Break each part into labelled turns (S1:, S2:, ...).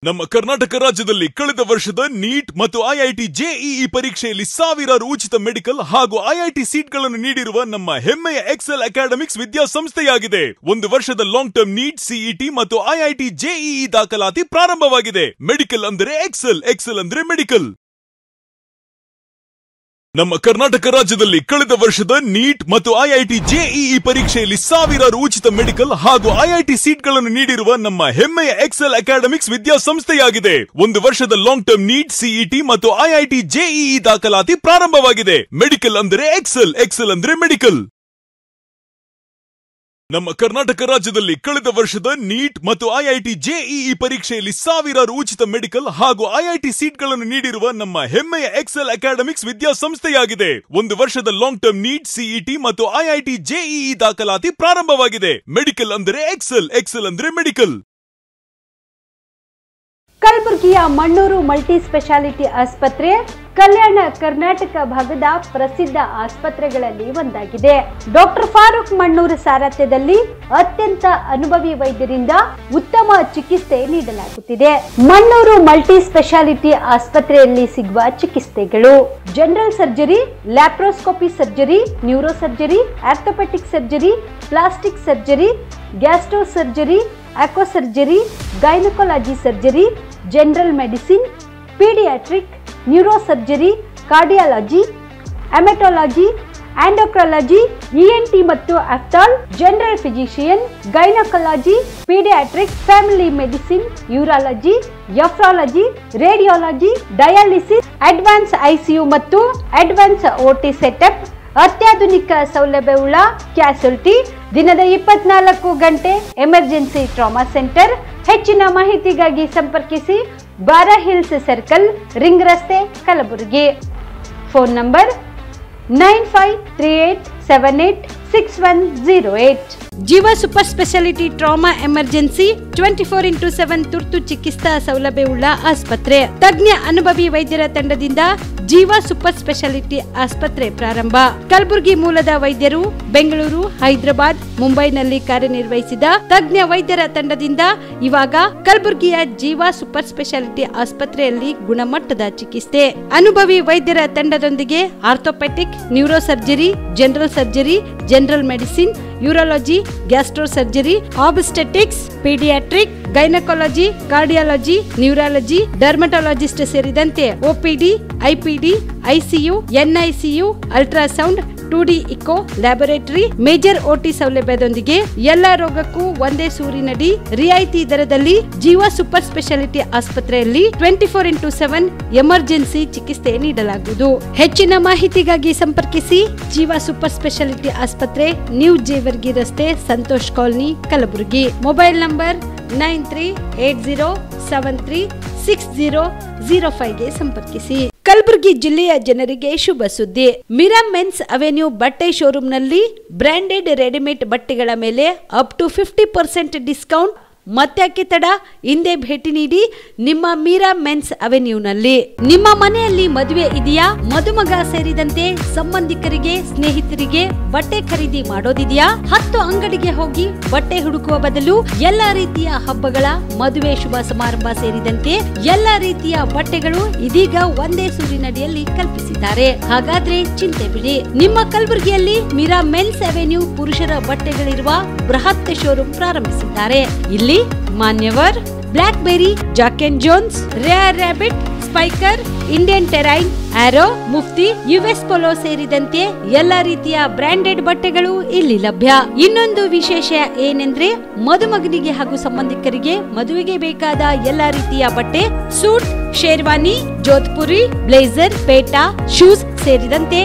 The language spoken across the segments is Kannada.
S1: ನಮ್ಮ ಕರ್ನಾಟಕ ರಾಜ್ಯದಲ್ಲಿ ಕಳೆದ ವರ್ಷದ ನೀಟ್ ಮತ್ತು ಐಐಟಿ ಜೆಇಇ ಪರೀಕ್ಷೆಯಲ್ಲಿ ಸಾವಿರಾರು ಉಚಿತ ಮೆಡಿಕಲ್ ಹಾಗೂ ಐಐಟಿ ಸೀಟ್ಗಳನ್ನು ನೀಡಿರುವ ನಮ್ಮ ಹೆಮ್ಮೆಯ ಎಕ್ಸೆಲ್ ಅಕಾಡೆಮಿಕ್ಸ್ ವಿದ್ಯಾಸಂಸ್ಥೆಯಾಗಿದೆ. ಒಂದು ವರ್ಷದ ಲಾಂಗ್ ಟರ್ಮ್ ನೀಟ್, ಸಿಇಟಿ ಮತ್ತು ಐಐಟಿ ಜೆಇಇ ದಾಖಲಾತಿ ಪ್ರಾರಂಭವಾಗಿದೆ. ಮೆಡಿಕಲ್ ಅಂದರೆ ಎಕ್ಸೆಲ್, ಎಕ್ಸೆಲ್ ಅಂದ್ರೆ ಮೆಡಿಕಲ್. ನಮ್ಮ ಕರ್ನಾಟಕ ರಾಜ್ಯದಲ್ಲಿ ಕಳೆದ ವರ್ಷದ ನೀಟ್ ಮತ್ತು ಐಐಟಿ ಜೆಇಇ ಪರೀಕ್ಷೆಯಲ್ಲಿ ಸಾವಿರಾರು ಉಚಿತ ಮೆಡಿಕಲ್ ಹಾಗೂ ಐಐಟಿ ಸೀಟ್ಗಳನ್ನು ನೀಡಿರುವ ನಮ್ಮ ಹೆಮ್ಮೆಯ ಎಕ್ಸೆಲ್ ಅಕಾಡೆಮಿಕ್ಸ್ ವಿದ್ಯಾಸಂಸ್ಥೆಯಾಗಿದೆ. ಒಂದು ವರ್ಷದ ಲಾಂಗ್ ಟರ್ಮ್ ನೀಟ್, ಸಿಇಟಿ ಮತ್ತು ಐಐಟಿ ಜೆಇಇ ದಾಖಲಾತಿ ಪ್ರಾರಂಭವಾಗಿದೆ. ಮೆಡಿಕಲ್ ಅಂದರೆ ಎಕ್ಸೆಲ್, ಎಕ್ಸೆಲ್ ಅಂದ್ರೆ ಮೆಡಿಕಲ್. ನಮ್ಮ ಕರ್ನಾಟಕ ರಾಜ್ಯದಲ್ಲಿ ಕಳೆದ ವರ್ಷದ ನೀಟ್ ಮತ್ತು ಐಐಟಿ ಜೆಇಇ ಪರೀಕ್ಷೆಯಲ್ಲಿ ಸಾವಿರಾರು ಉಚಿತ ಮೆಡಿಕಲ್ ಹಾಗೂ ಐಐಟಿ ಸೀಟ್ಗಳನ್ನು ನೀಡಿರುವ ನಮ್ಮ ಹೆಮ್ಮೆಯ ಎಕ್ಸೆಲ್ ಅಕಾಡೆಮಿಕ್ಸ್ ವಿದ್ಯಾಸಂಸ್ಥೆಯಾಗಿದೆ. ಒಂದು ವರ್ಷದ ಲಾಂಗ್ ಟರ್ಮ್ ನೀಟ್, ಸಿಇಟಿ ಮತ್ತು ಐಐಟಿ ಜೆಇಇ ದಾಖಲಾತಿ ಪ್ರಾರಂಭವಾಗಿದೆ. ಮೆಡಿಕಲ್ ಅಂದರೆ ಎಕ್ಸೆಲ್, ಎಕ್ಸೆಲ್ ಅಂದ್ರೆ ಮೆಡಿಕಲ್.
S2: ಕಲಬುರಗಿಯ ಮಣ್ಣೂರು ಮಲ್ಟಿ ಸ್ಪೆಷಾಲಿಟಿ ಆಸ್ಪತ್ರೆ ಕಲ್ಯಾಣ ಕರ್ನಾಟಕ ಭಾಗದ ಪ್ರಸಿದ್ಧ ಆಸ್ಪತ್ರೆಗಳಲ್ಲಿ ಒಂದಾಗಿದೆ. ಡಾಕ್ಟರ್ ಫಾರೂಕ್ ಮಣ್ಣೂರು ಸಾರಥ್ಯದಲ್ಲಿ ಅತ್ಯಂತ ಅನುಭವಿ ವೈದ್ಯರಿಂದ ಉತ್ತಮ ಚಿಕಿತ್ಸೆ ನೀಡಲಾಗುತ್ತಿದೆ. ಮಣ್ಣೂರು ಮಲ್ಟಿ ಸ್ಪೆಷಾಲಿಟಿ ಆಸ್ಪತ್ರೆಯಲ್ಲಿ ಸಿಗುವ ಚಿಕಿತ್ಸೆಗಳು: general surgery, laparoscopy surgery, neuro surgery, orthopaedic surgery, plastic surgery, gastro surgery, aqua surgery, gynaecology surgery, general medicine, paediatric, neuro surgery, cardiology, haematology, endocrinology, ENT ಮತ್ತು ophthal, general physician, gynaecology, paediatric, family medicine, urology, nephrology, radiology, dialysis, advance ICU ಮತ್ತು ಅಡ್ವಾನ್ಸ್ ಓಟಿ ಸೆಟಪ್, ಅತ್ಯಾಧುನಿಕ ಸೌಲಭ್ಯವುಳ್ಳ ಕ್ಯಾಸುಲಿಟಿ, ದಿನದ 24 ಗಂಟೆ ಎಮರ್ಜೆನ್ಸಿ ಟ್ರಾಮಾ ಸೆಂಟರ್. ಹೆಚ್ಚಿನ ಮಾಹಿತಿಗಾಗಿ ಸಂಪರ್ಕಿಸಿ ಬಾರಾ ಹಿಲ್ಸ್ ಸರ್ಕಲ್, ರಿಂಗ್ ರಸ್ತೆ, ಕಲಬುರಗಿ. Phone number 9538786108. ಜೀವ super speciality trauma emergency 24x7 ತುರ್ತು ಚಿಕಿತ್ಸಾ ಸೌಲಭ್ಯವುಳ್ಳ ಆಸ್ಪತ್ರೆ. ತಜ್ಞ ಅನುಭವಿ ವೈದ್ಯರ ತಂಡದಿಂದ ಜೀವ ಸೂಪರ್ ಸ್ಪೆಷಾಲಿಟಿ ಆಸ್ಪತ್ರೆ ಪ್ರಾರಂಭ. ಕಲಬುರಗಿ ಮೂಲದ ವೈದ್ಯರು ಬೆಂಗಳೂರು, ಹೈದರಾಬಾದ್, ಮುಂಬೈನಲ್ಲಿ ಕಾರ್ಯನಿರ್ವಹಿಸಿದ ತಜ್ಞ ವೈದ್ಯರ ತಂಡದಿಂದ ಇವಾಗ ಕಲಬುರಗಿಯ ಜೀವ ಸೂಪರ್ ಸ್ಪೆಷಾಲಿಟಿ ಆಸ್ಪತ್ರೆಯಲ್ಲಿ ಗುಣಮಟ್ಟದ ಚಿಕಿತ್ಸೆ. ಅನುಭವಿ ವೈದ್ಯರ ತಂಡದೊಂದಿಗೆ orthopaedic, neuro surgery, general surgery, general medicine, urology, gastro surgery, obstetrics, paediatric, gynaecology, cardiology, neurology, dermatologist ಸೇರಿದಂತೆ OPD, IPD, ICU, NICU, ultrasound, 2D echo, laboratory, major OT ಸೌಲಭ್ಯದೊಂದಿಗೆ ಎಲ್ಲ ರೋಗಕ್ಕೂ ಒಂದೇ ಸೂರಿನಡಿ ರಿಯಾಯಿತಿ ದರದಲ್ಲಿ ಜೀವ ಸೂಪರ್ ಸ್ಪೆಷಾಲಿಟಿ ಆಸ್ಪತ್ರೆಯಲ್ಲಿ 24x7 ಎಮರ್ಜೆನ್ಸಿ ಚಿಕಿತ್ಸೆ ನೀಡಲಾಗುವುದು. ಹೆಚ್ಚಿನ ಮಾಹಿತಿಗಾಗಿ ಸಂಪರ್ಕಿಸಿ ಜೀವ ಸೂಪರ್ ಸ್ಪೆಷಾಲಿಟಿ ಆಸ್ಪತ್ರೆ, ನ್ಯೂ ಜೇವರ್ಗಿ ರಸ್ತೆ, Santosh colony, Kalaburagi. Mobile number 9380736005 ಗೆ ಸಂಪರ್ಕಿಸಿ. ಕಲಬುರಗಿ ಜಿಲ್ಲೆಯ ಜನರಿಗೆ ಶುಭ ಸುದ್ದಿ. ಮೀರಾ ಮೆನ್ಸ್ ಅವೆನ್ಯೂ ಬಟ್ಟೆ ಶೋರೂಮ್ನಲ್ಲಿ ಬ್ರಾಂಡೆಡ್ ರೆಡಿಮೇಡ್ ಬಟ್ಟೆಗಳ ಮೇಲೆ ಅಪ್ ಟು 50% ಡಿಸ್ಕೌಂಟ್. ಮತ್ತ್ಯಾಕೆ ತಡ, ಹಿಂದೆ ಭೇಟಿ ನೀಡಿ ನಿಮ್ಮ ಮೀರಾ ಮೆನ್ಸ್ ಅವೆನ್ಯೂನಲ್ಲಿ. ನಿಮ್ಮ ಮನೆಯಲ್ಲಿ ಮದುವೆ ಇದೆಯಾ, ಮದುಮಗ ಸೇರಿದಂತೆ ಸಂಬಂಧಿಕರಿಗೆ, ಸ್ನೇಹಿತರಿಗೆ ಬಟ್ಟೆ ಖರೀದಿ ಮಾಡೋದಿದೆಯಾ? 10 ಅಂಗಡಿಗೆ ಹೋಗಿ ಬಟ್ಟೆ ಹುಡುಕುವ ಬದಲು ಎಲ್ಲಾ ರೀತಿಯ ಹಬ್ಬಗಳ, ಮದುವೆ, ಶುಭ ಸಮಾರಂಭ ಸೇರಿದಂತೆ ಎಲ್ಲಾ ರೀತಿಯ ಬಟ್ಟೆಗಳು ಇದೀಗ ಒಂದೇ ಸೂರಿನಡಿಯಲ್ಲಿ ಕಲ್ಪಿಸಿದ್ದಾರೆ. ಹಾಗಾದ್ರೆ ಚಿಂತೆ ಬಿಡಿ, ನಿಮ್ಮ ಕಲಬುರಗಿಯಲ್ಲಿ ಮೀರಾ ಮೆನ್ಸ್ ಅವೆನ್ಯೂ ಪುರುಷರ ಬಟ್ಟೆಗಳಿರುವ ಬೃಹತ್ ಶೋರೂಮ್ ಪ್ರಾರಂಭಿಸಿದ್ದಾರೆ. ಇಲ್ಲಿ Manyavar, Blackberry, Jack and Jones, rare rabbit, Spykar, Indian Terrain, Arrow, Mufti, US Polo ಸೇರಿದಂತೆ ಎಲ್ಲಾ ರೀತಿಯ ಬ್ರಾಂಡೆಡ್ ಬಟ್ಟೆಗಳು ಇಲ್ಲಿ ಲಭ್ಯ. ಇನ್ನೊಂದು ವಿಶೇಷ ಏನೆಂದ್ರೆ, ಮದುಮಗನಿಗೆ ಹಾಗೂ ಸಂಬಂಧಿಕರಿಗೆ ಮದುವೆಗೆ ಬೇಕಾದ ಎಲ್ಲಾ ರೀತಿಯ ಬಟ್ಟೆ, ಸೂಟ್, ಶೇರ್ವಾನಿ, ಜೋಧ್ಪುರಿ, ಬ್ಲೇಸರ್, ಪೇಟಾ, ಶೂಸ್ ಸೇರಿದಂತೆ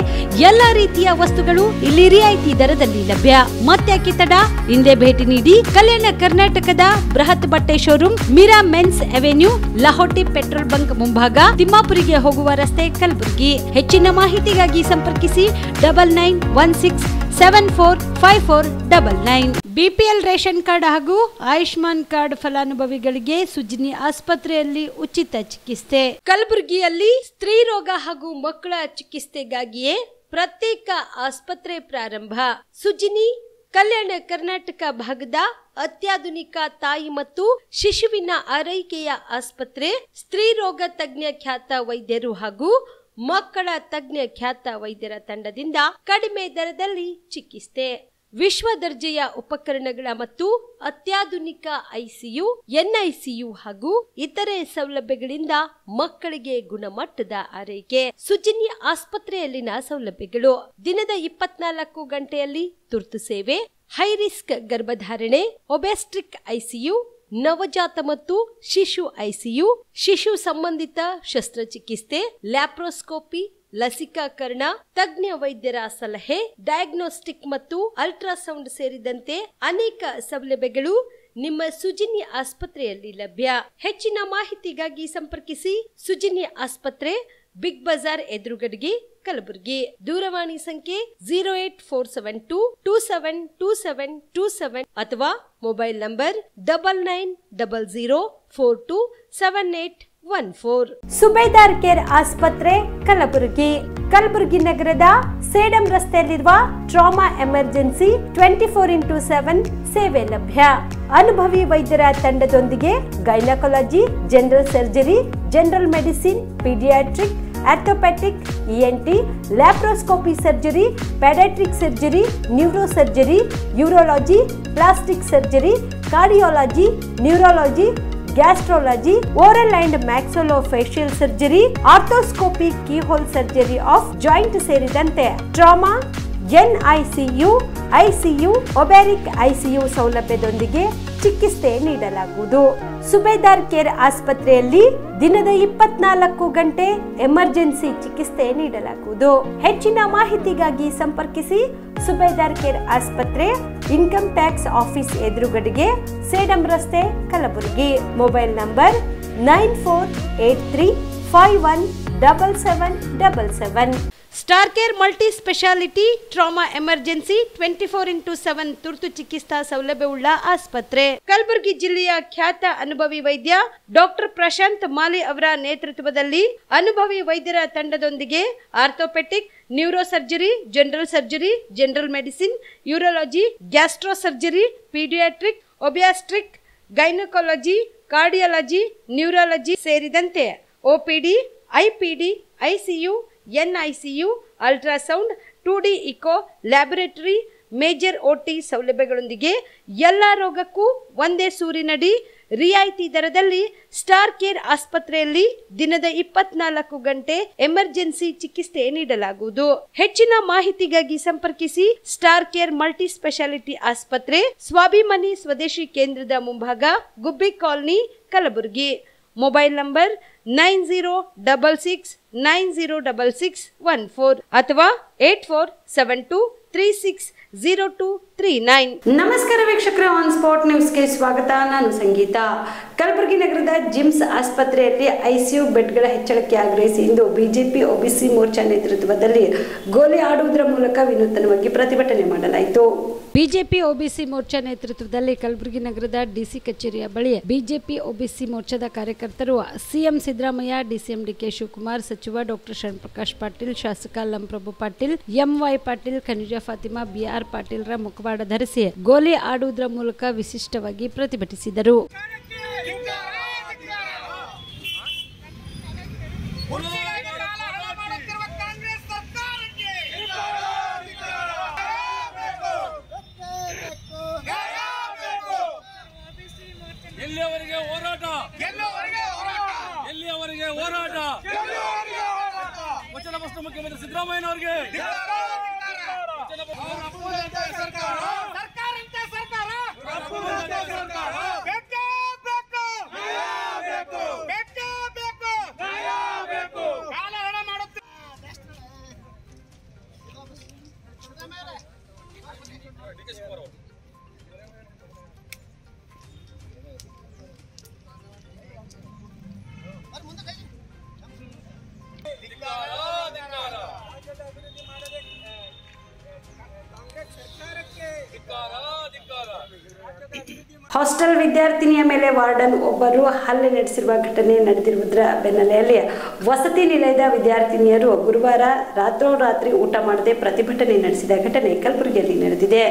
S2: ಎಲ್ಲಾ ರೀತಿಯ ವಸ್ತುಗಳು ಇಲ್ಲಿ ರಿಯಾಯಿತಿ ದರದಲ್ಲಿ ಲಭ್ಯ. ಮತ್ತ್ಯಾಕೆ ತಡ, ಹಿಂದೆ ಭೇಟಿ ನೀಡಿ ಕಲ್ಯಾಣ ಕರ್ನಾಟಕದ ಬೃಹತ್ ಬಟ್ಟೆ showroom Meera men's avenue, Lahoti petrol bunk ಮುಂಭಾಗ, ತಿಮ್ಮಾಪುರಿಗೆ ಹೋಗುವ ರಸ್ತೆ, ಕಲಬುರಗಿ. ಹೆಚ್ಚಿನ ಮಾಹಿತಿಗಾಗಿ ಸಂಪರ್ಕಿಸಿ 9916745499. ಬಿಪಿಎಲ್ ರೇಷನ್ ಕಾರ್ಡ್ ಹಾಗೂ ಆಯುಷ್ಮಾನ್ ಕಾರ್ಡ್ ಫಲಾನುಭವಿಗಳಿಗೆ ಸುಜ್ನಿ ಆಸ್ಪತ್ರೆಯಲ್ಲಿ ಉಚಿತ ಚಿಕಿತ್ಸೆ. ಕಲಬುರಗಿಯಲ್ಲಿ ಸ್ತ್ರೀ ರೋಗ ಹಾಗೂ ಮಕ್ಕಳ ಚಿಕಿತ್ಸೆಗಾಗಿಯೇ ಪ್ರತ್ಯೇಕ ಆಸ್ಪತ್ರೆ ಪ್ರಾರಂಭ. ಸುಜ್ನಿ
S3: ಕಲ್ಯಾಣ ಕರ್ನಾಟಕ ಭಾಗದ ಅತ್ಯಾಧುನಿಕ ತಾಯಿ ಮತ್ತು ಶಿಶುವಿನ ಆರೈಕೆಯ ಆಸ್ಪತ್ರೆ, ಸ್ತ್ರೀ ರೋಗ ತಜ್ಞ ಖ್ಯಾತ ವೈದ್ಯರು ಹಾಗೂ ಮಕ್ಕಳ ತಜ್ಞ ಖ್ಯಾತ ವೈದ್ಯರ ತಂಡದಿಂದ ಕಡಿಮೆ ದರದಲ್ಲಿ ಚಿಕಿತ್ಸೆ, ವಿಶ್ವ ದರ್ಜೆಯ ಉಪಕರಣಗಳ ಮತ್ತು ಅತ್ಯಾಧುನಿಕ ಐಸಿಯು, ಎನ್ಐಸಿಯು ಹಾಗೂ ಇತರೆ ಸೌಲಭ್ಯಗಳಿಂದ ಮಕ್ಕಳಿಗೆ ಗುಣಮಟ್ಟದ ಆರೈಕೆ. ಸುಜಿನಿ ಆಸ್ಪತ್ರೆಯಲ್ಲಿನ ಸೌಲಭ್ಯಗಳು: ದಿನದ 24 ಗಂಟೆಯಲ್ಲಿ ತುರ್ತು ಸೇವೆ, ಹೈ ರಿಸ್ಕ್ ಗರ್ಭಧಾರಣೆ, ಒಬೆಸ್ಟ್ರಿಕ್ ಐಸಿಯು, ನವಜಾತ ಮತ್ತು ಶಿಶು ಐಸಿಯು, ಶಿಶು ಸಂಬಂಧಿತ ಶಸ್ತ್ರಚಿಕಿತ್ಸೆ, ಲ್ಯಾಪ್ರೋಸ್ಕೋಪಿ, ಲಸಿಕಾಕರಣ, ತಜ್ಞ ವೈದ್ಯರ ಸಲಹೆ, ಡಯಾಗ್ನೋಸ್ಟಿಕ್ ಮತ್ತು ಅಲ್ಟ್ರಾಸೌಂಡ್ ಸೇರಿದಂತೆ ಅನೇಕ ಸೌಲಭ್ಯಗಳು ನಿಮ್ಮ ಸುಜಿನಿ ಆಸ್ಪತ್ರೆಯಲ್ಲಿ ಲಭ್ಯ. ಹೆಚ್ಚಿನ ಮಾಹಿತಿಗಾಗಿ ಸಂಪರ್ಕಿಸಿ ಸುಜಿನಿ ಆಸ್ಪತ್ರೆ, ಬಿಗ್ ಬಜಾರ್ ಎದುರುಗಡೆಗೆ, ಕಲಬುರಗಿ. ದೂರವಾಣಿ ಸಂಖ್ಯೆ 08472 272727 ಅಥವಾ ಮೊಬೈಲ್ ನಂಬರ್ 9900427814.
S4: ಸುಬೇದಾರ್ ಕೇರ್ ಆಸ್ಪತ್ರೆ, ಕಲಬುರಗಿ. ಕಲಬುರಗಿ ನಗರದ ಸೇಡಂ ರಸ್ತೆಯಲ್ಲಿರುವ ಟ್ರಾಮಾ ಎಮರ್ಜೆನ್ಸಿ 24x7 ಸೇವೆ ಲಭ್ಯ. ಅನುಭವಿ ವೈದ್ಯರ ತಂಡದೊಂದಿಗೆ gynaecology, general surgery, general medicine, paediatric, orthopaedic, ENT, laparoscopy surgery, paediatric surgery, neuro surgery, urology, plastic surgery, cardiology, neurology, gastrology, oral and maxillofacial surgery, arthroscopy, keyhole surgery of joint ಸೇರಿದಂತೆ ಟ್ರಾಮಾ, ಎನ್ಐಸಿಯು, ಐಸಿಯು, ಒಬೆರಿಕ್ ಐಸಿಯು ಸೌಲಭ್ಯದೊಂದಿಗೆ ಚಿಕಿತ್ಸೆ ನೀಡಲಾಗುವುದು. ಸುಬೇದಾರ್ ಕೇರ್ ಆಸ್ಪತ್ರೆಯಲ್ಲಿ ದಿನದ 24 ಗಂಟೆ ಎಮರ್ಜೆನ್ಸಿ ಚಿಕಿತ್ಸೆ ನೀಡಲಾಗುವುದು. ಹೆಚ್ಚಿನ ಮಾಹಿತಿಗಾಗಿ ಸಂಪರ್ಕಿಸಿ ಸುಬೇದಾರ್ ಕೇರ್ ಆಸ್ಪತ್ರೆ, ಇನ್ಕಮ್ ಟ್ಯಾಕ್ಸ್ ಆಫೀಸ್ ಎದುರುಗಡೆಗೆ, ಸೇಡಂ ರಸ್ತೆ, Kalaburagi. Mobile number 9483517777.
S2: Star care multi speciality trauma emergency 24x7 ತುರ್ತು ಚಿಕಿತ್ಸಾ ಸೌಲಭ್ಯವುಳ್ಳ ಆಸ್ಪತ್ರೆ. ಕಲಬುರಗಿ ಜಿಲ್ಲೆಯ ಖ್ಯಾತ ಅನುಭವಿ ವೈದ್ಯ ಡಾಕ್ಟರ್ ಪ್ರಶಾಂತ್ ಮಾಲಿ ಅವರ ನೇತೃತ್ವದಲ್ಲಿ ಅನುಭವಿ ವೈದ್ಯರ ತಂಡದೊಂದಿಗೆ orthopaedic, neuro surgery, general surgery, general medicine, urology, gastro surgery, paediatric, obstetric, gynaecology, cardiology, neurology ಸೇರಿದಂತೆ OPD, IPD, ICU, NICU, ultrasound, 2D echo, laboratory, major OT ಸೌಲಭ್ಯಗಳೊಂದಿಗೆ ಎಲ್ಲ ರೋಗಕ್ಕೂ ಒಂದೇ ಸೂರಿನಡಿ ರಿಯಾಯಿತಿ ದರದಲ್ಲಿ ಸ್ಟಾರ್ ಕೇರ್ ಆಸ್ಪತ್ರೆಯಲ್ಲಿ ದಿನದ 24 ಗಂಟೆ ಎಮರ್ಜೆನ್ಸಿ ಚಿಕಿತ್ಸೆ ನೀಡಲಾಗುವುದು. ಹೆಚ್ಚಿನ ಮಾಹಿತಿಗಾಗಿ ಸಂಪರ್ಕಿಸಿ ಸ್ಟಾರ್ ಕೇರ್ ಮಲ್ಟಿ ಸ್ಪೆಷಾಲಿಟಿ ಆಸ್ಪತ್ರೆ, ಸ್ವಾಭಿಮಾನಿ ಸ್ವದೇಶಿ ಕೇಂದ್ರದ ಮುಂಭಾಗ, ಗುಬ್ಬಿ ಕಾಲನಿ, ಕಲಬುರಗಿ. ಮೊಬೈಲ್ ನಂಬರ್ 9066906614 ಅಥವಾ 8472360239.
S4: ನಮಸ್ಕಾರ ವೀಕ್ಷಕರೇ, ಆನ್ ಸ್ಪಾಟ್ ನ್ಯೂಸ್ಗೆ ಸ್ವಾಗತ. ನಾನು ಸಂಗೀತ. ಕಲಬುರಗಿ ನಗರದ ಜಿಮ್ಸ್ ಆಸ್ಪತ್ರೆಯಲ್ಲಿ ಐಸಿಯು ಬೆಡ್ಗಳ ಹೆಚ್ಚಳಕ್ಕೆ ಆಗ್ರಹಿಸಿ ಇಂದು ಬಿಜೆಪಿ ಒಬಿಸಿ ಮೋರ್ಚಾ ನೇತೃತ್ವದಲ್ಲಿ ಗೋಲಿ ಆಡುವುದರ ಮೂಲಕ ವಿನೂತನವಾಗಿ ಪ್ರತಿಭಟನೆ ಮಾಡಲಾಯಿತು.
S2: ಬಿಜೆಪಿ ಒಬಿಸಿ ಮೋರ್ಚಾ ನೇತೃತ್ವದಲ್ಲಿ ಕಲಬುರಗಿ ನಗರದ ಡಿಸಿ ಕಚೇರಿಯ ಬಳಿ ಬಿಜೆಪಿ ಒಬಿಸಿ ಮೋರ್ಚಾದ ಕಾರ್ಯಕರ್ತರು ಸಿಎಂ ಸಿದ್ದರಾಮಯ್ಯ, ಡಿಸಿಎಂ ಡಿಕೆ ಶಿವಕುಮಾರ್, ಸಚಿವ ಡಾಕ್ಟರ್ ಶರಣಪ್ರಕಾಶ್ ಪಾಟೀಲ್, ಶಾಸಕ ಲಂಪ್ರಭು ಪಾಟೀಲ್, ಎಂವೈ ಪಾಟೀಲ್, ಖನಿಜಾ ಫಾತಿಮಾ, ಬಿಆರ್ ಪಾಟೀಲ್ ರ ಮುಖವಾಡ ಧರಿಸಿ ಗೋಲಿ ಆಡುವುದರ ಮೂಲಕ ವಿಶಿಷ್ಟವಾಗಿ ಪ್ರತಿಭಟಿಸಿದರು.
S5: ಎಲ್ಲಿಯವರೆಗೆ ಹೋರಾಟ? ಎಲ್ಲಿಯವರೆಗೆ ಹೋರಾಟ? ವಚನಬದ್ಧ ಮುಖ್ಯಮಂತ್ರಿ ಸಿದ್ದರಾಮಯ್ಯನವರಿಗೆ
S4: ಹಾಸ್ಟೆಲ್ ವಿದ್ಯಾರ್ಥಿನಿಯ ಮೇಲೆ ವಾರ್ಡನ್ ಒಬ್ಬರು ಹಲ್ಲೆ ನಡೆಸಿರುವ ಘಟನೆ ನಡೆದಿರುವುದರ ಬೆನ್ನಲೆಯಲ್ಲಿ ವಸತಿ ನಿಲಯದ ವಿದ್ಯಾರ್ಥಿನಿಯರು ಗುರುವಾರ ರಾತ್ರೋರಾತ್ರಿ ಊಟ ಮಾಡದೆ ಪ್ರತಿಭಟನೆ ನಡೆಸಿದ ಘಟನೆ ಕಲಬುರಗಿಯಲ್ಲಿ ನಡೆದಿದೆ.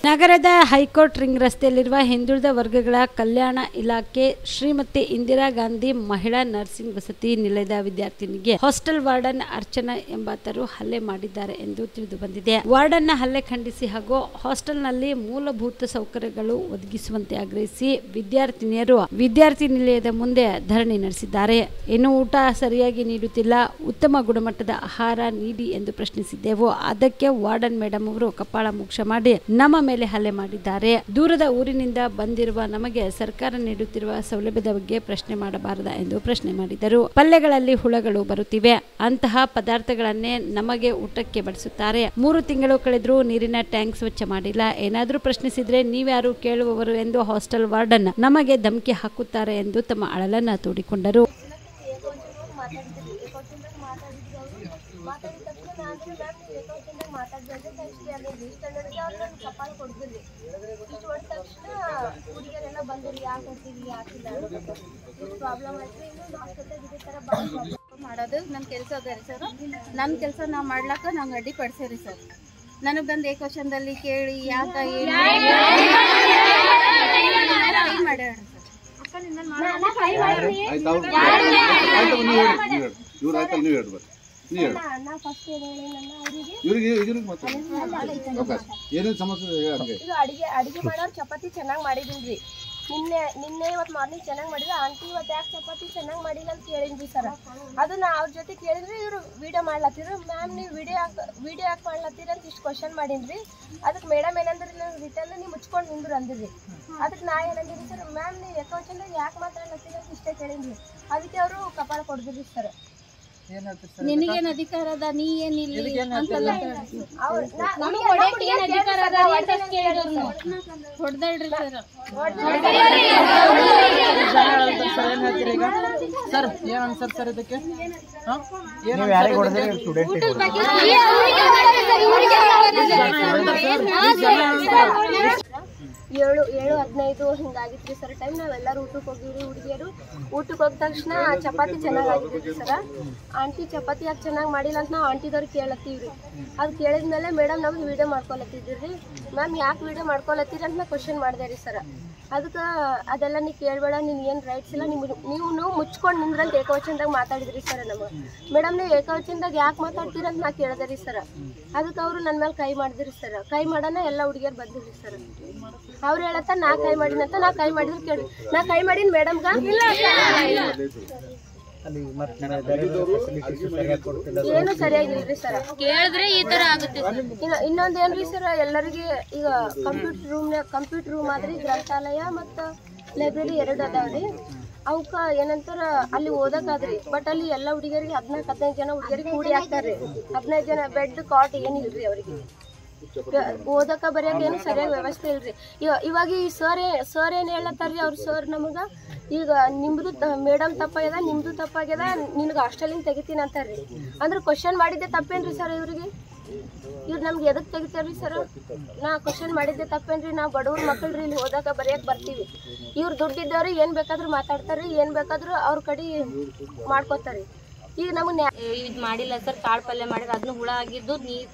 S2: ನಗರದ ಹೈಕೋರ್ಟ್ ರಿಂಗ್ ರಸ್ತೆಯಲ್ಲಿರುವ ಹಿಂದುಳಿದ ವರ್ಗಗಳ ಕಲ್ಯಾಣ ಇಲಾಖೆ ಶ್ರೀಮತಿ ಇಂದಿರಾ ಗಾಂಧಿ ಮಹಿಳಾ ನರ್ಸಿಂಗ್ ವಸತಿ ನಿಲಯದ ವಿದ್ಯಾರ್ಥಿನಿಗೆ ಹಾಸ್ಟೆಲ್ ವಾರ್ಡನ್ ಅರ್ಚನಾ ಎಂಬಾತರು ಹಲ್ಲೆ ಮಾಡಿದ್ದಾರೆ ಎಂದು ತಿಳಿದು ಬಂದಿದೆ. ವಾರ್ಡನ್ನ ಹಲ್ಲೆ ಖಂಡಿಸಿ ಹಾಗೂ ಹಾಸ್ಟೆಲ್ನಲ್ಲಿ ಮೂಲಭೂತ ಸೌಕರ್ಯಗಳು ಒದಗಿಸುವಂತೆ ಆಗ್ರಹಿಸಿ ವಿದ್ಯಾರ್ಥಿನಿಯರು ವಿದ್ಯಾರ್ಥಿ ನಿಲಯದ ಮುಂದೆ ಧರಣಿ ನಡೆಸಿದ್ದಾರೆ. ಇನ್ನು ಊಟ ಸರಿಯಾಗಿ ನೀಡುತ್ತಿಲ್ಲ, ಉತ್ತಮ ಗುಣಮಟ್ಟದ ಆಹಾರ ನೀಡಿ ಎಂದು ಪ್ರಶ್ನಿಸಿದ್ದೆವು. ಅದಕ್ಕೆ ವಾರ್ಡನ್ ಮೇಡಮ್ ಅವರು ಕಪಾಳ ಮೋಕ್ಷ ಮಾಡಿ ನಮ್ಮ ಮೇಲೆ ಹಲ್ಲೆ ಮಾಡಿದ್ದಾರೆ. ದೂರದ ಊರಿನಿಂದ ಬಂದಿರುವ ನಮಗೆ ಸರ್ಕಾರ ನೀಡುತ್ತಿರುವ ಸೌಲಭ್ಯದ ಬಗ್ಗೆ ಪ್ರಶ್ನೆ ಮಾಡಬಾರದಾ ಎಂದು ಪ್ರಶ್ನೆ ಮಾಡಿದರು. ಪಲ್ಯಗಳಲ್ಲಿ ಹುಳಗಳು ಬರುತ್ತಿವೆ, ಅಂತಹ ಪದಾರ್ಥಗಳನ್ನೇ ನಮಗೆ ಊಟಕ್ಕೆ ಬಡಿಸುತ್ತಾರೆ. 3 ತಿಂಗಳು ಕಳೆದರೂ ನೀರಿನ ಟ್ಯಾಂಕ್ ಸ್ವಚ್ಛ ಮಾಡಿಲ್ಲ. ಏನಾದರೂ ಪ್ರಶ್ನಿಸಿದ್ರೆ ನೀವ್ಯಾರು ಕೇಳುವವರು ಎಂದು ಹಾಸ್ಟೆಲ್ ವಾರ್ಡನ್ ನಮಗೆ ಧಮಕಿ ಹಾಕುತ್ತಾರೆ ಎಂದು ತಮ್ಮ ಅಳಲನ್ನ ತೋಡಿಕೊಂಡರು.
S6: ಮಾಡೋದು ನನ್ನ ಕೆಲಸ ಅದ ರೀ ಸರ್. ನನ್ನ ಕೆಲಸ ನಾವು ಮಾಡ್ಲಾಕ ನಂಗೆ ಅಡ್ಡಿ ಪಡಿಸ್ರಿ ಸರ್. ನನಗೆ ಬಂದು ಏಕವಚನದಲ್ಲಿ ಕೇಳಿ ಯಾಕ ಏನು ಮಾಡ್ಯಾರ
S7: ಅಡಿಗೆ ಮಾಡೋರು ಚಪಾತಿ ಚೆನ್ನಾಗಿ ಮಾಡಿದಿಲ್ರಿ. ನಿನ್ನೆ ಇವತ್ತು ಮಾರ್ನಿಂಗ್ ಚೆನ್ನಾಗಿ ಮಾಡಿದ್ರೆ ಆಂಟಿ ಇವತ್ತು ಯಾಕೆ ಚಪಾತಿ ಚೆನ್ನಾಗಿ ಮಾಡಿಲ್ಲ ಅಂತ ಕೇಳಿದ್ರಿ ಸರ್. ಅದು ನಾ ಅವ್ರ ಜೊತೆ ಕೇಳಿದ್ರೆ ಇವರು ವಿಡಿಯೋ ಮಾಡ್ಲತ್ತಿದ್ರು. ಮ್ಯಾಮ್ ನೀವು ವಿಡಿಯೋ ಯಾಕೆ ಮಾಡ್ಲತ್ತೀರ ಅಂತ ಇಷ್ಟು ಕ್ವಶನ್ ಮಾಡಿದ್ರಿ. ಅದಕ್ಕೆ ಮೇಡಮ್ ಏನಂದ್ರಿ, ನಾನು ರಿಟರ್ನ್ ನೀವು ಮುಚ್ಕೊಂಡು ನಿಂದ್ರು ಅಂದ್ರಿ. ಅದಕ್ಕೆ ನಾ ಏನಂದಿರಿ ಸರ್, ಮ್ಯಾಮ್ ನೀವು ಯಾಕೆ ಯಾಕೆ ಮಾತಾಡ್ಲತ್ತೀರ ಅಂತ ಇಷ್ಟೇ ಕೇಳಿದ್ರಿ. ಅದಕ್ಕೆ ಅವರು ಕಪಾಳ ಕೊಡ್ದಿರಿ ಸರ್.
S6: ನಿನಗೇನು ಅಧಿಕಾರ ಅದ, ನೀ ಏನಿಲ್ಲ ಅಂತಲ್ಲ ಹೊಡೆದಾಡ್ರಿ ಸರ್.
S8: ಸರ್ ಏನ್ ಅನ್ಸರ್ ಸರ್ ಇದಕ್ಕೆ?
S7: ಏಳು 7:15 ಹಿಂಗಾಗಿತ್ರಿ ಸರ್ ಟೈಮ್. ನಾವೆಲ್ಲರೂ ಊಟಕ್ಕೆ ಹೋಗಿವ್ರಿ. ಹುಡುಗಿಯರು ಊಟಕ್ಕೆ ಹೋದ ತಕ್ಷಣ ಚಪಾತಿ ಚೆನ್ನಾಗಿ ಆಗಿದ್ರಿ ಸರ್. ಆಂಟಿ ಚಪಾತಿ ಯಾಕೆ ಚೆನ್ನಾಗಿ ಮಾಡಿಲ್ಲ ಅಂತ ನಾವು ಆಂಟಿದವ್ರು ಕೇಳತ್ತೀವ್ರಿ. ಅದು ಕೇಳಿದ್ಮೇಲೆ ಮೇಡಮ್ ನಮ್ಗೆ ವಿಡಿಯೋ ಮಾಡ್ಕೊಳತ್ತಿದ್ರಿ. ಮ್ಯಾಮ್ ಯಾಕೆ ವಿಡಿಯೋ ಮಾಡ್ಕೊಳತ್ತೀರಿ ಅಂತ ಕ್ವಶನ್ ಮಾಡಿದೆ ರೀ ಸರ್. ಅದಕ್ಕೆ ಅದೆಲ್ಲ ನೀ ಕೇಳಬೇಡ, ನೀನು ಏನು ರೈಟ್ಸ್ ಇಲ್ಲ, ನೀವು ಮುಚ್ಕೊಂಡು ನಿಂದ್ರಂತ ಏಕವಚನದಾಗ ಮಾತಾಡಿದ್ರಿ ಸರ್. ನಮಗೆ ಮೇಡಮ್ ನೀವು ಏಕವಚನದಾಗ ಯಾಕೆ ಮಾತಾಡ್ತೀರ ಅಂತ ನಾ ಕೇಳಿದೆ ರೀ ಸರ್. ಅದಕ್ಕೆ ಅವರು ನನ್ನ ಮೇಲೆ ಕೈ ಮಾಡಿದ್ರಿ ಸರ್. ಕೈ ಮಾಡೋಣ ಎಲ್ಲ ಹುಡುಗಿಯರು ಬಂದಿದ್ರಿ ಸರ್. ಅವ್ರು ಹೇಳತ್ತ ನಾ ಕೈ ಮಾಡಿನಂತ. ನಾ ಕೈ ಮಾಡಿದ್ರು ಕೇಳಿ, ನಾ ಕೈ ಮಾಡಿನ ಮೇಡಮ್ಗ ಏನು ಸರಿಯಾಗಿಲ್ರಿ ಸರ್.
S6: ಕೇಳಿದ್ರೆ ಈ ತರ ಆಗುತ್ತೆ.
S7: ಇನ್ನೊಂದೇನ್ರಿ ಸರ್, ಎಲ್ಲರಿಗೆ ಈಗ ಕಂಪ್ಯೂಟರ್ ರೂಮ್ ಆದ್ರಿ, ಗ್ರಂಥಾಲಯ ಮತ್ತು ಲೈಬ್ರರಿ 2 ಅದಾವ್ರಿ. ಅವಕ್ಕ ಏನಂತಾರ ಅಲ್ಲಿ ಓದಕ್ಕಾದ್ರಿ. ಬಟ್ ಅಲ್ಲಿ ಎಲ್ಲ ಹುಡುಗಿಯರಿಗೆ 14-15 ಜನ ಹುಡುಗಿಯರಿಗೆ ಕೂಡಿ ಹಾಕ್ತಾರ್ರಿ. 15 ಜನ ಬೆಡ್ ಕಾಟ್ ಏನಿಲ್ರಿ ಅವರಿಗೆ. ಓದಕ್ಕ ಬರೆಯಕ್ಕೆ ಏನು ಸರಿಯಾಗಿ ವ್ಯವಸ್ಥೆ ಇಲ್ರಿ. ಇವಾಗ ಈ ಸರ್ ಏನು ಹೇಳತ್ತಾರ್ರಿ ಅವ್ರ ಸರ್ ನಮಗ, ಈಗ ನಿಮ್ದು ಮೇಡಮ್ ತಪ್ಪಾಗ್ಯದ, ನಿಮ್ದು ತಪ್ಪಾಗ್ಯದ, ನಿನ್ಗೆ ಹಾಸ್ಟೆಲಿಂದ ತೆಗಿತೀನಿ ಅಂತಾರ್ರಿ. ಅಂದ್ರೆ ಕ್ವಶನ್ ಮಾಡಿದ್ದೆ ತಪ್ಪೇನ್ರಿ ಸರ್ ಇವ್ರಿಗೆ? ಇವ್ರು ನಮ್ಗೆ ಎದಕ್ಕೆ ತೆಗಿತಾರ್ರಿ ಸರ್? ನಾ ಕ್ವಶನ್ ಮಾಡಿದ್ದೆ ತಪ್ಪೇನ್ರಿ? ನಾವು ಬಡವ್ರ ಮಕ್ಕಳ್ರಿ, ಇಲ್ಲಿ ಓದಕ್ಕೆ ಬರೆಯಕ್ಕೆ ಬರ್ತೀವಿ. ಇವ್ರು ದುಡ್ಡಿದ್ದವ್ರು ಏನು ಬೇಕಾದ್ರೂ ಮಾತಾಡ್ತಾರ್ರಿ, ಏನು ಬೇಕಾದ್ರೂ ಅವ್ರ ಕಡೆ ಮಾಡ್ಕೋತಾರ್ರಿ. ಈಗ ನಮಗೆ
S6: ಇದು ಮಾಡಿಲ್ಲ ಸರ್. ಕಾಳು ಪಲ್ಯ ಮಾಡಿದ್ರೆ ಅದನ್ನ ಹುಳ ಆಗಿದ್ದು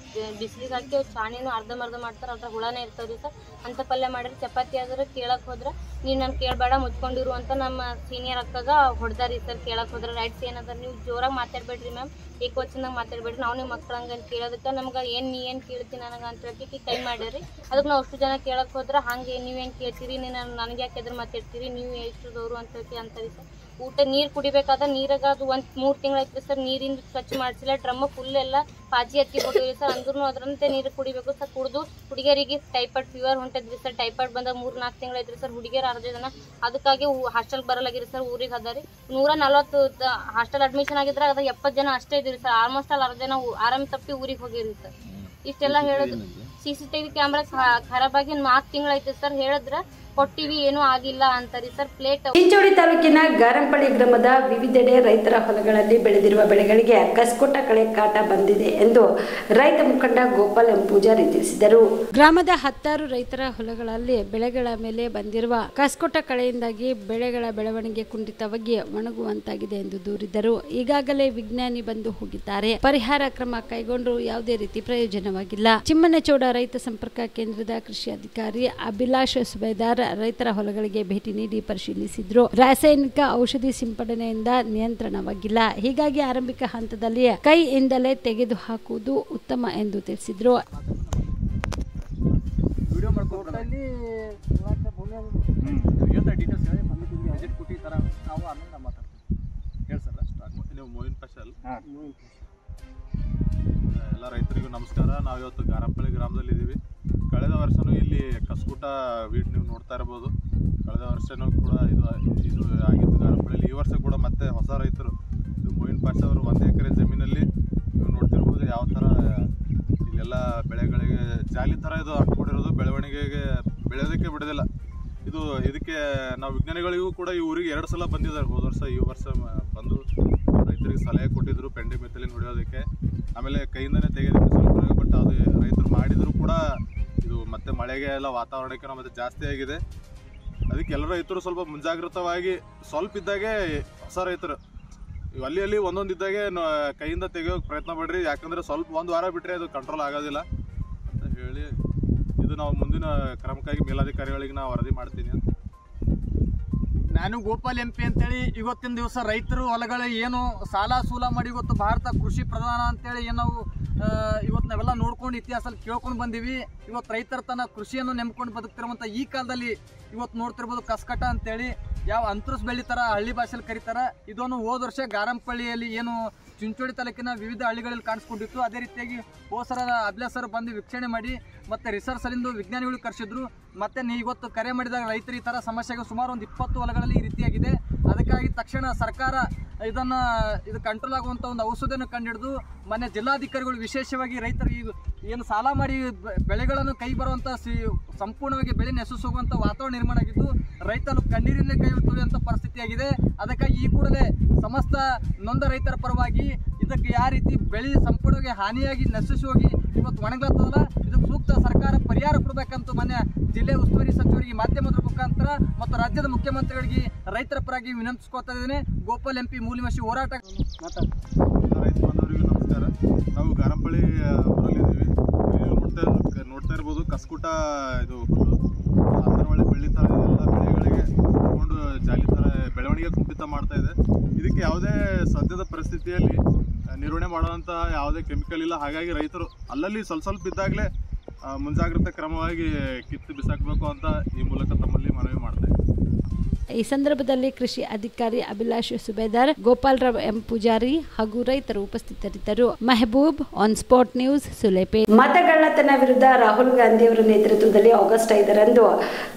S6: ಬಿಸಿಲಿಗೆ ಹಾಕಿ ಚಾಣಿನೂ ಅರ್ಧಂಬರ್ಧ ಮಾಡ್ತಾರೆ, ಅದ್ರ ಹುಳನೇ ಇರ್ತಾವ್ರಿ ಸರ್. ಅಂತ ಪಲ್ಯ ಮಾಡಿದ್ರೆ ಚಪಾತಿ ಆದ್ರೆ ಕೇಳಕ್ಕೆ ಹೋದ್ರೆ ನೀವು ನಾನು ಕೇಳಬೇಡ ಮುಚ್ಕೊಂಡಿರು ಅಂತ ನಮ್ಮ ಸೀನಿಯರ್ ಅಕ್ಕಾಗ ಹೊಡೆದಾರಿ ಸರ್. ಕೇಳಕ್ಕೆ ಹೋದ್ರೆ ರೈಟ್ಸ್ ಏನದ, ನೀವು ಜೋರಾಗಿ ಮಾತಾಡ್ಬೇಡ್ರಿ ಮ್ಯಾಮ್, ಏಕವಚನದಾಗ ಮಾತಾಡ್ಬೇಡ್ರಿ, ನಾವು ನಿಮ್ಮ ಮಕ್ಳಂಗೆ ಅಂತ ಕೇಳೋದಕ್ಕೆ ನಮ್ಗೆ ನೀ ಏನು ಕೇಳ್ತೀನಿ ನನಗೆ ಅಂತ ಹೇಳಿ ಕೈ ಮಾಡಿರಿ. ಅದಕ್ಕೆ ನಾವು ಅಷ್ಟು ಜನ ಕೇಳಕ್ಕೆ ಹೋದ್ರೆ ಹಂಗೆ ನೀವೇನು ಕೇಳ್ತೀರಿ, ನನಗೆ ಯಾಕೆ ಎದುರು ಮಾತಾಡ್ತೀರಿ, ನೀವು ಎಷ್ಟದವರು ಅಂತ ಹೇಳಿ ಅಂತಾರೆ ಸರ್. ಊಟ ನೀರು ಕುಡಿಬೇಕಾದ್ರೆ ನೀರಾಗ ಅದು 3 ತಿಂಗಳಾಯ್ತು ಸರ್. ನೀರಿಂದ ಸ್ವಚ್ಛ ಮಾಡಿಸಿಲ್ಲ, ಡ್ರಮ್ಮ ಫುಲ್ ಎಲ್ಲ ಪಾಚಿ ಹತ್ತಿ ಹೋಗಿರಿ ಸರ್. ಅಂದ್ರೂ ಅದರಂತೆ ನೀರು ಕುಡಿಬೇಕು ಸರ್. ಕುಡಿದು ಹುಡುಗಿಯರಿಗೆ ಟೈಫಾಯ್ಡ್ ಫೀವರ್ ಹೊಂಟಿದ್ರಿ ಸರ್. ಟೈಫಾಯ್ಡ್ ಬಂದಾಗ 3-4 ತಿಂಗಳೈತ್ರಿ ಸರ್. ಹುಡುಗಿಯರು 60 ಜನ ಅದಕ್ಕಾಗಿ ಹಾಸ್ಟೆಲ್ ಬರಲಾಗಿರಿ ಸರ್. ಊರಿಗೆ ಅದಾರಿ 140 ಹಾಸ್ಟೆಲ್ ಅಡ್ಮಿಷನ್ ಆಗಿದ್ರೆ ಅದ 70 ಜನ ಅಷ್ಟೇ ಇದ್ರಿ ಸರ್. ಆಲ್ಮೋಸ್ಟ್ ಅಲ್ಲಿ 60 ಜನ ಆರಾಮ್ ತಪ್ಪಿ ಊರಿಗೆ ಹೋಗಿರಿ ಸರ್. ಇಷ್ಟೆಲ್ಲ ಹೇಳೋದು CCTV ಕ್ಯಾಮ್ರಾ ಖರಾಬಾಗಿ 4 ತಿಂಗಳೈತೆ ಸರ್. ಹೇಳಿದ್ರೆ ಕೊಟ್ಟಿವಿ ಏನೂ ಆಗಿಲ್ಲ ಅಂತಾರಿ ಸರ್. ಪ್ಲೇಟ್
S4: ಚಿಂಚೋಳಿ ತಾಲೂಕಿನ ಗಾರಂಪಳ್ಳಿ ಗ್ರಾಮದ ವಿವಿಧೆಡೆ ರೈತರ ಹೊಲಗಳಲ್ಲಿ ಬೆಳೆದಿರುವ ಬೆಳೆಗಳಿಗೆ ಕಸ್ಕೊಟ್ಟ ಕಳೆ ಕಾಟ ಬಂದಿದೆ ಎಂದು ರೈತ ಮುಖಂಡ ಗೋಪಾಲ್ ಎಂ ಪೂಜಾರಿ ತಿಳಿಸಿದರು.
S2: ಗ್ರಾಮದ 10 ರೈತರ ಹೊಲಗಳಲ್ಲಿ ಬೆಳೆಗಳ ಮೇಲೆ ಬಂದಿರುವ ಕಸ್ಕೊಟ್ಟ ಕಳೆಯಿಂದಾಗಿ ಬೆಳೆಗಳ ಬೆಳವಣಿಗೆ ಕುಂಠಿತವಾಗಿ ಒಣಗುವಂತಾಗಿದೆ ಎಂದು ದೂರಿದರು. ಈಗಾಗಲೇ ವಿಜ್ಞಾನಿ ಬಂದು ಹೋಗಿದ್ದಾರೆ, ಪರಿಹಾರ ಕ್ರಮ ಕೈಗೊಂಡರೂ ಯಾವುದೇ ರೀತಿ ಪ್ರಯೋಜನವಾಗಿಲ್ಲ. ಚಿಮ್ಮನಚೋಡ ರೈತ ಸಂಪರ್ಕ ಕೇಂದ್ರದ ಕೃಷಿ ಅಧಿಕಾರಿ ಅಭಿಲಾಷ್ ಸುಬೇದಾರ್ ರೈತರ ಹೊಲಗಳಿಗೆ ಭೇಟಿ ನೀಡಿ ಪರಿಶೀಲಿಸಿದ್ರು. ರಾಸಾಯನಿಕ ಔಷಧಿ ಸಿಂಪಡಣೆಯಿಂದ ನಿಯಂತ್ರಣವಾಗಿಲ್ಲ, ಹೀಗಾಗಿ ಆರಂಭಿಕ ಹಂತದಲ್ಲಿ ಕೈಯಿಂದಲೇ ತೆಗೆದು ಹಾಕುವುದು ಉತ್ತಮ ಎಂದು ತಿಳಿಸಿದ್ರು.
S9: ಎಲ್ಲ ರೈತರಿಗೂ ನಮಸ್ಕಾರ. ನಾವು ಇವತ್ತು ಗಾರಂಪಳ್ಳಿ ಗ್ರಾಮದಲ್ಲಿ ಇದ್ದೀವಿ. ಕಳೆದ ವರ್ಷನೂ ಇಲ್ಲಿ ಕಸ್ಕೂಟ ವೀಟ್ ನೀವು ನೋಡ್ತಾ ಇರ್ಬೋದು. ಕಳೆದ ವರ್ಷನೂ ಕೂಡ ಇದು ಆಗಿದ್ದು ಗಾರಂಪಳ್ಳಿಯಲ್ಲಿ. ಈ ವರ್ಷ ಕೂಡ ಮತ್ತೆ ಹೊಸ ರೈತರು ಇದು ಮೊಯಿನ್ ಪಾಷಾ ಅವರು 1 ಎಕರೆ ಜಮೀನಲ್ಲಿ ನೀವು ನೋಡ್ತಿರ್ಬೋದು ಯಾವ ಥರ ಇಲ್ಲೆಲ್ಲ ಬೆಳೆಗಳಿಗೆ ಜಾಲಿ ಥರ ಇದು ಹಾಕ್ಕೊಂಡಿರೋದು. ಬೆಳವಣಿಗೆಗೆ ಬೆಳೆಯೋದಕ್ಕೆ ಬಿಡೋದಿಲ್ಲ. ಇದಕ್ಕೆ ನಾವು ವಿಜ್ಞಾನಿಗಳಿಗೂ ಕೂಡ ಈ ಊರಿಗೆ 2 ಸಲ ಬಂದಿದ್ದಾರೆ. ಹೋದ ವರ್ಷ ಈ ವರ್ಷ ಬಂದು ರೈತರಿಗೆ ಸಲಹೆ ಕೊಟ್ಟಿದ್ರು ಪೆಂಡಿ ಮೆತ್ತಲಿನ ಹೊಡೆಯೋದಕ್ಕೆ, ಆಮೇಲೆ ಕೈಯಿಂದನೇ ತೆಗೆಯೋದಕ್ಕೆ ಸ್ವಲ್ಪ. ಬಟ್ ಅದು ರೈತರು ಮಾಡಿದರೂ ಕೂಡ ಇದು ಮತ್ತೆ ಮಳೆಗೆ ಎಲ್ಲ ವಾತಾವರಣಕ್ಕೆ ಮತ್ತೆ ಜಾಸ್ತಿ ಆಗಿದೆ. ಅದಕ್ಕೆ ಎಲ್ಲ ರೈತರು ಸ್ವಲ್ಪ ಮುಂಜಾಗ್ರತವಾಗಿ ಸ್ವಲ್ಪ ಇದ್ದಾಗೆ ಹೊಸ ರೈತರು ಅಲ್ಲಿ ಒಂದೊಂದು ಇದ್ದಾಗೆ ಕೈಯಿಂದ ತೆಗೆಯೋಕೆ ಪ್ರಯತ್ನ ಪಡ್ರಿ. ಯಾಕಂದರೆ ಸ್ವಲ್ಪ 1 ವಾರ ಬಿಟ್ಟರೆ ಅದು ಕಂಟ್ರೋಲ್ ಆಗೋದಿಲ್ಲ ಅಂತ ಹೇಳಿ ಇದು ನಾವು ಮುಂದಿನ ಕ್ರಮಕ್ಕಾಗಿ ಮೇಲಾಧಿಕಾರಿಗಳಿಗೆ ನಾವು ವರದಿ ಮಾಡ್ತೀನಿ ಅಂತ.
S8: ನಾನು ಗೋಪಾಲ್ MP ಅಂತೇಳಿ ಇವತ್ತಿನ ದಿವಸ ರೈತರು ಹೊಲಗಳು ಏನು ಸಾಲ ಸೂಲ ಮಾಡಿ ಇವತ್ತು ಭಾರತ ಕೃಷಿ ಪ್ರಧಾನ ಅಂತೇಳಿ ಏನು ನಾವು ಇವತ್ತು ನಾವೆಲ್ಲ ನೋಡ್ಕೊಂಡು ಇತಿಹಾಸದಲ್ಲಿ ಕೇಳ್ಕೊಂಡು ಬಂದೀವಿ. ಇವತ್ತು ರೈತರ ತನ್ನ ಕೃಷಿಯನ್ನು ನೆಮ್ಕೊಂಡು ಬದುಕ್ತಿರುವಂಥ ಈ ಕಾಲದಲ್ಲಿ ಇವತ್ತು ನೋಡ್ತಿರ್ಬೋದು ಕಸ್ಕಟ ಅಂತೇಳಿ ಯಾವ ಅಂತರ್ಸ್ ಬೆಳಿತಾರ ಹಳ್ಳಿ ಭಾಷೆಯಲ್ಲಿ ಕರೀತಾರ. ಇದನ್ನು ಹೋದ ವರ್ಷ ಗಾರಂಪಳ್ಳಿಯಲ್ಲಿ ಏನು ಚಿಂಚೋಳಿ ತಾಲೂಕಿನ ವಿವಿಧ ಹಳ್ಳಿಗಳಲ್ಲಿ ಕಾಣಿಸ್ಕೊಂಡಿತ್ತು. ಅದೇ ರೀತಿಯಾಗಿ ಹೋಸರ ಅಭಿಲಾಷ್ ಸರ್ ಬಂದು ವೀಕ್ಷಣೆ ಮಾಡಿ ಮತ್ತು ರಿಸರ್ಚ್ ಅಲ್ಲಿಂದ ವಿಜ್ಞಾನಿಗಳು ಕರೆಸಿದ್ರು. ಮತ್ತು ಇವತ್ತು ಕರೆ ಮಾಡಿದಾಗ ರೈತರು ಈ ಥರ ಸಮಸ್ಯೆಗೆ ಸುಮಾರು ಒಂದು 20 ಹೊಲಗಳಲ್ಲಿ ಈ ರೀತಿಯಾಗಿದೆ. ಅದಕ್ಕಾಗಿ ತಕ್ಷಣ ಸರ್ಕಾರ ಇದು ಕಂಟ್ರೋಲ್ ಆಗುವಂಥ ಒಂದು ಔಷಧಿಯನ್ನು ಕಂಡುಹಿಡಿದು ಮೊನ್ನೆ ಜಿಲ್ಲಾಧಿಕಾರಿಗಳು ವಿಶೇಷವಾಗಿ ರೈತರಿಗೆ ಏನು ಸಾಲ ಮಾಡಿ ಬೆಳೆಗಳನ್ನು ಕೈ ಬರುವಂಥ ಸಂಪೂರ್ಣವಾಗಿ ಬೆಳೆ ನೆಸಸುವಂಥ ವಾತಾವರಣ ನಿರ್ಮಾಣ ಆಗಿದ್ದು ರೈತನು ಕಣ್ಣೀರಿನಲ್ಲಿ ಕೈ ತುಳಿಯುವಂಥ ಪರಿಸ್ಥಿತಿಯಾಗಿದೆ. ಅದಕ್ಕಾಗಿ ಈ ಕೂಡಲೇ ಸಮಸ್ತ ನೊಂದ ರೈತರ ಪರವಾಗಿ ಇದಕ್ಕೆ ಯಾವ ರೀತಿ ಬೆಳೆ ಸಂಪೂರ್ಣವಾಗಿ ಹಾನಿಯಾಗಿ ನಶಿಸಿ ಹೋಗಿ ಇವತ್ತು ಒಣಗ್ಲತ್ತದಲ್ಲ, ಇದಕ್ಕೆ ಸೂಕ್ತ ಸರ್ಕಾರ ಪರಿಹಾರ ಕೊಡಬೇಕಂತ ಮೊನ್ನೆ ಜಿಲ್ಲೆ ಉಸ್ತುವಾರಿ ಸಚಿವರಿಗೆ ಮಾಧ್ಯಮದ ಮುಖಾಂತರ ಮತ್ತು ರಾಜ್ಯದ ಮುಖ್ಯಮಂತ್ರಿಗಳಿಗೆ ರೈತರ ಪರವಾಗಿ ವಿನಂತಿಸ್ಕೊಳ್ತಾ ಇದ್ದೇನೆ. ಗೋಪಾಲ್ MP ಮೂಲಿಮಶಿ ಹೋರಾಟ.
S9: ರೈತ ಬಾಂಧವರಿಗೂ ನಮಸ್ಕಾರ. ನಾವು ಗಾರಂಪಳ್ಳಿ ಊರಲ್ಲಿದ್ದೀವಿ. ನೋಡ್ತಾ ಇರ್ಬೋದು ಕಸ್ಕೂಟ ಇದು ಅಂತರ್ವಳ್ಳಿ ಬೆಳ್ಳಿ ಥರ ಎಲ್ಲ ಬೆಳೆಗಳಿಗೆ ತಗೊಂಡು ಜಾಲಿ ಥರ ಬೆಳವಣಿಗೆ ಕುಂಠಿತ ಮಾಡ್ತಾ ಇದೆ. ಇದಕ್ಕೆ ಯಾವುದೇ ಸದ್ಯದ ಪರಿಸ್ಥಿತಿಯಲ್ಲಿ ನಿರ್ವಹಣೆ ಮಾಡುವಂಥ ಯಾವುದೇ ಕೆಮಿಕಲ್ ಇಲ್ಲ. ಹಾಗಾಗಿ ರೈತರು ಅಲ್ಲಲ್ಲಿ ಸ್ವಲ್ಪ ಇದ್ದಾಗಲೇ ಮುಂಜಾಗ್ರತಾ ಕ್ರಮವಾಗಿ ಕಿತ್ತು ಬಿಸಾಕಬೇಕು ಅಂತ ಈ ಮೂಲಕ ತಮ್ಮಲ್ಲಿ ಮನವಿ ಮಾಡ್ತಾ ಇದ್ದೀವಿ.
S2: ಈ ಸಂದರ್ಭದಲ್ಲಿ ಕೃಷಿ ಅಧಿಕಾರಿ ಅಭಿಲಾಷ್ ಸುಬೇದಾರ್, ಗೋಪಾಲ್ ರಾವ್ ಎಂ ಪೂಜಾರಿ ಹಾಗೂ ರೈತರು ಉಪಸ್ಥಿತರಿದ್ದರು. Mehboob, on spot news, Sulepe.
S4: ಮತಗಳ್ಳತನ ವಿರುದ್ಧ ರಾಹುಲ್ ಗಾಂಧಿ ಅವರ ನೇತೃತ್ವದಲ್ಲಿ ಆಗಸ್ಟ್ 5ರಂದು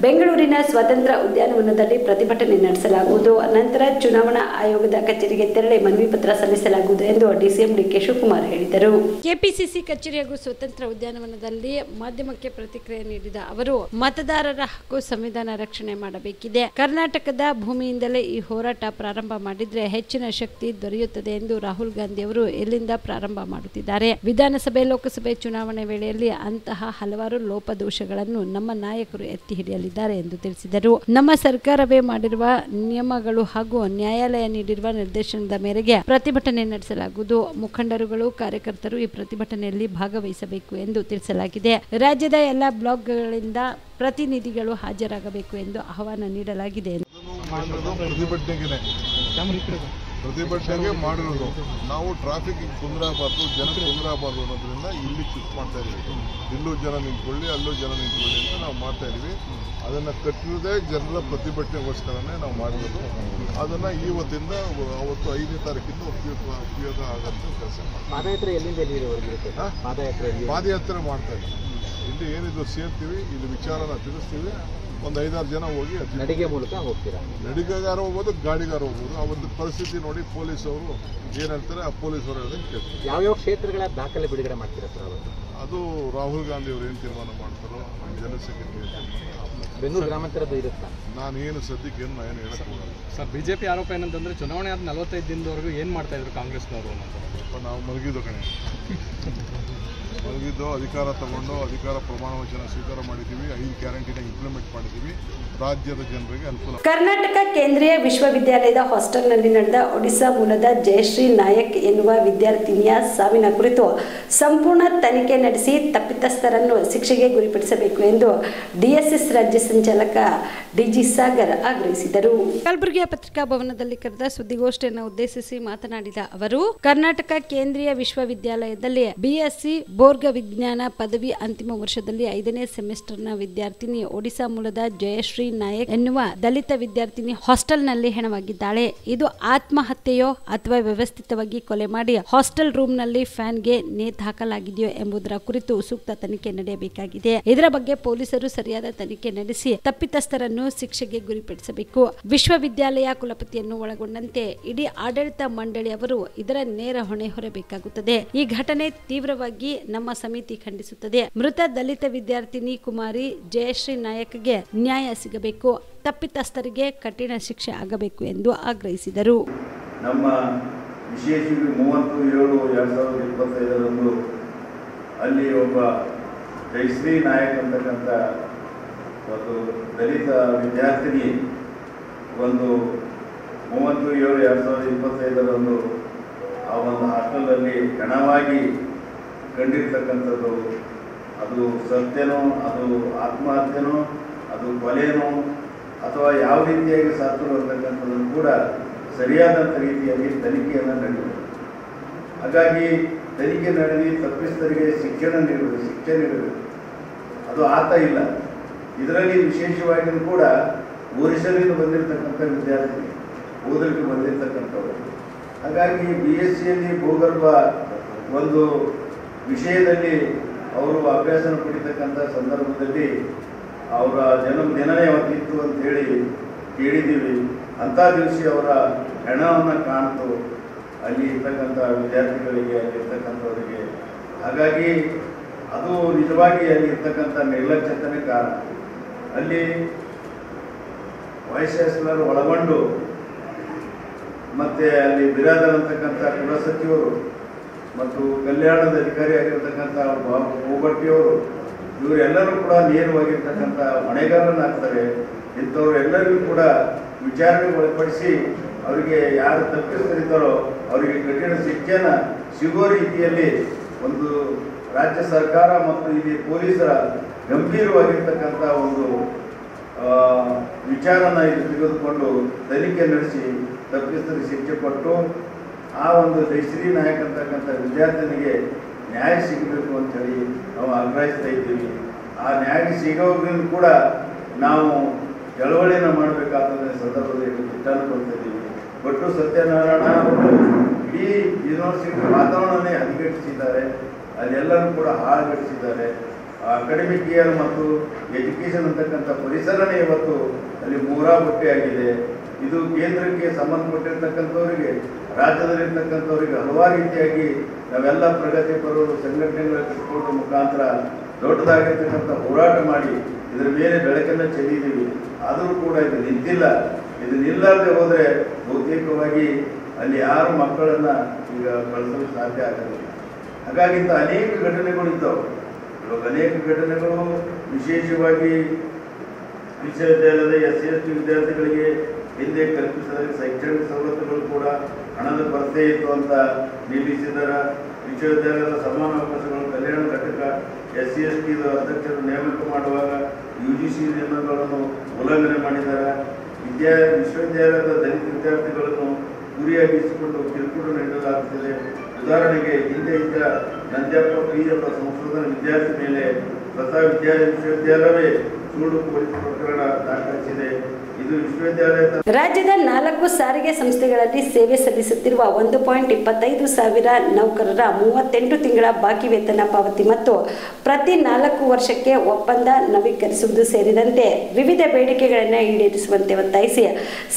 S4: ಬೆಂಗಳೂರಿನ ಸ್ವಾತಂತ್ರ್ಯ ಉದ್ಯಾನವನದಲ್ಲಿ ಪ್ರತಿಭಟನೆ ನಡೆಸಲಾಗುವುದು. ನಂತರ ಚುನಾವಣಾ ಆಯೋಗದ ಕಚೇರಿಗೆ ತೆರಳಿ ಮನವಿ ಪತ್ರ ಸಲ್ಲಿಸಲಾಗುವುದು ಎಂದು DCM DK ಶಿವಕುಮಾರ್ ಹೇಳಿದರು. ಕೆಪಿಸಿಸಿ ಕಚೇರಿ ಹಾಗೂ ಸ್ವಾತಂತ್ರ್ಯ ಉದ್ಯಾನವನದಲ್ಲಿ ಮಾಧ್ಯಮಕ್ಕೆ ಪ್ರತಿಕ್ರಿಯೆ ನೀಡಿದ ಅವರು, ಮತದಾರರ ಹಕ್ಕು ಸಂವಿಧಾನ ರಕ್ಷಣೆ ಮಾಡಬೇಕಿದೆ. ಕರ್ನಾಟಕದ ಭೂಮಿಯಿಂದಲೇ ಈ ಹೋರಾಟ ಪ್ರಾರಂಭ ಮಾಡಿದ್ರೆ ಹೆಚ್ಚಿನ ಶಕ್ತಿ ದೊರೆಯುತ್ತದೆ ಎಂದು ರಾಹುಲ್ ಗಾಂಧಿ ಅವರು ಎಲ್ಲಿಂದ ಪ್ರಾರಂಭ ಮಾಡುತ್ತಿದ್ದಾರೆ. ವಿಧಾನಸಭೆ ಲೋಕಸಭೆ ಚುನಾವಣೆ ವೇಳೆಯಲ್ಲಿ ಅಂತಹ ಹಲವಾರು ಲೋಪದೋಷಗಳನ್ನು ನಮ್ಮ ನಾಯಕರು ಎತ್ತಿ ಹಿಡಿಯಲಿದ್ದಾರೆ ಎಂದು ತಿಳಿಸಿದರು. ನಮ್ಮ ಸರ್ಕಾರವೇ ಮಾಡಿರುವ ನಿಯಮಗಳು ಹಾಗೂ ನ್ಯಾಯಾಲಯ ನೀಡಿರುವ ನಿರ್ದೇಶನದ ಮೇರೆಗೆ ಪ್ರತಿಭಟನೆ ನಡೆಸಲಾಗುವುದು. ಮುಖಂಡರುಗಳು, ಕಾರ್ಯಕರ್ತರು ಈ ಪ್ರತಿಭಟನೆಯಲ್ಲಿ ಭಾಗವಹಿಸಬೇಕು ಎಂದು ತಿಳಿಸಲಾಗಿದೆ. ರಾಜ್ಯದ ಎಲ್ಲ ಬ್ಲಾಕ್ಗಳಿಂದ ಪ್ರತಿನಿಧಿಗಳು ಹಾಜರಾಗಬೇಕು ಎಂದು ಆಹ್ವಾನ ನೀಡಲಾಗಿದೆ.
S10: ಪ್ರತಿಭಟನೆಗೆ ಮಾಡಿರೋದು ನಾವು ಟ್ರಾಫಿಕ್ ತೊಂದರೆ ಆಗಬಾರ್ದು, ಜನ ತೊಂದರೆ ಆಗಬಾರ್ದು ಅನ್ನೋದ್ರಿಂದ ಇಲ್ಲಿ ಶಿಫ್ಟ್ ಮಾಡ್ತಾ ಇದೀವಿ. ಇಲ್ಲೂ ಜನ ನಿಂತ್ಕೊಳ್ಳಿ, ಅಲ್ಲೂ ಜನ ನಿಂತ್ಕೊಳ್ಳಿ ಅಂತ ನಾವು ಮಾಡ್ತಾ ಇದೀವಿ. ಅದನ್ನು ಕಟ್ಟಿರೋದೇ ಜನರ ಪ್ರತಿಭಟನೆಗೋಸ್ಕರನೇ ನಾವು ಮಾಡಿರೋದು. ಅದನ್ನು ಇವತ್ತಿಂದ ಅವತ್ತು 5ನೇ ತಾರೀಕಿಂದ ಉಪಯೋಗ ಆಗಂತ ಕೆಲಸ ಪಾದಯಾತ್ರೆ ಮಾಡ್ತಾ ಇದ್ದೀವಿ. ಇಲ್ಲಿ ಏನಿದು ಸೇರ್ತೀವಿ, ಇಲ್ಲಿ ವಿಚಾರನ ತಿಳಿಸ್ತೀವಿ. ಒಂದು 5-6 ಜನ ಹೋಗಿ
S8: ನಡಿಗೆ ಮೂಲಕ ಹೋಗ್ತೀರಾ?
S10: ನಡಿಗೆಗಾರ ಹೋಗ್ಬೋದು, ಗಾಡಿಗಾರ ಹೋಗ್ಬೋದು. ಆ ಒಂದು ಪರಿಸ್ಥಿತಿ ನೋಡಿ ಪೊಲೀಸವರು ಏನು ಹೇಳ್ತಾರೆ, ಆ ಪೊಲೀಸರು ಹೇಳೋದನ್ನು ಕೇಳ್ತೀವಿ.
S8: ಯಾವ್ಯಾವ ಕ್ಷೇತ್ರಗಳ ದಾಖಲೆ ಬಿಡುಗಡೆ ಮಾಡ್ತೀರಾ ಸರ್?
S10: ಅದು ರಾಹುಲ್ ಗಾಂಧಿ ಅವರು ಏನು ತೀರ್ಮಾನ ಮಾಡ್ತಾರೋ ಜನಸಂಖ್ಯೆ
S8: ಬೆಂಗಳೂರು ಗ್ರಾಮಾಂತರದ್ದು ಇರುತ್ತೆ.
S10: ನಾನೇನು ಸದ್ಯಕ್ಕೆ ನಾನು ಏನು ಹೇಳಕ್ ಹೋಗಲ್ಲ
S8: ಸರ್. ಬಿಜೆಪಿ ಆರೋಪ ಏನಂತಂದ್ರೆ ಚುನಾವಣೆ ಆದ 45 ದಿನದವರೆಗೂ ಏನು ಮಾಡ್ತಾ ಇದ್ರು ಕಾಂಗ್ರೆಸ್ನವರು ಅಂತ.
S10: ನಾವು ಮಲಗಿದ್ದು ಕಣೆ ಮಲಗಿದ್ದು ಅಧಿಕಾರ ತಗೊಂಡು ಅಧಿಕಾರ ಪ್ರಮಾಣ ವಚನ ಸ್ವೀಕಾರ ಮಾಡಿದ್ದೀವಿ. 5 ಗ್ಯಾರಂಟಿನ ಇಂಪ್ಲಿಮೆಂಟ್ ಮಾಡಿದ್ದೀವಿ. ರಾಜ್ಯದ ಜನರಿಗೆ ಅನುಕೂಲ.
S4: ಕರ್ನಾಟಕ ಕೇಂದ್ರೀಯ ವಿಶ್ವವಿದ್ಯಾಲಯದ ಹಾಸ್ಟೆಲ್ನಲ್ಲಿ ನಡೆದ ಒಡಿಶಾ ಮೂಲದ ಜಯಶ್ರೀ ನಾಯಕ್ ಎನ್ನುವ ವಿದ್ಯಾರ್ಥಿನಿಯ ಸಾವಿನ ಕುರಿತು ಸಂಪೂರ್ಣ ತನಿಖೆ ನಡೆಸಿ ತಪ್ಪಿತಸ್ಥರನ್ನು ಶಿಕ್ಷೆಗೆ ಗುರಿಪಡಿಸಬೇಕು ಎಂದು ಡಿಎಸ್ಎಸ್ ರಾಜ್ಯ ಸಂಚಾಲಕ ಡಿಜಿ ಸಾಗರ್ ಆಗ್ರಹಿಸಿದರು. ಕಲಬುರಗಿಯ ಪತ್ರಿಕಾ ಭವನದಲ್ಲಿ ಕರೆದ ಸುದ್ದಿಗೋಷ್ಠಿಯನ್ನು ಉದ್ದೇಶಿಸಿ ಮಾತನಾಡಿದ ಅವರು, ಕರ್ನಾಟಕ ಕೇಂದ್ರೀಯ ವಿಶ್ವವಿದ್ಯಾಲಯದಲ್ಲಿ ಬಿಎಸ್ಸಿ ಬೋರ್ಗ ವಿಜ್ಞಾನ ಪದವಿ ಅಂತಿಮ ವರ್ಷದಲ್ಲಿ 5ನೇ ಸೆಮಿಸ್ಟರ್ನ ವಿದ್ಯಾರ್ಥಿನಿ ಒಡಿಶಾ ಮೂಲದ ಜಯಶ್ರೀ ನಾಯಕ್ ಎನ್ನುವ ದಲಿತ ವಿದ್ಯಾರ್ಥಿನಿ ಹಾಸ್ಟೆಲ್ನಲ್ಲಿ ಹೆಣವಾಗಿದ್ದಾಳೆ. ಇದು ಆತ್ಮಹತ್ಯೆಯೋ ಅಥವಾ ವ್ಯವಸ್ಥಿತವಾಗಿ ಕೊಲೆ ಮಾಡಿ ಹಾಸ್ಟೆಲ್ ರೂಮ್ನಲ್ಲಿ ಫ್ಯಾನ್ಗೆ ನೇತು ಹಾಕಲಾಗಿದೆಯೋ ಎಂಬುದರ ಕುರಿತು ಸೂಕ್ತ ತನಿಖೆ ನಡೆಯಬೇಕಾಗಿದೆ. ಇದರ ಬಗ್ಗೆ ಪೊಲೀಸರು ಸರಿಯಾದ ತನಿಖೆ ನಡೆಸಿ ತಪ್ಪಿತಸ್ಥರನ್ನು ಶಿಕ್ಷೆಗೆ ಗುರಿಪಡಿಸಬೇಕು. ವಿಶ್ವವಿದ್ಯಾಲಯ ಕುಲಪತಿಯನ್ನು ಒಳಗೊಂಡಂತೆ ಇಡೀ ಆಡಳಿತ ಮಂಡಳಿಯವರು ಇದರ ನೇರ ಹೊಣೆ ಹೊರಬೇಕಾಗುತ್ತದೆ. ಈ ಘಟನೆ ತೀವ್ರವಾಗಿ ನಮ್ಮ ಸಮಿತಿ ಖಂಡಿಸುತ್ತದೆ. ಮೃತ ದಲಿತ ವಿದ್ಯಾರ್ಥಿನಿ ಕುಮಾರಿ ಜಯಶ್ರೀ ನಾಯಕ್ಗೆ ನ್ಯಾಯ ಸಿಗಬೇಕು, ತಪ್ಪಿತಸ್ಥರಿಗೆ ಕಠಿಣ ಶಿಕ್ಷೆ ಆಗಬೇಕು ಎಂದು ಆಗ್ರಹಿಸಿದರು.
S11: ನಮ್ಮ ವಿಶೇಷ 30/7/2025 ಅಲ್ಲಿ ಒಬ್ಬ ಜಯಶ್ರೀ ನಾಯಕ್ ಅಂತಕ್ಕಂಥ ಒಂದು ದಲಿತ ವಿದ್ಯಾರ್ಥಿನಿ ಒಂದು 30/7/2025 ಆ ಒಂದು ಹಾಸ್ಟೆಲಲ್ಲಿ ಹೆಣವಾಗಿ ಕಂಡಿರ್ತಕ್ಕಂಥದ್ದು. ಅದು ಸತ್ಯನೋ, ಅದು ಆತ್ಮಹತ್ಯೆನೋ, ಅದು ಕೊಲೆನೋ ಅಥವಾ ಯಾವ ರೀತಿಯಾಗಿ ಸಾಧ್ಯ ಅಂತಕ್ಕಂಥದ್ದನ್ನು ಕೂಡ ಸರಿಯಾದಂಥ ರೀತಿಯಾಗಿ ತನಿಖೆಯನ್ನು ನಡೆಯುವುದು. ಹಾಗಾಗಿ ತನಿಖೆ ನಡೆದಿ ತಪ್ಪಿತಸ್ಥರಿಗೆ ಶಿಕ್ಷೆ ನೀಡಬೇಕು. ಅದು ಆಗ್ತಾ ಇಲ್ಲ. ಇದರಲ್ಲಿ ವಿಶೇಷವಾಗಿಯೂ ಕೂಡ ಒರಿಸ್ಸಾದಿಂದ ಬಂದಿರತಕ್ಕಂಥ ವಿದ್ಯಾರ್ಥಿ ಓದಲಿಕ್ಕೆ ಬಂದಿರತಕ್ಕಂಥವ್ರು. ಹಾಗಾಗಿ BSc ಭೂಗರ್ಭ ಒಂದು ವಿಷಯದಲ್ಲಿ ಅವರು ಅಭ್ಯಾಸನ ಪಡಿತಕ್ಕಂಥ ಸಂದರ್ಭದಲ್ಲಿ ಅವರ ಜನ್ಮದಿನನೇ ಅವತ್ತಿತ್ತು ಅಂತೇಳಿ ಕೇಳಿದ್ದೀವಿ. ಅಂಥ ದಿವಸ ಅವರ ಹೆಣವನ್ನು ಕಾಣ್ತು ಅಲ್ಲಿ ಇರ್ತಕ್ಕಂಥ ವಿದ್ಯಾರ್ಥಿಗಳಿಗೆ, ಅಲ್ಲಿರ್ತಕ್ಕಂಥವರಿಗೆ. ಹಾಗಾಗಿ ಅದು ನಿಜವಾಗಿ ಅಲ್ಲಿ ಇರ್ತಕ್ಕಂಥ ನಿರ್ಲಕ್ಷ್ಯತೆನೇ ಕಾರಣ. ಅಲ್ಲಿ ವೈಸ್ ಚಾನ್ಸಲರ್ ಒಳಗೊಂಡು ಮತ್ತು ಅಲ್ಲಿ ಬಿರಾದರ್ ಅಂತಕ್ಕಂಥ ಕುಲಸಚಿವರು ಮತ್ತು ಕಲ್ಯಾಣದ ಅಧಿಕಾರಿ ಆಗಿರ್ತಕ್ಕಂಥ ಬೋಗಟ್ಟಿಯವರು, ಇವರೆಲ್ಲರೂ ಕೂಡ ನೇರವಾಗಿರ್ತಕ್ಕಂಥ ಹೊಣೆಗಾರನಾಗ್ತಾರೆ. ಇಂಥವರೆಲ್ಲರಿಗೂ ಕೂಡ ವಿಚಾರಣೆಗೆ ಒಳಪಡಿಸಿ ಅವರಿಗೆ ಯಾರು ತಪ್ಪಿತಸ್ಥರಿದ್ದಾರೋ ಅವರಿಗೆ ಕಠಿಣ ಶಿಕ್ಷೆನ ಸಿಗೋ ರೀತಿಯಲ್ಲಿ ಒಂದು ರಾಜ್ಯ ಸರ್ಕಾರ ಮತ್ತು ಇಲ್ಲಿ ಪೊಲೀಸರ ಗಂಭೀರವಾಗಿರ್ತಕ್ಕಂಥ ಒಂದು ವಿಚಾರನ ಇದು ತೆಗೆದುಕೊಂಡು ತನಿಖೆ ನಡೆಸಿ ತಪ್ಪಿತಸ್ಥರಿಗೆ ಶಿಕ್ಷೆ ಕೊಟ್ಟು ಆ ಒಂದು ಜಯಶ್ರೀ ನಾಯಕ್ ಅಂತಕ್ಕಂಥ ವಿದ್ಯಾರ್ಥಿನಿಗೆ ನ್ಯಾಯ ಸಿಗಬೇಕು ಅಂತೇಳಿ ನಾವು ಆಗ್ರಹಿಸ್ತಾ ಇದ್ದೀವಿ. ಆ ನ್ಯಾಯ ಸಿಗೋದ್ರಿಂದ ಕೂಡ ನಾವು ಚಳವಳಿಯನ್ನು ಮಾಡಬೇಕಾದ ಸಂದರ್ಭದಲ್ಲಿ ಚಿಂತನೆ ಕೊಡ್ತಾ ಇದ್ದೀವಿ. ಒಟ್ಟು ಸತ್ಯನಾರಾಯಣ ಅವರು ಇಡೀ ಯೂನಿವರ್ಸಿಟಿ ವಾತಾವರಣನೇ ಹದಗೆಡಿಸಿದ್ದಾರೆ, ಅಲ್ಲೆಲ್ಲರೂ ಕೂಡ ಹಾಳುಗಡಿಸಿದ್ದಾರೆ. ಅಕಾಡೆಮಿಕ್ ಇಯರ್ ಮತ್ತು ಎಜುಕೇಷನ್ ಅಂತಕ್ಕಂಥ ಪರಿಸರನೇ ಇವತ್ತು ಅಲ್ಲಿ ಮೂರಾಬುಟ್ಟಿಯಾಗಿದೆ. ಇದು ಕೇಂದ್ರಕ್ಕೆ ಸಂಬಂಧಪಟ್ಟಿರ್ತಕ್ಕಂಥವರಿಗೆ, ರಾಜ್ಯದಲ್ಲಿರ್ತಕ್ಕಂಥವರಿಗೆ ಹಲವಾರು ರೀತಿಯಾಗಿ ನಾವೆಲ್ಲ ಪ್ರಗತಿ ಪರ ಸಂಘಟನೆಗಳ ಕಟ್ಕೊಳ್ಳೋ ಮುಖಾಂತರ ದೊಡ್ಡದಾಗಿರ್ತಕ್ಕಂಥ ಹೋರಾಟ ಮಾಡಿ ಇದರ ಮೇಲೆ ಬೆಳಕನ್ನು ಚೆಲ್ಲಿದ್ದೀವಿ. ಆದರೂ ಕೂಡ ಇದು ನಿಂತಿಲ್ಲ. ಇದು ನಿಲ್ಲದೆ ಹೋದರೆ ಬಹುತೇಕವಾಗಿ ಅಲ್ಲಿ ಯಾರು ಮಕ್ಕಳನ್ನು ಈಗ ಕಳಿಸಲು ಸಾಧ್ಯ ಆಗೋದಿಲ್ಲ. ಹಾಗಾಗಿ ಇಂಥ ಅನೇಕ ಘಟನೆಗಳಿದ್ದಾವೆ. ಇವಾಗ ಅನೇಕ ಘಟನೆಗಳು ವಿಶೇಷವಾಗಿ ವಿಶ್ವವಿದ್ಯಾಲಯದ SC/ST ವಿದ್ಯಾರ್ಥಿಗಳಿಗೆ ಹಿಂದೆ ಕಲ್ಪಿಸಿದ ಶೈಕ್ಷಣಿಕ ಸವಲತ್ತುಗಳು ಕೂಡ ಹಣದ ಕೊರತೆ ಇತ್ತು ಅಂತ ನಿಲ್ಲಿಸಿದ್ದಾರೆ. ವಿಶ್ವವಿದ್ಯಾಲಯದ ಸಮಾನ ಅವಕಾಶಗಳು ಕಲ್ಯಾಣ ಘಟಕ SC/ST ಅಧ್ಯಕ್ಷರು ನೇಮಕ ಮಾಡುವಾಗ UGC ನಿಯಮಗಳನ್ನು ಉಲ್ಲಂಘನೆ ಮಾಡಿದ್ದಾರೆ. ವಿಶ್ವವಿದ್ಯಾಲಯದ ದಲಿತ ವಿದ್ಯಾರ್ಥಿಗಳನ್ನು ಗುರಿಯಾಗಿಸಿಕೊಂಡು ಕಿರುಕುಳ ನೀಡಲಾಗುತ್ತಿದೆ. ಉದಾಹರಣೆಗೆ ಹಿಂದೆ ಇದ್ದ ನಂಜಪ್ಪ PF ಸಂಶೋಧನಾ ವಿದ್ಯಾರ್ಥಿ ಮೇಲೆ ಸ್ವತಃ ವಿಶ್ವವಿದ್ಯಾಲಯವೇ ಸುಳ್ಳು ಪೊಲೀಸ್ ಪ್ರಕರಣ ದಾಖಲಿಸಿದೆ. ಇದು ವಿಶ್ವವಿದ್ಯಾಲಯ
S4: ರಾಜ್ಯದ 4 ಸಾರಿಗೆ ಸಂಸ್ಥೆಗಳಲ್ಲಿ ಸೇವೆ ಸಲ್ಲಿಸುತ್ತಿರುವ 1.25 ಸಾವಿರ ನೌಕರರ 38 ತಿಂಗಳ ಬಾಕಿ ವೇತನ ಪಾವತಿ ಮತ್ತು ಪ್ರತಿ 4 ವರ್ಷಕ್ಕೆ ಒಪ್ಪಂದ ನವೀಕರಿಸುವುದು ಸೇರಿದಂತೆ ವಿವಿಧ ಬೇಡಿಕೆಗಳನ್ನು ಈಡೇರಿಸುವಂತೆ ಒತ್ತಾಯಿಸಿ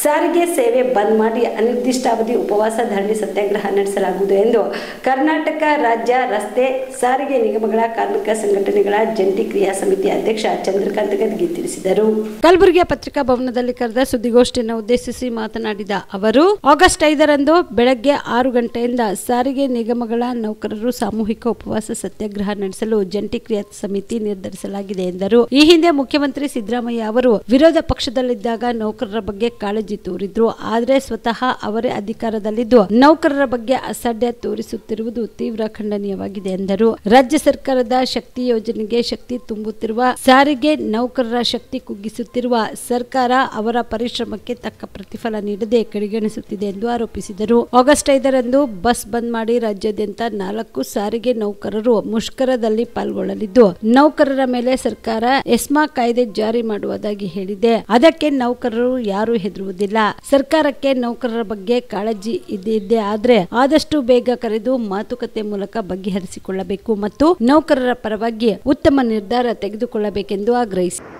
S4: ಸಾರಿಗೆ ಸೇವೆ ಬಂದ್ ಮಾಡಿ ಅನಿರ್ದಿಷ್ಟಾವಧಿ ಉಪವಾಸ ಧರಣಿ ಸತ್ಯಾಗ್ರಹ ನಡೆಸಲಾಗುವುದು ಎಂದು ಕರ್ನಾಟಕ ರಾಜ್ಯ ರಸ್ತೆ ಸಾರಿಗೆ ನಿಗಮಗಳ ಕಾರ್ಮಿಕ ಸಂಘಟನೆಗಳ ಜಂಟಿ ಕ್ರಿಯಾ ಸಮಿತಿ ಅಧ್ಯಕ್ಷ ಚಂದ್ರಕಾಂತ್ ಗದ್ಗಿ ತಿಳಿಸಿದರು. ಕಲಬುರಗಿಯ ಪತ್ರಿಕಾ ಭವನದಲ್ಲಿ ಕರೆದ ಸುದ್ದಿಗೋಷ್ಠಿಯನ್ನು ಉದ್ದೇಶಿಸಿ ಮಾತನಾಡಿದ ಅವರು, ಆಗಸ್ಟ್ 5ರಂದು ಬೆಳಗ್ಗೆ 6 ಗಂಟೆಯಿಂದ ಸಾರಿಗೆ ನಿಗಮಗಳ ನೌಕರರು ಸಾಮೂಹಿಕ ಉಪವಾಸ ಸತ್ಯಾಗ್ರಹ ನಡೆಸಲು ಜಂಟಿ ಕ್ರಿಯಾ ಸಮಿತಿ ನಿರ್ಧರಿಸಲಾಗಿದೆ ಎಂದರು. ಈ ಹಿಂದೆ ಮುಖ್ಯಮಂತ್ರಿ ಸಿದ್ದರಾಮಯ್ಯ ಅವರು ವಿರೋಧ ಪಕ್ಷದಲ್ಲಿದ್ದಾಗ ನೌಕರರ ಬಗ್ಗೆ ಕಾಳಜಿ ತೋರಿದ್ರು. ಆದರೆ ಸ್ವತಃ ಅವರೇ ಅಧಿಕಾರದಲ್ಲಿದ್ದು ನೌಕರರ ಬಗ್ಗೆ ಅಸಡ್ಡೆ ತೋರಿಸುತ್ತಿರುವುದು ತೀವ್ರ ಖಂಡನೀಯವಾಗಿದೆ ಎಂದರು. ರಾಜ್ಯ ಸರ್ಕಾರದ ಶಕ್ತಿ ಯೋಜನೆಗೆ ಶಕ್ತಿ ತುಂಬುತ್ತಿರುವ ಸಾರಿಗೆ ನೌಕರರ ಶಕ್ತಿ ಕುಗ್ಗಿಸುತ್ತಿರುವ ಸರ್ಕಾರ ಅವರ ಪರಿಶ್ರಮಕ್ಕೆ ತಕ್ಕ ಪ್ರತಿಫಲ ನೀಡದೆ ಕಡೆಗಣಿಸುತ್ತಿದೆ ಎಂದು ಆರೋಪಿಸಿದರು. ಆಗಸ್ಟ್ 5ರಂದು ಬಸ್ ಬಂದ್ ಮಾಡಿ ರಾಜ್ಯಾದ್ಯಂತ 4 ಸಾರಿಗೆ ನೌಕರರು ಮುಷ್ಕರದಲ್ಲಿ ಪಾಲ್ಗೊಳ್ಳಲಿದ್ದು, ನೌಕರರ ಮೇಲೆ ಸರ್ಕಾರ ಎಸ್ಮಾ ಕಾಯ್ದೆ ಜಾರಿ ಮಾಡುವುದಾಗಿ ಹೇಳಿದೆ. ಅದಕ್ಕೆ ನೌಕರರು ಯಾರು ಹೆದರುವುದಿಲ್ಲ. ಸರ್ಕಾರಕ್ಕೆ ನೌಕರರ ಬಗ್ಗೆ ಕಾಳಜಿ ಇದ್ದೇ ಆದ್ರೆ ಆದಷ್ಟು ಬೇಗ ಕರೆದು ಮಾತುಕತೆ ಮೂಲಕ ಬಗೆಹರಿಸಿಕೊಳ್ಳಬೇಕು ಮತ್ತು ನೌಕರರ ಪರವಾಗಿ ಉತ್ತಮ ನಿರ್ಧಾರ ತೆಗೆದುಕೊಳ್ಳಬೇಕೆಂದು ಆಗ್ರಹಿಸಿದರು.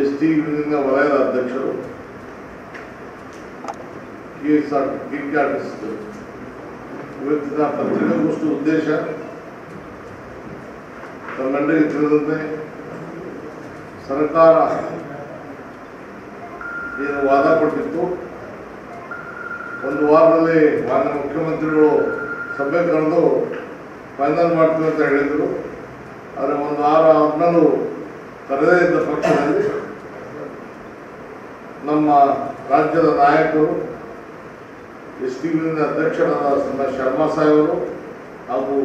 S10: ಎಸ್ಟಿ ಯೂನಿಯನ್ನ ವಲಯದ ಅಧ್ಯಕ್ಷರು ಇವತ್ತಿನ ಪತ್ರಿಕಾಗೋಷ್ಠಿ ಉದ್ದೇಶ ತಮ್ಮೆಲ್ಲರಿಗೆ ತಿಳಿದಂತೆ ಸರ್ಕಾರ ಏನು ವಾದ ಕೊಟ್ಟಿತ್ತು, ಒಂದು ವಾರದಲ್ಲಿ ಮಾನ್ಯ ಮುಖ್ಯಮಂತ್ರಿಗಳು ಸಭೆ ಕರೆದು ಫೈನಲ್ ಮಾಡ್ತೀವಿ ಅಂತ ಹೇಳಿದರು. ಆದರೆ ಒಂದು ವಾರ ಆದ್ಮೇಲೂ ಕರೆದೇ ಇದ್ದ ಪಕ್ಷದಲ್ಲಿ ನಮ್ಮ ರಾಜ್ಯದ ನಾಯಕರು STU ಅಧ್ಯಕ್ಷರಾದ ಶರ್ಮಾ ಸಾಹೇಬರು ಹಾಗೂ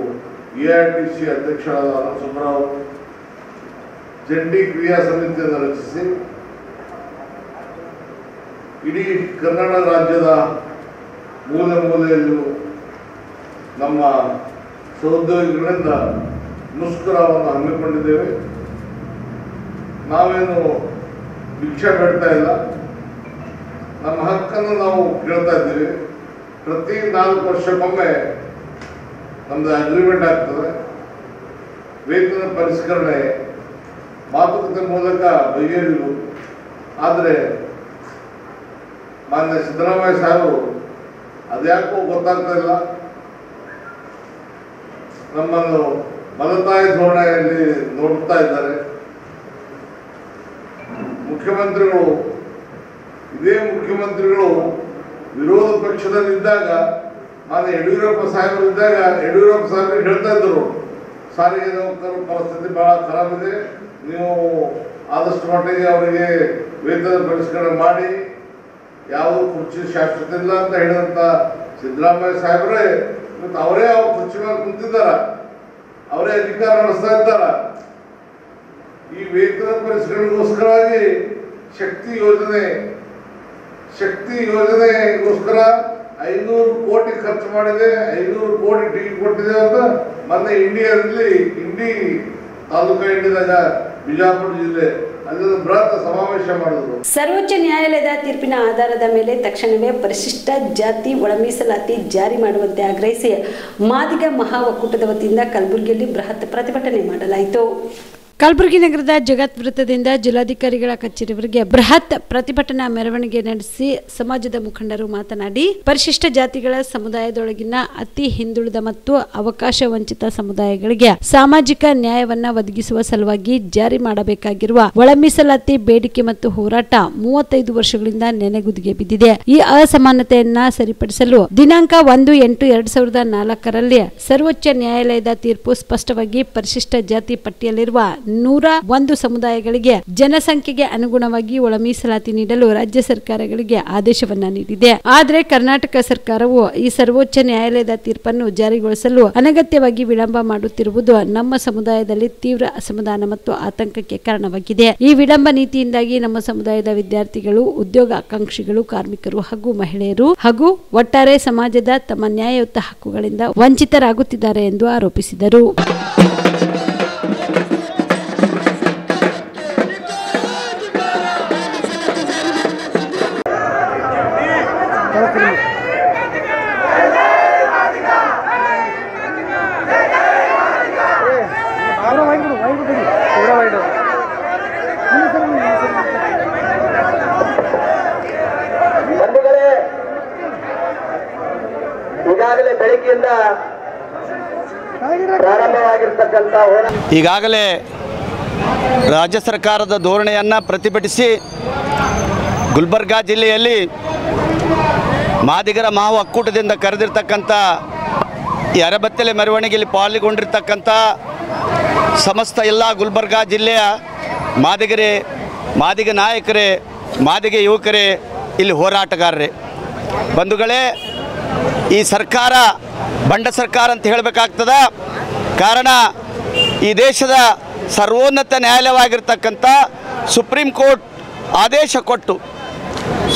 S10: AITC ಅಧ್ಯಕ್ಷರಾದ ಸುಬ್ರಾವ್ ಜಂಟಿ ಕ್ರಿಯಾ ಸಮಿತಿಯನ್ನು ರಚಿಸಿ ಇಡೀ ಕರ್ನಾಟಕ ರಾಜ್ಯದ ಮೂಲೆ ಮೂಲೆಯಲ್ಲೂ ನಮ್ಮ ಸಹೋದ್ಯೋಗಿಗಳಿಂದ ಮುಷ್ಕರವನ್ನು ಹಮ್ಮಿಕೊಂಡಿದ್ದೇವೆ. ನಾವೇನು ಭಿಕ್ಷೆ ಬೇಡ್ತಾ ಇಲ್ಲ, ನಮ್ಮ ಹಕ್ಕನ್ನು ನಾವು ಕೇಳ್ತಾ ಇದ್ದೀವಿ. ಪ್ರತಿ 4 ವರ್ಷಕ್ಕೊಮ್ಮೆ ನಮ್ದು ಅಗ್ರಿಮೆಂಟ್ ಆಗ್ತದೆ. ವೇತನ ಪರಿಷ್ಕರಣೆ ಮಾತುಕತೆ ಮೂಲಕ ಬಗೆಹರಿಯುವುದು. ಆದರೆ ಮಾನ್ಯ ಸಿದ್ದರಾಮಯ್ಯ ಸಾಹೇಬರು ಅದ್ಯಾಕೋ ಗೊತ್ತಾಗ್ತಾ ಇಲ್ಲ, ನಮ್ಮನ್ನು ಬಲತಾಯಿ ಧೋರಣೆಯಲ್ಲಿ ನೋಡ್ತಾ ಇದ್ದಾರೆ. ಮುಖ್ಯಮಂತ್ರಿಗಳು ಇದೇ ಮುಖ್ಯಮಂತ್ರಿಗಳು ವಿರೋಧ ಪಕ್ಷದಲ್ಲಿದ್ದಾಗ ಮಾನ್ಯ ಯಡಿಯೂರಪ್ಪ ಸಾಹೇಬರು ಇದ್ದಾಗ ಯಡಿಯೂರಪ್ಪ ಸಾಹೇಬರಿಗೆ ಹೇಳ್ತಾ ಇದ್ದರು, ಸಾರಿಗೆ ನೌಕರರ ಪರಿಸ್ಥಿತಿ ಬಹಳ ಖರಾಬ್ ಇದೆ, ನೀವು ಆದಷ್ಟು ಮಟ್ಟಿಗೆ ಅವರಿಗೆ ವೇತನ ಪರಿಷ್ಕರಣೆ ಮಾಡಿ, ಯಾವ ಕುರ್ಚಿ ಶಾಶ್ವತ ಇಲ್ಲ ಅಂತ ಹೇಳಿದಂತ ಸಿದ್ದರಾಮಯ್ಯ ಸಾಹೇಬ್ರೆ ಇವತ್ತು ಅವರೇ ಅವ್ರ ಕುರ್ಚಿ ಮೇಲೆ ಕುಂತಿದ್ದಾರ, ಅವರೇ ಅಧಿಕಾರ ನಡೆಸ್ತಾ ಇದ್ದಾರ. ಈ ವೇತನ ಪರಿಷ್ಕರಣೆಗೋಸ್ಕರವಾಗಿ ಶಕ್ತಿ ಯೋಜನೆಗೋಸ್ಕರ 500 ಕೋಟಿ ಖರ್ಚು ಮಾಡಿದೆ, 500 ಕೋಟಿ ಟಿಕೆಟ್ ಕೊಟ್ಟಿದೆ ಅಂತ ಮೊನ್ನೆ ಇಂಡಿ ತಾಲೂಕಾ ಇಂಡಿಯಾದಾಗ ಬಿಜಾಪುರ ಜಿಲ್ಲೆ ಅಲ್ಲಿ ಬೃಹತ್ ಸಮಾವೇಶ ಮಾಡಿದ್ರು.
S4: ಸರ್ವೋಚ್ಚ ನ್ಯಾಯಾಲಯದ ತೀರ್ಪಿನ ಆಧಾರದ ಮೇಲೆ ತಕ್ಷಣವೇ ಪರಿಶಿಷ್ಟ ಜಾತಿ ಒಳ ಮೀಸಲಾತಿ ಜಾರಿ ಮಾಡುವಂತೆ ಆಗ್ರಹಿಸಿ ಮಾದಿಗ ಮಹಾ ಒಕ್ಕೂಟದ ವತಿಯಿಂದ ಕಲಬುರಗಿಯಲ್ಲಿ ಬೃಹತ್ ಪ್ರತಿಭಟನೆ ಮಾಡಲಾಯಿತು. ಕಲಬುರಗಿ ನಗರದ ಜಗತ್ ವೃತ್ತದಿಂದ ಜಿಲ್ಲಾಧಿಕಾರಿಗಳ ಕಚೇರಿವರೆಗೆ ಬೃಹತ್ ಪ್ರತಿಭಟನಾ ಮೆರವಣಿಗೆ ನಡೆಸಿ ಸಮಾಜದ ಮುಖಂಡರು ಮಾತನಾಡಿ, ಪರಿಶಿಷ್ಟ ಜಾತಿಗಳ ಸಮುದಾಯದೊಳಗಿನ ಅತಿ ಹಿಂದುಳಿದ ಮತ್ತು ಅವಕಾಶ ವಂಚಿತ ಸಮುದಾಯಗಳಿಗೆ ಸಾಮಾಜಿಕ ನ್ಯಾಯವನ್ನ ಒದಗಿಸುವ ಸಲುವಾಗಿ ಜಾರಿ ಮಾಡಬೇಕಾಗಿರುವ ಒಳ ಮೀಸಲಾತಿ ಬೇಡಿಕೆ ಮತ್ತು ಹೋರಾಟ 35 ವರ್ಷಗಳಿಂದ ನೆನೆಗುದಿಗೆ ಬಿದ್ದಿದೆ. ಈ ಅಸಮಾನತೆಯನ್ನ ಸರಿಪಡಿಸಲು ದಿನಾಂಕ 1/8/2004 ಸರ್ವೋಚ್ಚ ನ್ಯಾಯಾಲಯದ ತೀರ್ಪು ಸ್ಪಷ್ಟವಾಗಿ ಪರಿಶಿಷ್ಟ ಜಾತಿ ಪಟ್ಟಿಯಲ್ಲಿರುವ 101 ಸಮುದಾಯಗಳಿಗೆ ಜನಸಂಖ್ಯೆಗೆ ಅನುಗುಣವಾಗಿ ಒಳ ಮೀಸಲಾತಿ ನೀಡಲು ರಾಜ್ಯ ಸರ್ಕಾರಗಳಿಗೆ ಆದೇಶವನ್ನ ನೀಡಿದೆ. ಆದರೆ ಕರ್ನಾಟಕ ಸರ್ಕಾರವು ಈ ಸರ್ವೋಚ್ಚ ನ್ಯಾಯಾಲಯದ ತೀರ್ಪನ್ನು ಜಾರಿಗೊಳಿಸಲು ಅನಗತ್ಯವಾಗಿ ವಿಳಂಬ ಮಾಡುತ್ತಿರುವುದು ನಮ್ಮ ಸಮುದಾಯದಲ್ಲಿ ತೀವ್ರ ಅಸಮಾಧಾನ ಮತ್ತು ಆತಂಕಕ್ಕೆ ಕಾರಣವಾಗಿದೆ. ಈ ವಿಳಂಬ ನೀತಿಯಿಂದಾಗಿ ನಮ್ಮ ಸಮುದಾಯದ ವಿದ್ಯಾರ್ಥಿಗಳು, ಉದ್ಯೋಗ ಆಕಾಂಕ್ಷಿಗಳು, ಕಾರ್ಮಿಕರು ಹಾಗೂ ಮಹಿಳೆಯರು ಹಾಗೂ ಒಟ್ಟಾರೆ ಸಮಾಜದ ತಮ್ಮ ನ್ಯಾಯಯುತ ಹಕ್ಕುಗಳಿಂದ ವಂಚಿತರಾಗುತ್ತಿದ್ದಾರೆ ಎಂದು ಆರೋಪಿಸಿದರು.
S12: ಈಗಾಗಲೇ ಬೆಳಗ್ಗೆಯಿಂದ ಪ್ರಾರಂಭವಾಗಿರ್ತಕ್ಕಂಥ
S13: ಈಗಾಗಲೇ ರಾಜ್ಯ ಸರ್ಕಾರದ ಧೋರಣೆಯನ್ನು ಪ್ರತಿಭಟಿಸಿ ಗುಲ್ಬರ್ಗಾ ಜಿಲ್ಲೆಯಲ್ಲಿ ಮಾದಿಗರ ಮಹಾ ಒಕ್ಕೂಟದಿಂದ ಕರೆದಿರ್ತಕ್ಕಂಥ ಈ ಅರಬತ್ತಲೆ ಮೆರವಣಿಗೆಯಲ್ಲಿ ಪಾಲ್ಗೊಂಡಿರ್ತಕ್ಕಂಥ ಸಮಸ್ತ ಎಲ್ಲ ಗುಲ್ಬರ್ಗಾ ಜಿಲ್ಲೆಯ ಮಾದಿಗರೇ, ಮಾದಿಗ ನಾಯಕರೇ, ಮಾದಿಗ ಯುವಕರೇ, ಇಲ್ಲಿ ಹೋರಾಟಗಾರರೇ, ಬಂಧುಗಳೇ, ಈ ಸರ್ಕಾರ ಬಂಡ ಸರ್ಕಾರ ಅಂತ ಹೇಳಬೇಕಾಗ್ತದ. ಕಾರಣ ಈ ದೇಶದ ಸರ್ವೋನ್ನತ ನ್ಯಾಯಾಲಯವಾಗಿರ್ತಕ್ಕಂಥ ಸುಪ್ರೀಂ ಕೋರ್ಟ್ ಆದೇಶ ಕೊಟ್ಟು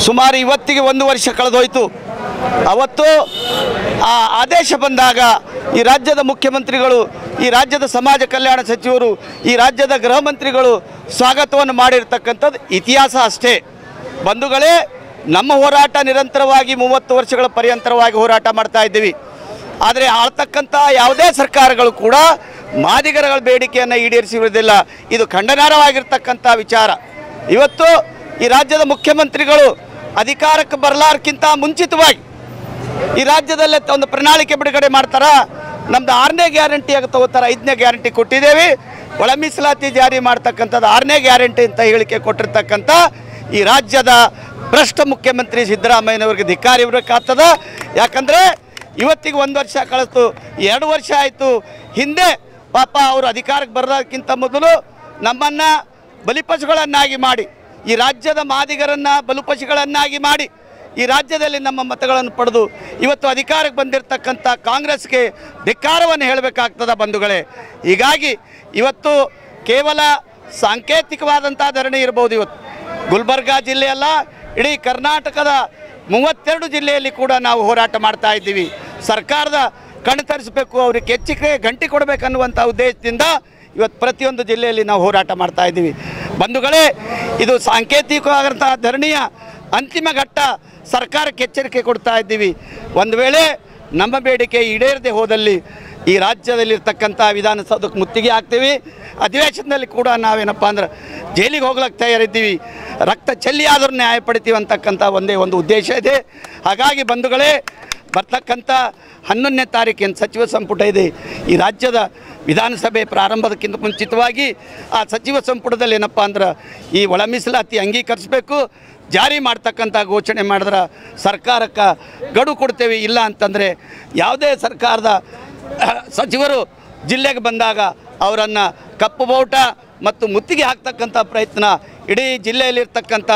S13: ಸುಮಾರು ಇವತ್ತಿಗೆ 1 ವರ್ಷ ಕಳೆದೋಯ್ತು. ಅವತ್ತು ಆ ಆದೇಶ ಬಂದಾಗ ಈ ರಾಜ್ಯದ ಮುಖ್ಯಮಂತ್ರಿಗಳು, ಈ ರಾಜ್ಯದ ಸಮಾಜ ಕಲ್ಯಾಣ ಸಚಿವರು, ಈ ರಾಜ್ಯದ ಗೃಹ ಮಂತ್ರಿಗಳು ಸ್ವಾಗತವನ್ನು ಮಾಡಿರ್ತಕ್ಕಂಥದ್ದು ಇತಿಹಾಸ ಅಷ್ಟೇ. ಬಂಧುಗಳೇ, ನಮ್ಮ ಹೋರಾಟ ನಿರಂತರವಾಗಿ 30 ವರ್ಷಗಳ ಪರ್ಯಂತರವಾಗಿ ಹೋರಾಟ ಮಾಡ್ತಾ ಇದ್ದೀವಿ. ಆದರೆ ಆಳ್ತಕ್ಕಂಥ ಯಾವುದೇ ಸರ್ಕಾರಗಳು ಕೂಡ ಮಾದಿಗರಗಳ ಬೇಡಿಕೆಯನ್ನು ಈಡೇರಿಸಿರುವುದಿಲ್ಲ. ಇದು ಖಂಡನಾರ್ಹವಾಗಿರ್ತಕ್ಕಂಥ ವಿಚಾರ. ಇವತ್ತು ಈ ರಾಜ್ಯದ ಮುಖ್ಯಮಂತ್ರಿಗಳು ಅಧಿಕಾರಕ್ಕೆ ಬರಲಾರಕ್ಕಿಂತ ಮುಂಚಿತವಾಗಿ ಈ ರಾಜ್ಯದಲ್ಲೇ ಒಂದು ಪ್ರಣಾಳಿಕೆ ಬಿಡುಗಡೆ ಮಾಡ್ತಾರ. ನಮ್ದು 6ನೇ ಗ್ಯಾರಂಟಿಯಾಗಿ ತಗೋತಾರೆ, 5ನೇ ಗ್ಯಾರಂಟಿ ಕೊಟ್ಟಿದ್ದೇವೆ, ಒಳ ಮೀಸಲಾತಿ ಜಾರಿ ಮಾಡ್ತಕ್ಕಂಥದ್ದು 6ನೇ ಗ್ಯಾರಂಟಿ ಅಂತ ಹೇಳಿಕೆ ಕೊಟ್ಟಿರ್ತಕ್ಕಂಥ ಈ ರಾಜ್ಯದ ಭ್ರಷ್ಟ ಮುಖ್ಯಮಂತ್ರಿ ಸಿದ್ದರಾಮಯ್ಯನವ್ರಿಗೆ ಧಿಕ್ಕಾರ ಇರಬೇಕಾಗ್ತದ. ಯಾಕಂದರೆ ಇವತ್ತಿಗೆ 1 ವರ್ಷ ಕಳೆತು, 2 ವರ್ಷ ಆಯಿತು. ಹಿಂದೆ ಪಾಪ ಅವರು ಅಧಿಕಾರಕ್ಕೆ ಬರೋದಕ್ಕಿಂತ ಮೊದಲು ನಮ್ಮನ್ನು ಬಲಿಪಶುಗಳನ್ನಾಗಿ ಮಾಡಿ, ಈ ರಾಜ್ಯದ ಮಾದಿಗರನ್ನು ಬಲಿಪಶುಗಳನ್ನಾಗಿ ಮಾಡಿ ಈ ರಾಜ್ಯದಲ್ಲಿ ನಮ್ಮ ಮತಗಳನ್ನು ಪಡೆದು ಇವತ್ತು ಅಧಿಕಾರಕ್ಕೆ ಬಂದಿರತಕ್ಕಂಥ ಕಾಂಗ್ರೆಸ್ಗೆ ಧಿಕ್ಕಾರವನ್ನು ಹೇಳಬೇಕಾಗ್ತದ ಬಂಧುಗಳೇ. ಹೀಗಾಗಿ ಇವತ್ತು ಕೇವಲ ಸಾಂಕೇತಿಕವಾದಂಥ ಧರಣಿ ಇರ್ಬೋದು. ಇವತ್ತು ಗುಲ್ಬರ್ಗಾ ಜಿಲ್ಲೆಯಲ್ಲ, ಇಡೀ ಕರ್ನಾಟಕದ 32 ಜಿಲ್ಲೆಯಲ್ಲಿ ಕೂಡ ನಾವು ಹೋರಾಟ ಮಾಡ್ತಾ ಇದ್ದೀವಿ. ಸರ್ಕಾರದ ಕಣ್ಣು ತರಿಸಬೇಕು, ಅವ್ರಿಗೆ ಹೆಚ್ಚಿಗೆ ಗಂಟೆ ಕೊಡಬೇಕನ್ನುವಂಥ ಉದ್ದೇಶದಿಂದ ಇವತ್ತು ಪ್ರತಿಯೊಂದು ಜಿಲ್ಲೆಯಲ್ಲಿ ನಾವು ಹೋರಾಟ ಮಾಡ್ತಾ ಇದ್ದೀವಿ. ಬಂಧುಗಳೇ, ಇದು ಸಾಂಕೇತಿಕವಾದಂಥ ಧರಣಿಯ ಅಂತಿಮ ಘಟ್ಟ. ಸರ್ಕಾರಕ್ಕೆ ಎಚ್ಚರಿಕೆ ಕೊಡ್ತಾ ಇದ್ದೀವಿ. ಒಂದು ವೇಳೆ ನಮ್ಮ ಬೇಡಿಕೆ ಈಡೇರದೆ ಹೋದಲ್ಲಿ ಈ ರಾಜ್ಯದಲ್ಲಿರ್ತಕ್ಕಂಥ ವಿಧಾನಸೌಧಕ್ಕೆ ಮುತ್ತಿಗೆ ಹಾಕ್ತೀವಿ. ಅಧಿವೇಶನದಲ್ಲಿ ಕೂಡ ನಾವೇನಪ್ಪ ಅಂದ್ರೆ ಜೈಲಿಗೆ ಹೋಗ್ಲಿಕ್ಕೆ ತಯಾರಿದ್ದೀವಿ. ರಕ್ತ ಚೆಲ್ಲಿ ಆದರೂ ನ್ಯಾಯ ಪಡಿತೀವಿ ಅಂತಕ್ಕಂಥ ಒಂದೇ ಒಂದು ಉದ್ದೇಶ ಇದೆ. ಹಾಗಾಗಿ ಬಂಧುಗಳೇ, ಬರ್ತಕ್ಕಂಥ 11ನೇ ತಾರೀಕಿನ ಸಚಿವ ಸಂಪುಟ ಇದೆ. ಈ ರಾಜ್ಯದ ವಿಧಾನಸಭೆ ಪ್ರಾರಂಭದಕ್ಕಿಂತ ಮುಂಚಿತವಾಗಿ ಆ ಸಚಿವ ಸಂಪುಟದಲ್ಲಿ ಏನಪ್ಪ ಅಂದ್ರೆ ಈ ಒಳ ಮೀಸಲಾತಿ ಅಂಗೀಕರಿಸಬೇಕು, ಜಾರಿ ಮಾಡ್ತಕ್ಕಂಥ ಘೋಷಣೆ ಮಾಡಿದ್ರೆ ಸರ್ಕಾರಕ್ಕೆ ಗಡು ಕೊಡ್ತೇವೆ. ಇಲ್ಲ ಅಂತಂದರೆ ಯಾವುದೇ ಸರ್ಕಾರದ ಸಚಿವರು ಜಿಲ್ಲೆಗೆ ಬಂದಾಗ ಅವರನ್ನು ಕಪ್ಪು ಬಾವುಟ ಮತ್ತು ಮುತ್ತಿಗೆ ಹಾಕ್ತಕ್ಕಂಥ ಪ್ರಯತ್ನ ಇಡೀ ಜಿಲ್ಲೆಯಲ್ಲಿರ್ತಕ್ಕಂಥ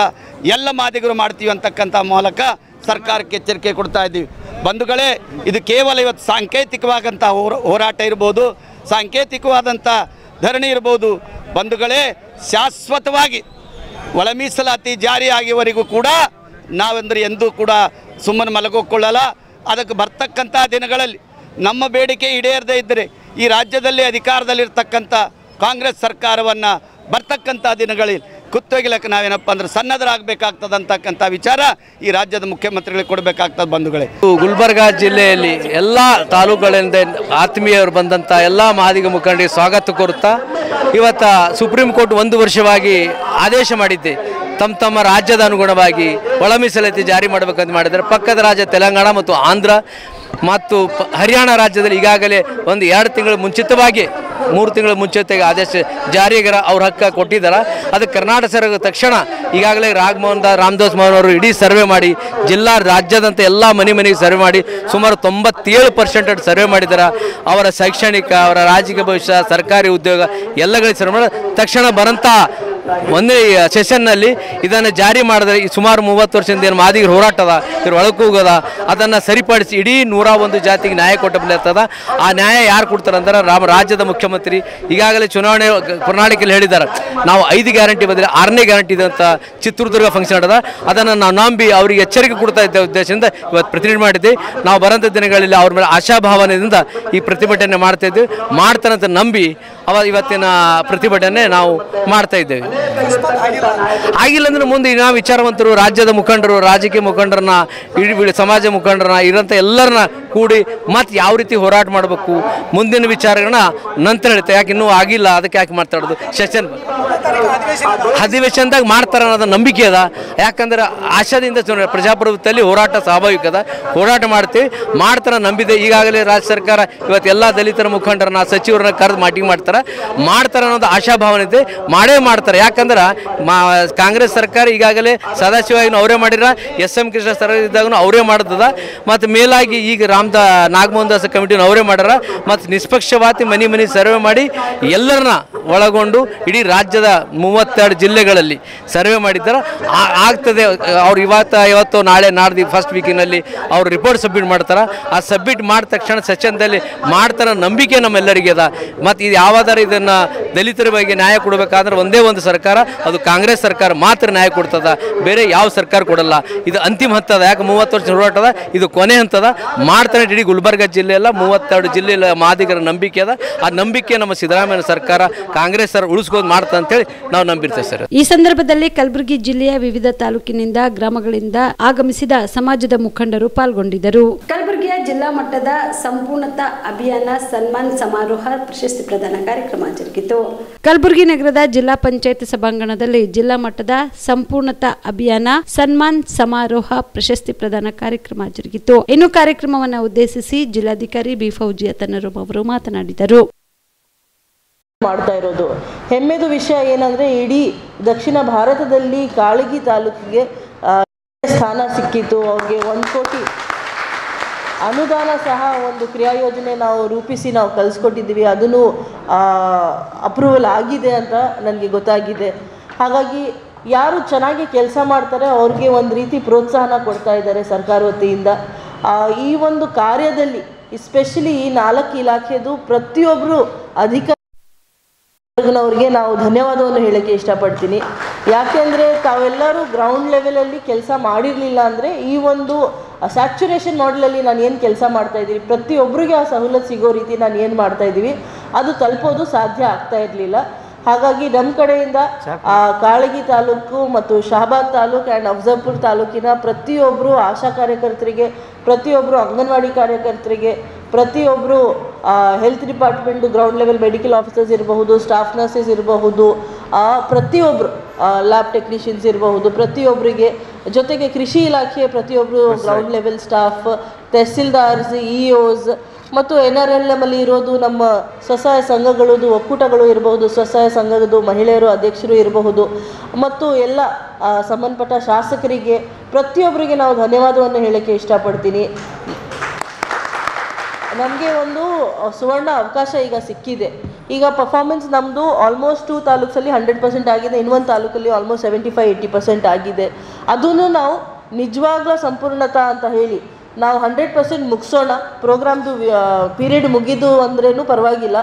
S13: ಎಲ್ಲ ಮಾದಿಗರು ಮಾಡ್ತೀವಿ ಅಂತಕ್ಕಂಥ ಮೂಲಕ ಸರ್ಕಾರಕ್ಕೆ ಎಚ್ಚರಿಕೆ ಕೊಡ್ತಾ ಇದ್ದೀವಿ. ಬಂಧುಗಳೇ, ಇದು ಕೇವಲ ಇವತ್ತು ಸಾಂಕೇತಿಕವಾದಂಥ ಹೋರಾಟ ಇರ್ಬೋದು, ಸಾಂಕೇತಿಕವಾದಂಥ ಧರಣಿ ಇರ್ಬೋದು. ಬಂಧುಗಳೇ, ಶಾಶ್ವತವಾಗಿ ಒಳ ಮೀಸಲಾತಿ ಜಾರಿಯಾಗುವವರೆಗೂ ಕೂಡ ನಾವೆಂದರೆ ಎಂದೂ ಕೂಡ ಸುಮ್ಮನೆ ಮಲಗೋಕೊಳ್ಳಲ್ಲ. ಅದಕ್ಕೆ ಬರ್ತಕ್ಕಂಥ ದಿನಗಳಲ್ಲಿ ನಮ್ಮ ಬೇಡಿಕೆ ಈಡೇರದೇ ಇದ್ದರೆ ಈ ರಾಜ್ಯದಲ್ಲಿ ಅಧಿಕಾರದಲ್ಲಿರ್ತಕ್ಕಂಥ ಕಾಂಗ್ರೆಸ್ ಸರ್ಕಾರವನ್ನು ಬರ್ತಕ್ಕಂಥ ದಿನಗಳಲ್ಲಿ ಕುತ್ತೊಗಿಲಕ್ಕೆ ನಾವೇನಪ್ಪ ಅಂದ್ರೆ ಸನ್ನದ್ಧರಾಗಬೇಕಾಗ್ತದಂತಕ್ಕಂಥ ವಿಚಾರ ಈ ರಾಜ್ಯದ ಮುಖ್ಯಮಂತ್ರಿಗಳಿಗೆ ಕೊಡಬೇಕಾಗ್ತದೆ. ಬಂಧುಗಳೇ,
S14: ಗುಲ್ಬರ್ಗಾ ಜಿಲ್ಲೆಯಲ್ಲಿ ಎಲ್ಲ ತಾಲೂಕುಗಳಿಂದ ಆತ್ಮೀಯರು ಬಂದಂಥ ಎಲ್ಲ ಮಾದಿಗ ಮುಖಂಡರಿಗೆ ಸ್ವಾಗತ ಕೋರುತ್ತಾ ಇವತ್ತು ಸುಪ್ರೀಂ ಕೋರ್ಟ್ 1 ವರ್ಷವಾಗಿ ಆದೇಶ ಮಾಡಿದ್ದೆ. ತಮ್ಮ ರಾಜ್ಯದ ಅನುಗುಣವಾಗಿ ಒಳ ಮೀಸಲಾತಿ ಜಾರಿ ಮಾಡಬೇಕಂತ ಮಾಡಿದರೆ ಪಕ್ಕದ ರಾಜ್ಯ ತೆಲಂಗಾಣ ಮತ್ತು ಆಂಧ್ರ ಮತ್ತು ಹರಿಯಾಣ ರಾಜ್ಯದಲ್ಲಿ ಈಗಾಗಲೇ 1-2 ತಿಂಗಳ ಮುಂಚಿತವಾಗಿ 3 ತಿಂಗಳ ಮುಂಚಿತವಾಗಿ ಆದೇಶ ಜಾರಿಯಾಗಿರ ಅವ್ರ ಹಕ್ಕ ಕೊಟ್ಟಿದ್ದಾರೆ. ಅದಕ್ಕೆ ಕರ್ನಾಟಕ ಸರ್ಕಾರ ತಕ್ಷಣ ಈಗಾಗಲೇ ರಾಮದಾಸ್ ಮೋಹನ್ ಅವರು ಇಡೀ ಸರ್ವೆ ಮಾಡಿ ಜಿಲ್ಲಾ ರಾಜ್ಯದಂತ ಎಲ್ಲ ಮನೆಗೆ ಸರ್ವೆ ಮಾಡಿ ಸುಮಾರು 97% ಸರ್ವೆ ಮಾಡಿದ್ದಾರೆ. ಅವರ ಶೈಕ್ಷಣಿಕ, ಅವರ ರಾಜಕೀಯ ಭವಿಷ್ಯ, ಸರ್ಕಾರಿ ಉದ್ಯೋಗ ಎಲ್ಲಗಳಿಗೆ ಸರ್ವೆ ಮಾಡಿ ತಕ್ಷಣ ಬರಂಥ ಒಂದೇ ಸೆಷನ್ನಲ್ಲಿ ಇದನ್ನು ಜಾರಿ ಮಾಡಿದ್ರೆ ಈ ಸುಮಾರು 30 ವರ್ಷದಿಂದ ಏನು ಮಾದಿಗರ ಹೋರಾಟ ಅದ, ಇವ್ರು ಒಳಗೆ ಹೋಗೋದ, ಅದನ್ನು ಸರಿಪಡಿಸಿ ಇಡೀ 101 ಜಾತಿಗೆ ನ್ಯಾಯ ಕೊಟ್ಟಬಿಡ್ತದ. ಆ ನ್ಯಾಯ ಯಾರು ಕೊಡ್ತಾರೆ ಅಂದ್ರೆ ರಾಜ್ಯದ ಮುಖ್ಯಮಂತ್ರಿ ಈಗಾಗಲೇ ಚುನಾವಣೆ ಪ್ರಣಾಳಿಕೆಯಲ್ಲಿ ಹೇಳಿದ್ದಾರೆ, ನಾವು 5 ಗ್ಯಾರಂಟಿ ಬದಲು 6ನೇ ಗ್ಯಾರಂಟಿ ಇದೆ ಅಂತ ಚಿತ್ರದುರ್ಗ ಫಂಕ್ಷನ್ ನಡೆದ. ಅದನ್ನು ನಾವು ನಂಬಿ ಅವರಿಗೆ ಎಚ್ಚರಿಕೆ ಕೊಡ್ತಾ ಇದ್ದ ಉದ್ದೇಶದಿಂದ ಇವತ್ತು ಪ್ರತಿಭಟನೆ ಮಾಡಿದ್ವಿ. ನಾವು ಬರೋಂಥ ದಿನಗಳಲ್ಲಿ ಅವ್ರ ಮೇಲೆ ಆಶಾಭಾವನೆಯಿಂದ ಈ ಪ್ರತಿಭಟನೆ ಮಾಡ್ತಾ ಇದ್ದೀವಿ. ಮಾಡ್ತಾರಂತ ನಂಬಿ ಇವತ್ತಿನ ಪ್ರತಿಭಟನೆ ನಾವು ಮಾಡ್ತಾ ಇದ್ದೇವೆ. ಆಗಿಲ್ಲ ಅಂದ್ರೆ ಮುಂದೆ ನಾವು ವಿಚಾರವಂತರು, ರಾಜ್ಯದ ಮುಖಂಡರು, ರಾಜಕೀಯ ಮುಖಂಡರನ್ನ, ಇಡೀ ಸಮಾಜ ಮುಖಂಡರನ್ನ ಇರೋಂಥ ಎಲ್ಲರನ್ನ ಕೂಡಿ ಮತ್ತು ಯಾವ ರೀತಿ ಹೋರಾಟ ಮಾಡಬೇಕು ಮುಂದಿನ ವಿಚಾರಗಳನ್ನ ನಂತರ ಹೇಳ್ತಾರೆ. ಯಾಕೆ ಇನ್ನೂ ಆಗಿಲ್ಲ, ಅದಕ್ಕೆ ಯಾಕೆ ಮಾತಾಡೋದು ಸೆಷನ್ ಅಧಿವೇಶನದಾಗ ಮಾಡ್ತಾರೆ ಅನ್ನೋದು ನಂಬಿಕೆ ಅದ. ಯಾಕಂದ್ರೆ ಆಶಾದಿಂದ ಪ್ರಜಾಪ್ರಭುತ್ವದಲ್ಲಿ ಹೋರಾಟ ಸ್ವಾಭಾವಿಕ ಅದ, ಹೋರಾಟ ಮಾಡ್ತೀವಿ, ಮಾಡ್ತಾರ ನಂಬಿದೆ. ಈಗಾಗಲೇ ರಾಜ್ಯ ಸರ್ಕಾರ ಇವತ್ತು ಎಲ್ಲ ದಲಿತರ ಮುಖಂಡರನ್ನ ಸಚಿವರನ್ನ ಕರೆದು ಮೀಟಿಂಗ್ ಮಾಡ್ತಾರೆ ಅನ್ನೋದು ಆಶಾಭಾವನೆ ಇದೆ, ಮಾಡೇ ಮಾಡ್ತಾರೆ. ಯಾಕಂದ್ರೆ ಕಾಂಗ್ರೆಸ್ ಸರ್ಕಾರ ಈಗಾಗಲೇ ಸದಾಶಿವನು ಅವರೇ ಮಾಡಿರ, SM ಕೃಷ್ಣ ಸರ್ ಇದ್ದಾಗೂ ಅವರೇ ಮಾಡ್ತದ, ಮತ್ತು ಮೇಲಾಗಿ ಈಗ ನಾಗಮೋಹನ್ ದಾಸ್ ಕಮಿಟಿನ ಅವರೇ ಮಾಡ್ಯಾರ. ಮತ್ತು ನಿಷ್ಪಕ್ಷಪಾತಿ ಮನೆ ಸರ್ವೆ ಮಾಡಿ ಎಲ್ಲರನ್ನ ಒಳಗೊಂಡು ಇಡೀ ರಾಜ್ಯದ 32 ಜಿಲ್ಲೆಗಳಲ್ಲಿ ಸರ್ವೆ ಮಾಡಿದ್ದಾರೆ. ಆಗ್ತದೆ. ಅವ್ರು ಇವತ್ತು ನಾಳೆ ನಾಡ್ದು ಫಸ್ಟ್ ವೀಕಿನಲ್ಲಿ ಅವ್ರು ರಿಪೋರ್ಟ್ ಸಬ್ಮಿಟ್ ಮಾಡ್ತಾರೆ. ಆ ಸಬ್ಮಿಟ್ ಮಾಡಿದ ತಕ್ಷಣ ಸೆಷನ್ದಲ್ಲಿ ಮಾಡ್ತಾರ ನಂಬಿಕೆ ನಮ್ಮೆಲ್ಲರಿಗೆ ಅದ. ಮತ್ತು ಇದು ಯಾವ್ದಾರು ಇದನ್ನು ದಲಿತರ ಬಗ್ಗೆ ನ್ಯಾಯ ಕೊಡಬೇಕಾದ್ರೆ ಒಂದೇ ಒಂದು ಸರ್ಕಾರ, ಅದು ಕಾಂಗ್ರೆಸ್ ಸರ್ಕಾರ ಮಾತ್ರ ನ್ಯಾಯ ಕೊಡ್ತದ, ಬೇರೆ ಯಾವ ಸರ್ಕಾರ ಕೊಡಲ್ಲ. ಇದು ಅಂತಿಮ ಹಂತ ಅದ. ಯಾಕೆ 30 ವರ್ಷ ಹೋರಾಟ ಅದ, ಇದು ಕೊನೆ ಹಂತದ. ಮಾಡ್ತಾನೆ ಇಡೀ ಗುಲ್ಬರ್ಗ ಜಿಲ್ಲೆಯಲ್ಲ 32 ಜಿಲ್ಲೆಯ ಮಾದಿಗರ ನಂಬಿಕೆ ಅದ. ಆ ನಂಬಿಕೆ ನಮ್ಮ ಸಿದ್ದರಾಮಯ್ಯ ಸರ್ಕಾರ ಕಾಂಗ್ರೆಸ್ ಸರ್ ಉಳಿಸ್ಕೋದು ಮಾಡ್ತಾ ಅಂತೇಳಿ ನಾವು ನಂಬಿರ್ತೇವೆ ಸರ್.
S2: ಈ ಸಂದರ್ಭದಲ್ಲಿ ಕಲಬುರಗಿ ಜಿಲ್ಲೆಯ ವಿವಿಧ ತಾಲೂಕಿನಿಂದ ಗ್ರಾಮಗಳಿಂದ ಆಗಮಿಸಿದ ಸಮಾಜದ ಮುಖಂಡರು ಪಾಲ್ಗೊಂಡಿದ್ದರು. ಕಲಬುರಗಿಯ ಜಿಲ್ಲಾ ಮಟ್ಟದ ಸಂಪೂರ್ಣತಾ ಅಭಿಯಾನ ಸನ್ಮಾನ್ ಸಮಾರೋಹ ಪ್ರಶಸ್ತಿ ಪ್ರದಾನ ಕಾರ್ಯಕ್ರಮ ಜರುಗಿತು. ಕಲಬುರಗಿ ನಗರದ ಜಿಲ್ಲಾ ಪಂಚಾಯತ್ ಸಭಾಂಗಣದಲ್ಲಿ ಜಿಲ್ಲಾ ಮಟ್ಟದ ಸಂಪೂರ್ಣತಾ ಅಭಿಯಾನ ಸನ್ಮಾನ್ ಸಮಾರೋಹ ಪ್ರಶಸ್ತಿ ಪ್ರದಾನ ಕಾರ್ಯಕ್ರಮ ಜರುಗಿತು. ಇನ್ನು ಕಾರ್ಯಕ್ರಮವನ್ನು ಉದ್ದೇಶಿಸಿ ಜಿಲ್ಲಾಧಿಕಾರಿ ಬಿ ಫೌಜಿಯಾ ತನ್ನರು ಅವರು ಮಾತನಾಡಿದರು.
S15: ಮಾಡ್ತಾ ಇರೋದು ಹೆಮ್ಮೆದು ವಿಷಯ ಏನಂದ್ರೆ ಇಡೀ ದಕ್ಷಿಣ ಭಾರತದಲ್ಲಿ ಕಾಳಗಿ ತಾಲೂಕಿಗೆ ಸ್ಥಾನ ಸಿಕ್ಕಿತು. ಅವ್ರಿಗೆ 1 ಕೋಟಿ ಅನುದಾನ ಸಹ ಒಂದು ಕ್ರಿಯಾಯೋಜನೆ ನಾವು ರೂಪಿಸಿ ನಾವು ಕಳಿಸ್ಕೊಟ್ಟಿದ್ದೀವಿ. ಅದನ್ನು ಅಪ್ರೂವಲ್ ಆಗಿದೆ ಅಂತ ನನಗೆ ಗೊತ್ತಾಗಿದೆ. ಹಾಗಾಗಿ ಯಾರು ಚೆನ್ನಾಗಿ ಕೆಲಸ ಮಾಡ್ತಾರೆ ಅವ್ರಿಗೆ ಒಂದು ರೀತಿ ಪ್ರೋತ್ಸಾಹನ ಕೊಡ್ತಾ ಇದ್ದಾರೆ ಸರ್ಕಾರ ವತಿಯಿಂದ. ಈ ಒಂದು ಕಾರ್ಯದಲ್ಲಿ ಎಸ್ಪೆಷಲಿ ಈ 4 ಇಲಾಖೆದು ಪ್ರತಿಯೊಬ್ಬರು ಅಧಿಕಾರಿಗಳಿಗೆ ನಾವು ಧನ್ಯವಾದವನ್ನು ಹೇಳೋಕ್ಕೆ ಇಷ್ಟಪಡ್ತೀನಿ. ಯಾಕೆಂದರೆ ತಾವೆಲ್ಲರೂ ಗ್ರೌಂಡ್ ಲೆವೆಲಲ್ಲಿ ಕೆಲಸ ಮಾಡಿರಲಿಲ್ಲ ಅಂದರೆ ಈ ಒಂದು ಸ್ಯಾಚುರೇಷನ್ ಮಾಡಲಲ್ಲಿ ನಾನು ಏನು ಕೆಲಸ ಮಾಡ್ತಾಯಿದ್ದೀವಿ, ಪ್ರತಿಯೊಬ್ಬರಿಗೆ ಆ ಸವಲತ್ತು ಸಿಗೋ ರೀತಿ ನಾನು ಏನು ಮಾಡ್ತಾಯಿದ್ದೀವಿ ಅದು ತಲುಪೋದು ಸಾಧ್ಯ ಆಗ್ತಾ ಇರಲಿಲ್ಲ. ಹಾಗಾಗಿ ನಮ್ಮ ಕಡೆಯಿಂದ ಕಾಳಗಿ ತಾಲೂಕು ಮತ್ತು ಶಹಾಬಾದ್ ತಾಲೂಕು ಆ್ಯಂಡ್ ಅಫಜಲ್ಪುರ ತಾಲೂಕಿನ ಪ್ರತಿಯೊಬ್ಬರು ಆಶಾ ಕಾರ್ಯಕರ್ತರಿಗೆ, ಪ್ರತಿಯೊಬ್ಬರು ಅಂಗನವಾಡಿ ಕಾರ್ಯಕರ್ತರಿಗೆ, ಪ್ರತಿಯೊಬ್ಬರು health department ground level medical officers ಇರಬಹುದು, ಸ್ಟಾಫ್ ನರ್ಸಸ್ ಇರಬಹುದು, ಪ್ರತಿಯೊಬ್ಬರು ಲ್ಯಾಬ್ ಟೆಕ್ನಿಷಿಯನ್ಸ್ ಇರಬಹುದು, ಪ್ರತಿಯೊಬ್ಬರಿಗೆ, ಜೊತೆಗೆ ಕೃಷಿ ಇಲಾಖೆಯ ಪ್ರತಿಯೊಬ್ಬರು ಗ್ರೌಂಡ್ ಲೆವೆಲ್ ಸ್ಟಾಫ್, ತಹಸೀಲ್ದಾರ್ಸ್, EOs ಮತ್ತು NRLM ಅಲ್ಲಿ ಇರೋದು ನಮ್ಮ ಸ್ವಸಹಾಯ ಸಂಘಗಳದು ಒಕ್ಕೂಟಗಳು ಇರಬಹುದು, ಸ್ವಸಹಾಯ ಸಂಘದ ಮಹಿಳೆಯರು ಅಧ್ಯಕ್ಷರು ಇರಬಹುದು, ಮತ್ತು ಎಲ್ಲ ಸಂಬಂಧಪಟ್ಟ ಶಾಸಕರಿಗೆ ಪ್ರತಿಯೊಬ್ಬರಿಗೆ ನಾವು ಧನ್ಯವಾದವನ್ನು ಹೇಳೋಕ್ಕೆ ಇಷ್ಟಪಡ್ತೀನಿ. ನಮಗೆ ಒಂದು ಸುವರ್ಣ ಅವಕಾಶ ಈಗ ಸಿಕ್ಕಿದೆ. ಈಗ ಪರ್ಫಾರ್ಮೆನ್ಸ್ ನಮ್ಮದು ಆಲ್ಮೋಸ್ಟ್ 2 ತಾಲೂಕಲ್ಲಿ 100% ಆಗಿದೆ, ಇನ್ನೊಂದು ತಾಲೂಕಲ್ಲಿ ಆಲ್ಮೋಸ್ಟ್ 75-80% ಆಗಿದೆ. ಅದನ್ನು ನಾವು ನಿಜವಾಗ್ಲೂ ಸಂಪೂರ್ಣತಾ ಅಂತ ಹೇಳಿ ನಾವು 100% ಮುಗಿಸೋಣ. ಪ್ರೋಗ್ರಾಮ್ದು ಪೀರಿಯಡ್ ಮುಗಿದು ಅಂದ್ರೂ ಪರವಾಗಿಲ್ಲ,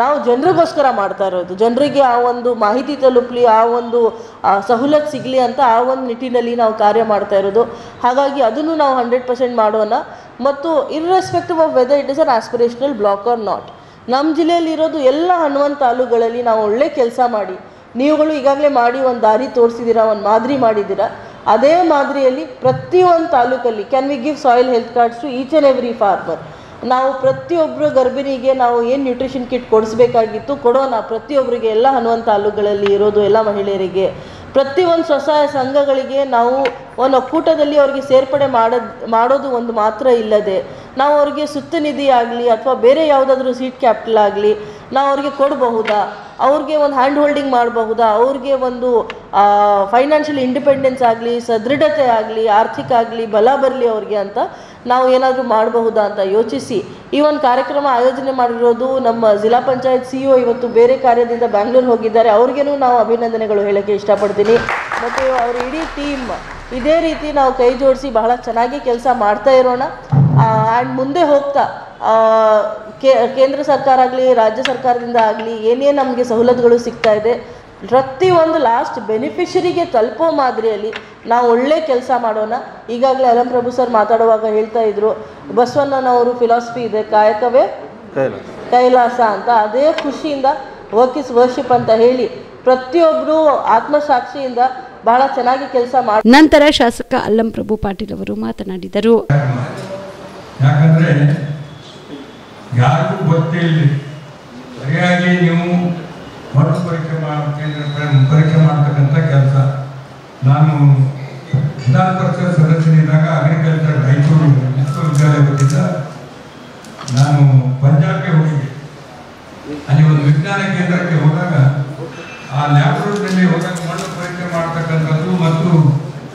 S15: ನಾವು ಜನರಿಗೋಸ್ಕರ ಮಾಡ್ತಾ ಇರೋದು, ಜನರಿಗೆ ಆ ಒಂದು ಮಾಹಿತಿ ತಲುಪಲಿ, ಆ ಒಂದು ಸವಲತ್ತು ಸಿಗಲಿ ಅಂತ ಆ ಒಂದು ನಿಟ್ಟಿನಲ್ಲಿ ನಾವು ಕಾರ್ಯ ಮಾಡ್ತಾ ಇರೋದು. ಹಾಗಾಗಿ ಅದನ್ನು ನಾವು 100% ಮಾಡೋಣ. ಮತ್ತು irrespective of whether it is an aspirational block or not, ನಮ್ಮ ಜಿಲ್ಲೆಯಲ್ಲಿರೋದು ಎಲ್ಲ 11 ತಾಲೂಕುಗಳಲ್ಲಿ ನಾವು ಒಳ್ಳೆ ಕೆಲಸ ಮಾಡಿ, ನೀವುಗಳು ಈಗಾಗಲೇ ಮಾಡಿ ಒಂದು ದಾರಿ ತೋರಿಸಿದ್ದೀರಾ, ಒಂದು ಮಾದರಿ ಮಾಡಿದ್ದೀರಾ. ಅದೇ ಮಾದರಿಯಲ್ಲಿ ಪ್ರತಿಯೊಂದು ತಾಲೂಕಲ್ಲಿ can we give soil health cards to each and every farmer. ನಾವು ಪ್ರತಿಯೊಬ್ಬರು ಗರ್ಭಿಣಿಗೆ ನಾವು ಏನು ನ್ಯೂಟ್ರಿಷನ್ ಕಿಟ್ ಕೊಡಿಸ್ಬೇಕಾಗಿತ್ತು ಕೊಡೋಣ. ಪ್ರತಿಯೊಬ್ಬರಿಗೆ ಎಲ್ಲ 11 ತಾಲೂಕುಗಳಲ್ಲಿ ಇರೋದು ಎಲ್ಲ ಮಹಿಳೆಯರಿಗೆ, ಪ್ರತಿಯೊಂದು ಸ್ವಸಹಾಯ ಸಂಘಗಳಿಗೆ ನಾವು ಒಂದು ಒಕ್ಕೂಟದಲ್ಲಿ ಅವ್ರಿಗೆ ಸೇರ್ಪಡೆ ಮಾಡೋದು ಒಂದು ಮಾತ್ರ ಇಲ್ಲದೆ ನಾವು ಅವ್ರಿಗೆ ಸುತ್ತ ನಿಧಿ ಆಗಲಿ ಅಥವಾ ಬೇರೆ ಯಾವುದಾದ್ರೂ ಸೀಡ್ ಕ್ಯಾಪಿಟಲ್ ಆಗಲಿ ನಾವು ಅವ್ರಿಗೆ ಕೊಡಬಹುದಾ, ಅವ್ರಿಗೆ ಒಂದು ಹ್ಯಾಂಡ್ ಹೋಲ್ಡಿಂಗ್ ಮಾಡಬಹುದಾ, ಅವ್ರಿಗೆ ಒಂದು ಫೈನಾನ್ಷಿಯಲ್ ಇಂಡಿಪೆಂಡೆನ್ಸ್ ಆಗಲಿ, ಸದೃಢತೆ ಆಗಲಿ, ಆರ್ಥಿಕ ಆಗಲಿ ಬಲ ಬರಲಿ ಅವ್ರಿಗೆ ಅಂತ ನಾವು ಏನಾದರೂ ಮಾಡಬಹುದಾ ಅಂತ ಯೋಚಿಸಿ ಈ ಒಂದು ಕಾರ್ಯಕ್ರಮ ಆಯೋಜನೆ ಮಾಡಿರೋದು ನಮ್ಮ ಜಿಲ್ಲಾ ಪಂಚಾಯತ್ CEO ಇವತ್ತು ಬೇರೆ ಕಾರ್ಯದಿಂದ ಬ್ಯಾಂಗ್ಳೂರು ಹೋಗಿದ್ದಾರೆ. ಅವ್ರಿಗೇನು ನಾವು ಅಭಿನಂದನೆಗಳು ಹೇಳೋಕ್ಕೆ ಇಷ್ಟಪಡ್ತೀನಿ. ಮತ್ತು ಅವ್ರ ಇಡೀ ಟೀಮ್ ಇದೇ ರೀತಿ ನಾವು ಕೈ ಜೋಡಿಸಿ ಬಹಳ ಚೆನ್ನಾಗಿ ಕೆಲಸ ಮಾಡ್ತಾ ಇರೋಣ. ಆ್ಯಂಡ್ ಮುಂದೆ ಹೋಗ್ತಾ ಕೇಂದ್ರ ಸರ್ಕಾರ ಆಗಲಿ ರಾಜ್ಯ ಸರ್ಕಾರದಿಂದ ಆಗಲಿ ಏನೇನು ನಮಗೆ ಸವಲತ್ತುಗಳು ಸಿಗ್ತಾ ಇದೆ ಪ್ರತಿಯೊಂದು ಲಾಸ್ಟ್ ಬೆನಿಫಿಷರಿಗೆ ತಲುಪೋ ಮಾದರಿಯಲ್ಲಿ ನಾವು ಒಳ್ಳೆ ಕೆಲಸ ಮಾಡೋಣ. ಈಗಾಗಲೇ ಅಲಂ ಪ್ರಭು ಸರ್ ಮಾತಾಡುವಾಗ ಹೇಳ್ತಾ ಇದ್ರು, ಬಸವಣ್ಣನವರು ಫಿಲಾಸಫಿ ಇದೆ, ಕಾಯಕವೇ ಕೈಲಾಸ ಅಂತ. ಅದೇ ಖುಷಿಯಿಂದ ವರ್ಕ್ ಇಸ್ ವರ್ಷಿಪ್ ಅಂತ ಹೇಳಿ ಪ್ರತಿಯೊಬ್ಬರು ಆತ್ಮಸಾಕ್ಷಿಯಿಂದ ಬಹಳ ಚೆನ್ನಾಗಿ ಕೆಲಸ ಮಾಡಿ.
S2: ನಂತರ ಶಾಸಕ ಅಲ್ಲಂ ಪ್ರಭು ಪಾಟೀಲ್ ಅವರು ಮಾತನಾಡಿದರು.
S16: ಯಾಕಂದರೆ ಯಾರಿಗೂ ಗೊತ್ತೇ ಇಲ್ಲ. ಸರಿಯಾಗಿ ನೀವು ಮರು ಪರೀಕ್ಷೆ ಪರೀಕ್ಷೆ ಮಾಡ್ತಕ್ಕಂಥ ಕೆಲಸ. ನಾನು ವಿಧಾನ ಪರಿಷತ್ ಸದಸ್ಯನಿದ್ದಾಗ ಅಗ್ರಿಕಲ್ಚರ್ ರಾಯಚೂರು ವಿಶ್ವವಿದ್ಯಾಲಯದಿಂದ ನಾನು ಪಂಜಾಬ್ಗೆ ಹೋಗಿದ್ದೆ. ಅಲ್ಲಿ ಒಂದು ವಿಜ್ಞಾನ ಕೇಂದ್ರಕ್ಕೆ ಹೋದಾಗ ಆ ಲ್ಯಾಬ್ರೋಟರಿಯಲ್ಲಿ ಹೋದಾಗ ಮಣ್ಣು ಪರೀಕ್ಷೆ ಮಾಡ್ತಕ್ಕಂಥದ್ದು ಮತ್ತು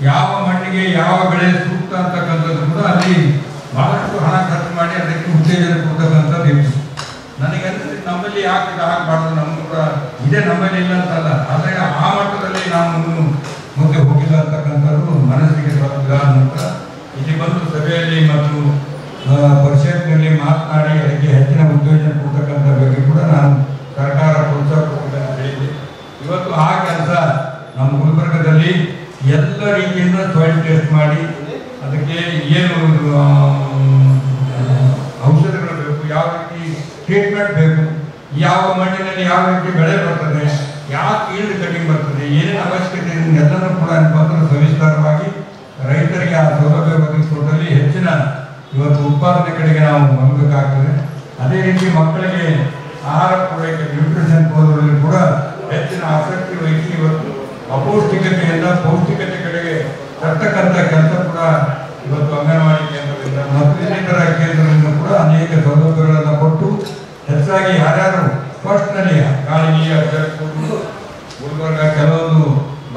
S16: ಯಾವ ಮಣ್ಣಿಗೆ ಯಾವ ಬೆಳೆ ಸೂಕ್ತ ಅಂತಕ್ಕಂಥದ್ದು ಕೂಡ ಅಲ್ಲಿ ಬಹಳಷ್ಟು ಹಣ ಖರ್ಚು ಮಾಡಿ ಅದಕ್ಕೆ ಉತ್ತೇಜನ ಕೊಡ್ತಕ್ಕಂಥದ್ದು ಇತ್ತು. ನನಗೆ ಅನಿಸಿದ್ರೆ ನಮ್ಮಲ್ಲಿ ಯಾಕೆ ಆಗಬಾರ್ದು, ನಮ್ಮ ಕೂಡ ಇದೇ ನಮ್ಮಲ್ಲಿ ಇಲ್ಲ ಅಂತಲ್ಲ, ಆದರೆ ಆ ಮಟ್ಟದಲ್ಲಿ ನಾವು ಮುಂದೆ ಹೋಗಿಲ್ಲ ಅಂತಕ್ಕಂಥದ್ದು ಮನಸ್ಸಿಗೆ ಬರೋದಿಲ್ಲ. ನಂತರ ಇಲ್ಲಿ ಬಂದು ಸಭೆಯಲ್ಲಿ ಮತ್ತು ಪರಿಷತ್ನಲ್ಲಿ ಮಾತನಾಡಿ ಅದಕ್ಕೆ ಹೆಚ್ಚಿನ ಉತ್ತೇಜನ ಕೊಡ್ತಕ್ಕಂಥ ಬಗ್ಗೆ ಕೂಡ ನಾನು ಸರ್ಕಾರ ಪ್ರೋತ್ಸಾಹ ಕೊಡಬೇಕು ಅಂತ ಹೇಳಿದ್ದೆ. ಇವತ್ತು ಆ ಕೆಲಸ ನಮ್ಮ ಗುಲ್ಬರ್ಗದಲ್ಲಿ ಎಲ್ಲ ರೀತಿಯಿಂದ ಸಾಯಿಲ್ ಟೆಸ್ಟ್ ಮಾಡಿ ಅದಕ್ಕೆ ಏನು ಔಷಧಗಳು ಬೇಕು, ಯಾವ ರೀತಿ ಟ್ರೀಟ್ಮೆಂಟ್ ಬೇಕು, ಯಾವ ಮಣ್ಣಿನಲ್ಲಿ ಯಾವ ರೀತಿ ಬೆಳೆ ಬರ್ತದೆ, ಯಾಕೆ ಈಲ್ಡ್ ಕಟಿಂಗ್ ಬರ್ತದೆ, ಏನೇನು ಅವಶ್ಯಕತೆ ಇದೆ ಎಲ್ಲನೂ ಕೂಡ ಬಂದರೆ ಸವಿಸ್ತಾರವಾಗಿ ರೈತರಿಗೆ ಆ ಸೌಲಭ್ಯ ಒದಗಿಸುವುದರಲ್ಲಿ ಹೆಚ್ಚಿನ ಇವತ್ತು ಉತ್ಪಾದನೆ ಕಡೆಗೆ ನಾವು ಹೊಂದಬೇಕಾಗ್ತದೆ. ಅದೇ ರೀತಿ ಮಕ್ಕಳಿಗೆ ಆಹಾರ ಪೂರೈಕೆ ನ್ಯೂಟ್ರಿಷನ್ ಕೊಡುವುದರಲ್ಲಿ ಕೂಡ ಹೆಚ್ಚಿನ ಆಸಕ್ತಿ ವಹಿಸಿ ಇವತ್ತು ಅಪೌಷ್ಟಿಕತೆಯಿಂದ ಪೌಷ್ಟಿಕತೆ ಕಡೆಗೆ ತರ್ತಕ್ಕಂಥ ಕೆಲಸ ಕೂಡ ಇವತ್ತು ಅಂಗನವಾಡಿ ಕೇಂದ್ರದಿಂದ ಮತ್ತು ಇನ್ನಿತರ ಕೇಂದ್ರದಿಂದ ಕೂಡ ಅನೇಕ ಸೌಲಭ್ಯಗಳನ್ನು ಕೊಟ್ಟು ಹೆಚ್ಚಾಗಿ ಯಾರ್ಯಾರು ಫಸ್ಟ್ನಲ್ಲಿ ಗಾಳಿಗೆ ಗುಲ್ಬರ್ಗ ಕೆಲವೊಂದು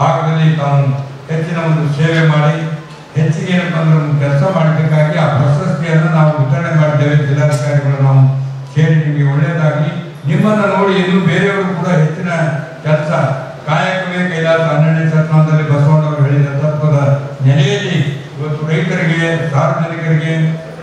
S16: ಭಾಗದಲ್ಲಿ ತಾವು ಹೆಚ್ಚಿನ ಒಂದು ಸೇವೆ ಮಾಡಿ ಹೆಚ್ಚಿಗೆ ಏನಪ್ಪ ಅಂದ್ರೆ ಒಂದು ಕೆಲಸ ಮಾಡಬೇಕಾಗಿ ಆ ಪ್ರಶಸ್ತಿಯನ್ನು ನಾವು ವಿತರಣೆ ಮಾಡಿದ್ದೇವೆ. ಜಿಲ್ಲಾಧಿಕಾರಿಗಳು ನಾವು ಸೇರಿ ನಿಮಗೆ ಒಳ್ಳೆಯದಾಗಲಿ. ನಿಮ್ಮನ್ನು ನೋಡಿ ಇನ್ನು ಬೇರೆಯವರು ಕೂಡ ಹೆಚ್ಚಿನ ಕೆಲಸ ಕಾಯಕವೇ ಕೈಲಾಸ 12ನೇ ಶತಮಾನದಲ್ಲಿ ಬಸವಣ್ಣವರು ಹೇಳಿದ ತತ್ವದ ನೆಲೆಯಲ್ಲಿ ಇವತ್ತು ರೈತರಿಗೆ ಸಾರ್ವಜನಿಕರಿಗೆ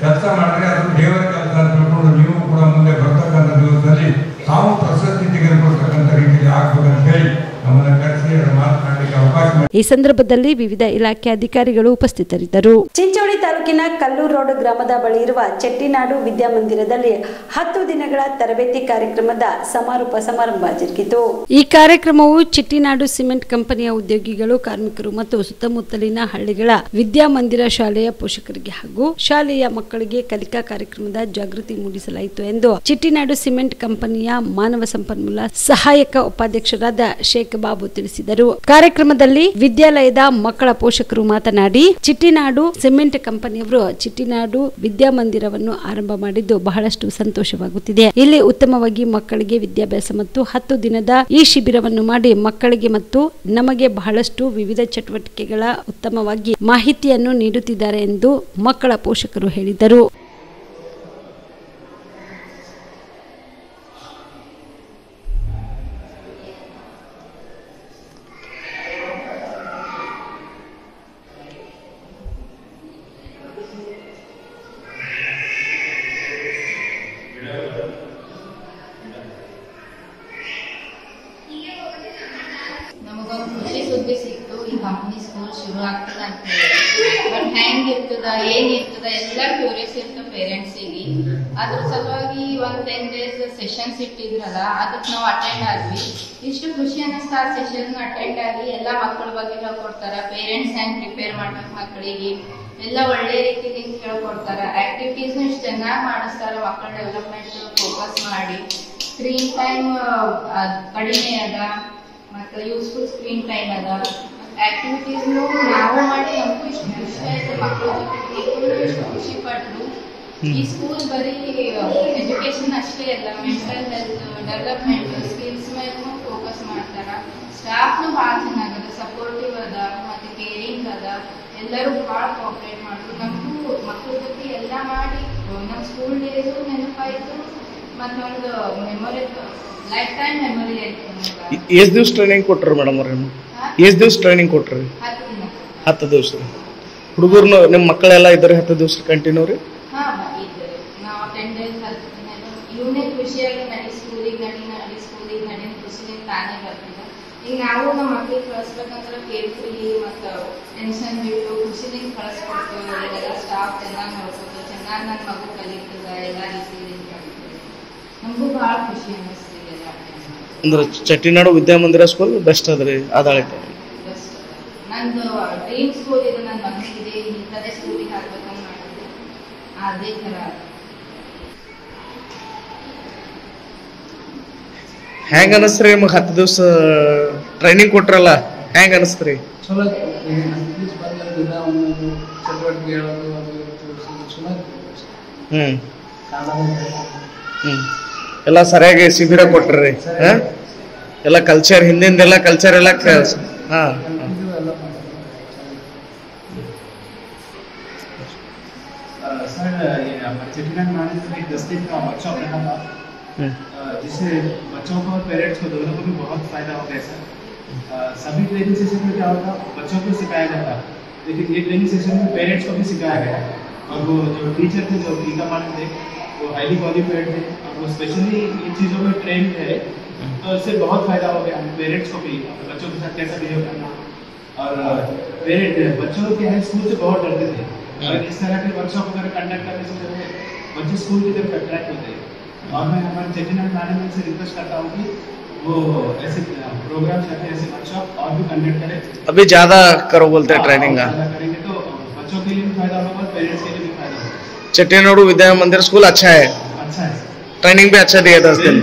S16: ಕೆಲಸ ಮಾಡಿದ್ರೆ ಅದು ದೇವರ ಕೆಲಸ ಅಂತ ತಿಳ್ಕೊಂಡು ನೀವು ಕೂಡ ಮುಂದೆ ಬರ್ತಕ್ಕಂಥ ದಿವಸದಲ್ಲಿ ತಾವು ಪ್ರಶಸ್ತಿ ತೆಗೆದುಕೊಳ್ತಕ್ಕಂಥ ರೀತಿಯಲ್ಲಿ ಆಗ್ಬೇಕಂತ ಹೇಳಿ ನಮ್ಮನ್ನು ಕರೆಸಿ ಅದನ್ನು ಮಾತನಾಡಲಿಕ್ಕೆ ಅವಕಾಶ ಮಾಡಿ.
S2: ಈ ಸಂದರ್ಭದಲ್ಲಿ ವಿವಿಧ ಇಲಾಖೆ ಅಧಿಕಾರಿಗಳು ಉಪಸ್ಥಿತರಿದ್ದರು.
S4: ಚಿಂಚೋಳಿ ತಾಲೂಕಿನ ಕಲ್ಲೂರು ರೋಡ್ ಗ್ರಾಮದ ಬಳಿ ಇರುವ ಚೆಟ್ಟಿನಾಡು ವಿದ್ಯಾಮಂದಿರದಲ್ಲಿ 10 ದಿನಗಳ ತರಬೇತಿ ಕಾರ್ಯಕ್ರಮದ ಸಮಾರೋಪ ಸಮಾರಂಭ ಜರುಗಿತು.
S2: ಈ ಕಾರ್ಯಕ್ರಮವು ಚಿಟ್ಟಿನಾಡು ಸಿಮೆಂಟ್ ಕಂಪನಿಯ ಉದ್ಯೋಗಿಗಳು, ಕಾರ್ಮಿಕರು ಮತ್ತು ಸುತ್ತಮುತ್ತಲಿನ ಹಳ್ಳಿಗಳ ವಿದ್ಯಾಮಂದಿರ ಶಾಲೆಯ ಪೋಷಕರಿಗೆ ಹಾಗೂ ಶಾಲೆಯ ಮಕ್ಕಳಿಗೆ ಕಲಿಕಾ ಕಾರ್ಯಕ್ರಮದ ಜಾಗೃತಿ ಮೂಡಿಸಲಾಯಿತು ಎಂದು ಚಿಟ್ಟಿನಾಡು ಸಿಮೆಂಟ್ ಕಂಪನಿಯ ಮಾನವ ಸಂಪನ್ಮೂಲ ಸಹಾಯಕ ಉಪಾಧ್ಯಕ್ಷರಾದ ಶೇಖ್ ಬಾಬು ತಿಳಿಸಿದರು. ಕಾರ್ಯಕ್ರಮದಲ್ಲಿ ವಿದ್ಯಾಲಯದ ಮಕ್ಕಳ ಪೋಷಕರು ಮಾತನಾಡಿ, ಚಿಟ್ಟಿನಾಡು ಸಿಮೆಂಟ್ ಕಂಪನಿಯವರು ಚಿಟ್ಟಿನಾಡು ವಿದ್ಯಾಮಂದಿರವನ್ನು ಆರಂಭ ಮಾಡಿದ್ದು ಬಹಳಷ್ಟು ಸಂತೋಷವಾಗುತ್ತಿದೆ. ಇಲ್ಲಿ ಉತ್ತಮವಾಗಿ ಮಕ್ಕಳಿಗೆ ವಿದ್ಯಾಭ್ಯಾಸ ಮತ್ತು 10 ದಿನದ ಈ ಶಿಬಿರವನ್ನು ಮಾಡಿ ಮಕ್ಕಳಿಗೆ ಮತ್ತು ನಮಗೆ ಬಹಳಷ್ಟು ವಿವಿಧ ಚಟುವಟಿಕೆಗಳ ಉತ್ತಮವಾಗಿ ಮಾಹಿತಿಯನ್ನು ನೀಡುತ್ತಿದ್ದಾರೆ ಎಂದು ಮಕ್ಕಳ ಪೋಷಕರು ಹೇಳಿದರು.
S17: ಸುದ್ದಿ ಸಿಕ್ತು, ಈ ಕಂಪನಿ ಸ್ಕೂಲ್ ಶುರು ಆಗ್ತದ ಅಂತ ಹೇಳಿ. ಬಟ್ ಹೆಂಗಿರ್ತದ ಏನಿರ್ತದ ಎಲ್ಲ ಕ್ಯೂರಿಯಸ್ ಇರ್ತದ ಪೇರೆಂಟ್ಸಿಗೆ. ಅದ್ರ ಸಲುವಾಗಿ ಒಂದು 10 days ಸೆಷನ್ಸ್ ಇಟ್ಟಿದ್ರಲ್ಲ, ಅದಕ್ಕೆ ನಾವು ಅಟೆಂಡ್ ಆದ್ವಿ. ಇಷ್ಟು ಖುಷಿ ಅನ್ನಿಸ್ತಾ ಆ ಸೆಷನ್ ಅಟೆಂಡ್ ಆಗಿ ಎಲ್ಲ ಮಕ್ಕಳ ಬಗ್ಗೆ ಹೇಳ್ಕೊಡ್ತಾರ. ಪೇರೆಂಟ್ಸ್ ಹೆಂಗ್ ಪ್ರಿಪೇರ್ ಮಾಡ್ಬೇಕು ಮಕ್ಕಳಿಗೆ ಎಲ್ಲ ಒಳ್ಳೆ ರೀತಿಯಲ್ಲಿ ಹೇಳ್ಕೊಡ್ತಾರ. ಆಕ್ಟಿವಿಟೀಸ್ ಇಷ್ಟು ಚೆನ್ನಾಗಿ ಮಾಡಿಸ್ತಾರ. ಮಕ್ಕಳ ಡೆವಲಪ್ಮೆಂಟ್ ಫೋಕಸ್ ಮಾಡಿ ಸ್ಕ್ರೀನ್ ಟೈಮ್ ಕಡಿಮೆ ಅದ ಮತ್ತು ಯೂಸ್ಫುಲ್ ಸ್ಕ್ರೀನ್ ಟೈಮ್ ಅದ. ಆಕ್ಟಿವಿಟೀಸ್ ನಾವು ಮಾಡಿ ನಮಗೂ ಇಷ್ಟು ಖುಷಿ ಆಯ್ತು. ಮಕ್ಕಳ ಜೊತೆ ಇಷ್ಟು ಖುಷಿ ಪಟ್ರು. ಈ ಸ್ಕೂಲ್ ಬರೀ ಎಜುಕೇಶನ್ ಅಷ್ಟೇ ಅಲ್ಲ, ಮೆಂಟಲ್ ಹೆಲ್ತ್ ಡೆವಲಪ್ಮೆಂಟ್ ಸ್ಕಿಲ್ಸ್ ಮೇಲೂ ಫೋಕಸ್ ಮಾಡ್ತಾರ. ಸ್ಟಾಫ್ನು ಭಾಳ ಚೆನ್ನಾಗದ, ಸಪೋರ್ಟಿವ್ ಅದ ಮತ್ತು ಕೇರಿಂಗ್ ಅದ. ಎಲ್ಲರೂ ಭಾಳ ಕೋಆಪರೇಟ್ ಮಾಡಿದ್ರು. ನಮಗೂ ಮಕ್ಕಳ ಜೊತೆ ಎಲ್ಲ ಮಾಡಿ ನಮ್ಮ ಸ್ಕೂಲ್ ಡೇಸು ನೆನಪಾಯಿತು ಮತ್ತು ನಮ್ದು ಮೆಮೊರಿ ಲೈಫ್ ಟೈಮ್ ಮೆಮೊರಿ ಆಯ್ತು.
S18: ಎಷ್ಟು ದಿವಸ ಟ್ರೈನಿಂಗ್ ಕೊಟ್ರಿ ಮೇಡಮ್ ಅವ್ರ? ಎಷ್ಟು ದಿವಸ ಟ್ರೈನಿಂಗ್ ಕೊಟ್ರಿ? 10 ದಿವಸ. ಹುಡುಗರು ನಿಮ್ಮ ಮಕ್ಕಳೆಲ್ಲ ಇದ್ದಾರೆ 10 ದಿವಸ ಕಂಟಿನ್ಯೂ ರೀ?
S17: ಹಾಂ ಇದ್ದಾರೆ. ನಾವು 10 days 10 ದಿನ ಇವನೇ ಖುಷಿಯಾಗಿ ನಡಿ ಸ್ಕೂಲಿಗೆ ನಡಿ ಖುಷಿಯಿಂದ ತಾನೇ ಬರ್ತಿದ್ದ. ಈಗ ನಾವು ನಮ್ಮ ಮಕ್ಕಳಿಗೆ ಕಳಿಸ್ಬೇಕಂದ್ರೆ ಕೇರ್ ಫ್ರೀ ಮತ್ತು ಟೆನ್ಷನ್ ಬಿಟ್ಟು ಖುಷಿಲಿಂದ ಕಳಿಸ್ಕೊಡ್ತೇವೆ. ಎಲ್ಲ ಸ್ಟಾಫ್ ಚೆನ್ನಾಗಿ ನೋಡ್ಕೊತೀವಿ, ಚೆನ್ನಾಗಿ ನನ್ನ ಮಗು ಕಲಿತದ ಎಲ್ಲ ರೀತಿಯಿಂದ ಕಲಿತೀವಿ. ನಮಗೂ ಭಾಳ ಖುಷಿ ಅನ್ನಿಸ್ತಿದೆ.
S18: ಅಂದ್ರೆ ಚೆಟ್ಟಿನಾಡು ವಿದ್ಯಾಮಂದಿರ ಸ್ಕೂಲ್ ಬೆಸ್ಟ್ ಅದ್ರಿ ಆದಾಳಿತ.
S17: ನಂದು ಡ್ರೀಮ್ ಸ್ಕೂಲ್ ಇದು. ನನ್ನ ಮಗನಿಗೆ ಇಂಥದೇ ಸ್ಕೂಲಿಗೆ ಹಾಕ್ಬೇಕಂತ ಮಾಡಿದ್ದೆ. ಅದೇ ಥರ
S18: ಹೆಂಗ ಅನಸ್ತ್ರಿ ನಿಮಗೆ 10 ದಿವಸ ಟ್ರೈನಿಂಗ್ ಕೊಟ್ರಲ್ಲ, ಹೆಂಗ ಅನಸ್ತ್ರಿ?
S19: ಚಲೋ ದಿನ ಒಂದೊಂದು ಚಟುವಟಿಕೆ ಹೇಳೋದು ಅದು ಚಲೋ.
S18: ಎಲ್ಲ ಸರಿಯಾಗಿ ಶಿಬಿರ ಕೊಟ್ರಿ? ಎಲ್ಲ ಕಲ್ಚರ್, ಹಿಂದಿಂದೆಲ್ಲ ಕಲ್ಚರ್ ಎಲ್ಲ ಹಾ
S19: सर चेटीनाथ महाराज में 10 दिन का वर्कशॉप रखा था, जिससे बच्चों को और पेरेंट्स को दोनों को भी बहुत फायदा हो गया सर। सभी ट्रेनिंग सेशन में क्या होता, बच्चों को सिखाया जाता, लेकिन ये ट्रेनिंग सेशन में पेरेंट्स को भी सिखाया गया। और वो जो टीचर थे, जो टीका मैडम थे, वो हाईली क्वालिफाइड थे और वो स्पेशली इन चीज़ों में ट्रेन थे, तो इससे बहुत फायदा हो गया पेरेंट्स को भी, बच्चों के साथ कैसा बिहेव करना। और पेरेंट बच्चों के स्कूल से बहुत डरते थे, और इस तरह के वर्कशॉप वगैरह कंडक्ट करने से जो है बच्चे स्कूल की तरफ अट्रैक्ट होते हैं। और मैं हमारे चेटीनाथ मैनेजमेंट से रिक्वेस्ट करता हूँ कि वो ऐसे प्रोग्राम करके ऐसे वर्कशॉप और भी कंडक्ट करें।
S18: अभी ज्यादा करो बोलते हैं ट्रेनिंग का,
S19: करेंगे तो बच्चों के लिए भी फायदा होगा, पेरेंट्स के लिए भी फायदा होगा।
S18: चेटीनाड विद्या मंदिर स्कूल अच्छा है, ट्रेनिंग भी अच्छा दिया 10 दिन।